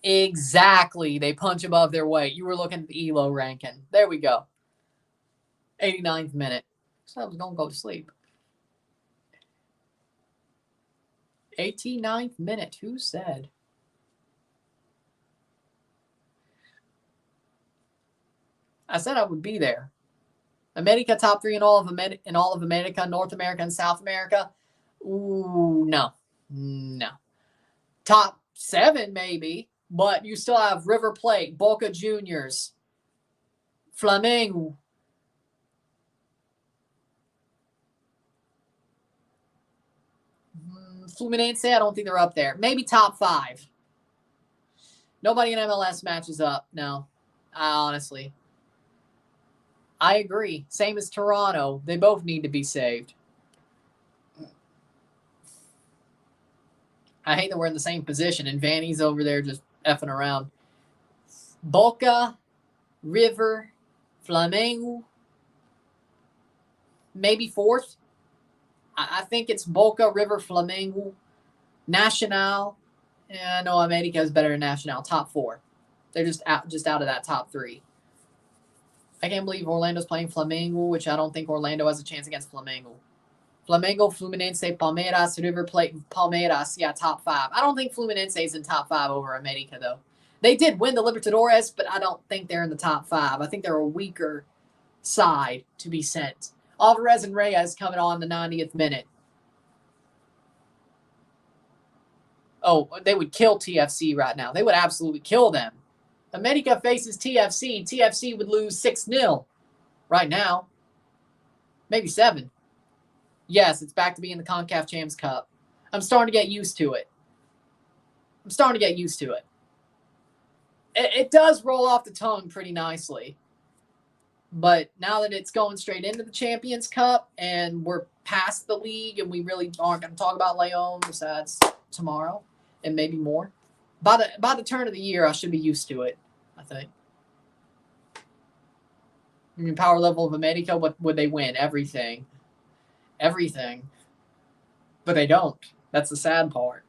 Exactly. They punch above their weight. You were looking at the ELO ranking. There we go. 89th minute. So I was going to go to sleep. 89th minute. Who said? I said I would be there. America top 3 in all of America, North America and South America. Ooh, no. Top 7 maybe, but you still have River Plate, Boca Juniors, Flamengo. Fluminense, I don't think they're up there. Maybe top 5. Nobody in MLS matches up. No, honestly. I agree. Same as Toronto. They both need to be saved. I hate that we're in the same position and Vanny's over there just effing around. Boca, River, Flamengo, maybe 4th. I think it's Boca, River, Flamengo, Nacional. Yeah, no, América is better than Nacional. Top 4. They're just out of that top 3. I can't believe Orlando's playing Flamengo, which I don't think Orlando has a chance against Flamengo. Flamengo, Fluminense, Palmeiras, River Plate, Palmeiras. Yeah, top 5. I don't think Fluminense is in top 5 over América, though. They did win the Libertadores, but I don't think they're in the top 5. I think they're a weaker side to be sent. Alvarez and Reyes coming on the 90th minute. Oh, they would kill TFC right now. They would absolutely kill them. América faces TFC. TFC would lose 6-0 right now. Maybe 7. Yes, it's back to being the CONCACAF Champions Cup. I'm starting to get used to it. It does roll off the tongue pretty nicely. But now that it's going straight into the Champions Cup and we're past the league and we really aren't going to talk about Leon besides tomorrow and maybe more, by the turn of the year, I should be used to it, I think. I mean, power level of America, what would they win? Everything. But they don't. That's the sad part.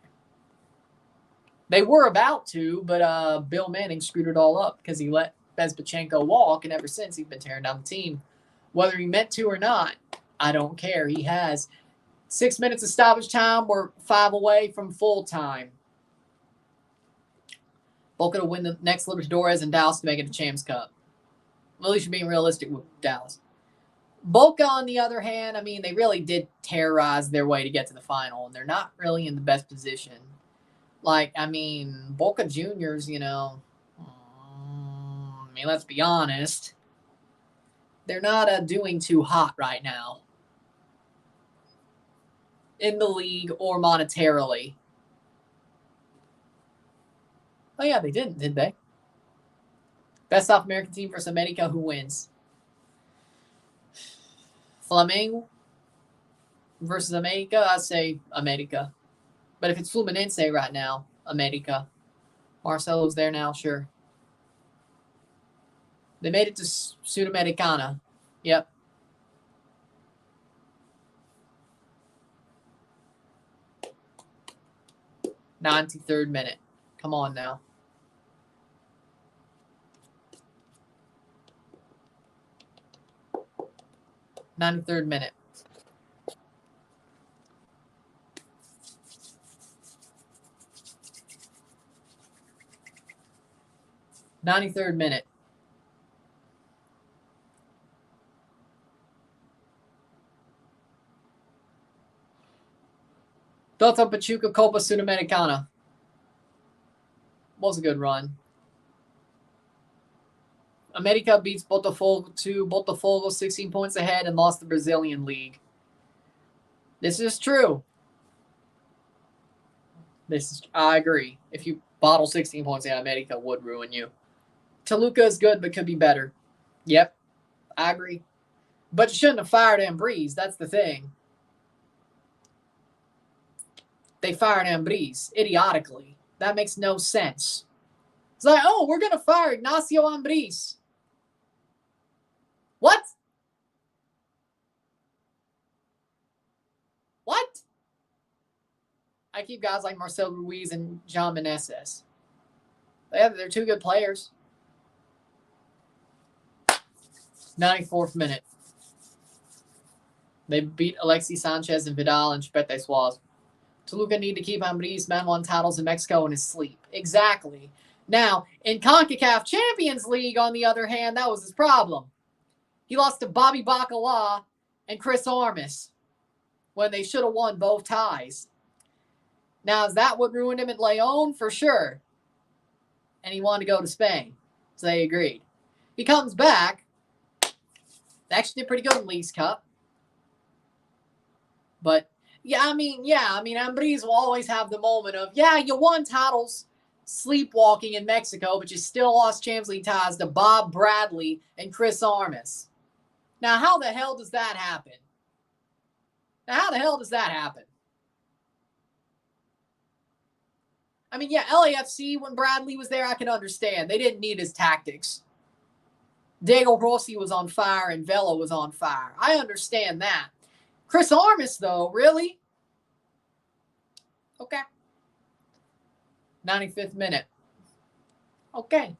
They were about to, but Bill Manning screwed it all up because he let Bezpachenko walk, and ever since he's been tearing down the team. Whether he meant to or not, I don't care. He has 6 minutes of stoppage time. We're 5 away from full time. Boca to win the next Libertadores and Dallas to make it to Champions Cup. Well, at least you're being realistic with Dallas. Boca, on the other hand, I mean, they really did terrorize their way to get to the final, and they're not really in the best position. Like, I mean, Boca Juniors, you know, I mean, let's be honest. They're not doing too hot right now in the league or monetarily. Oh, yeah, they didn't, did they? Best South American team versus America, who wins? Flamengo versus America, I say America. But if it's Fluminense right now, America. Marcelo's there now, sure. They made it to Sudamericana. Yep. '93rd minute. Come on now. '93rd minute. '93rd minute. Toto Pachuca Copa Sudamericana. Was a good run. America beats Botafogo 2. Botafogo 16 points ahead and lost the Brazilian league. This is true. I agree. If you bottle 16 points out, America would ruin you. Toluca is good, but could be better. Yep, I agree. But you shouldn't have fired Ambriz. That's the thing. They fired Ambriz idiotically. That makes no sense. It's like, oh, we're going to fire Ignacio Ambriz. What? What? I keep guys like Marcel Ruiz and Jean Meneses. They're 2 good players. 94th minute. They beat Alexis Sanchez and Vidal and Chipete Suarez Toluca need to keep Ambris men won titles in Mexico in his sleep. Exactly. Now, in CONCACAF Champions League, on the other hand, that was his problem. He lost to Bobby Bakhale and Chris Armas when they should have won both ties. Now, is that what ruined him at León? For sure. And he wanted to go to Spain. So they agreed. He comes back. They actually did pretty good in Leagues Cup. But, Ambris will always have the moment of, you won titles sleepwalking in Mexico, but you still lost Champions League ties to Bob Bradley and Chris Armas. Now, how the hell does that happen? I mean, LAFC, when Bradley was there, I can understand. They didn't need his tactics. Diego Rossi was on fire and Vela was on fire. I understand that. Chris Armas, though, really? Okay. 95th minute. Okay.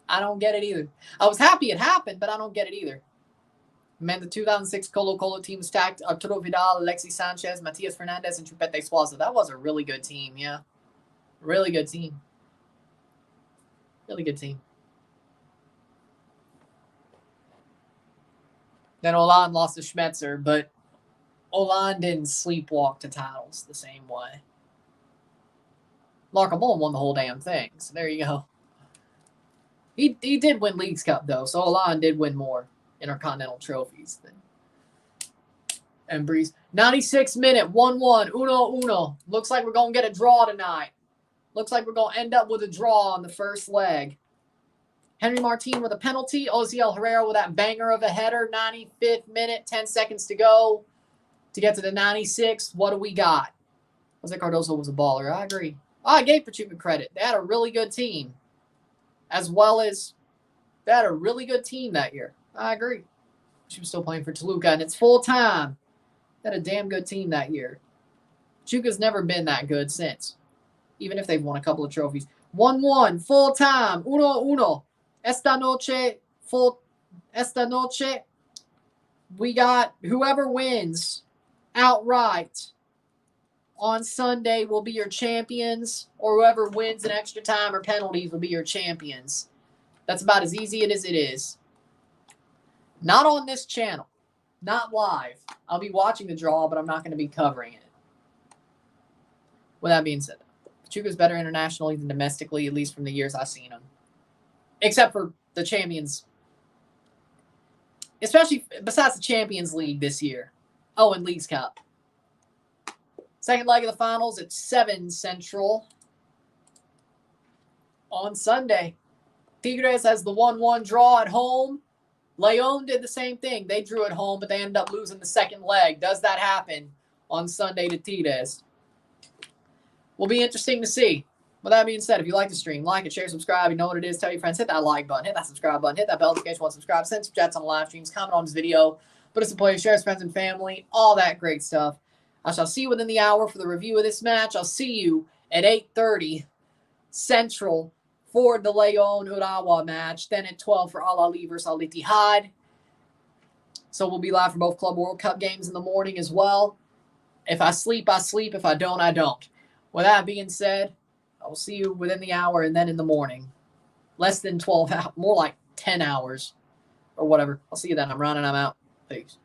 I don't get it either. I was happy it happened, but I don't get it either. Man, the 2006 Colo-Colo team stacked Arturo Vidal, Alexis Sanchez, Matias Fernandez, and Chupete Suazo. That was a really good team, yeah. Really good team. Really good team. Then Olan lost to Schmetzer, but Olan didn't sleepwalk to titles the same way. Larcamon won the whole damn thing, so there you go. He did win Leagues Cup, though, so Olan did win more Intercontinental trophies than Ambris. 96th minute, 1-1, 1-1. Looks like we're going to get a draw tonight. Looks like we're going to end up with a draw on the first leg. Henry Martin with a penalty. Oziel Herrera with that banger of a header. 95th minute, 10 seconds to go to get to the 96th. What do we got? Jose Cardoso was a baller. I agree. I gave Pachuca credit. They had a really good team. As well as they had a really good team that year. I agree. She was still playing for Toluca, and it's full time. They had a damn good team that year. Pachuca's never been that good since, even if they've won a couple of trophies. 1-1, full time, 1-1. Esta noche, we got whoever wins outright on Sunday will be your champions, or whoever wins in extra time or penalties will be your champions. That's about as easy as it is. Not on this channel. Not live. I'll be watching the draw, but I'm not going to be covering it. With that being said, Pachuca's better internationally than domestically, at least from the years I've seen them. Except for the Champions. Especially besides the Champions League this year. Oh, and Leagues Cup. Second leg of the finals at 7 Central on Sunday. Tigres has the 1-1 draw at home. León did the same thing. They drew at home, but they ended up losing the second leg. Does that happen on Sunday to Tigres? Will be interesting to see. With that being said, if you like the stream, like it, share, subscribe. You know what it is. Tell your friends. Hit that like button. Hit that subscribe button. Hit that bell notification button. Subscribe. Send some chats on the live streams. Comment on this video. Put us a play. Share with friends and family. All that great stuff. I shall see you within the hour for the review of this match. I'll see you at 8:30 Central for the León Urawa match. Then at 12 for Al Ahly versus Al Ittihad. So we'll be live for both Club World Cup games in the morning as well. If I sleep, I sleep. If I don't, I don't. With that being said, I will see you within the hour and then in the morning. Less than 12 hours, more like 10 hours or whatever. I'll see you then. I'm running. I'm out. Peace.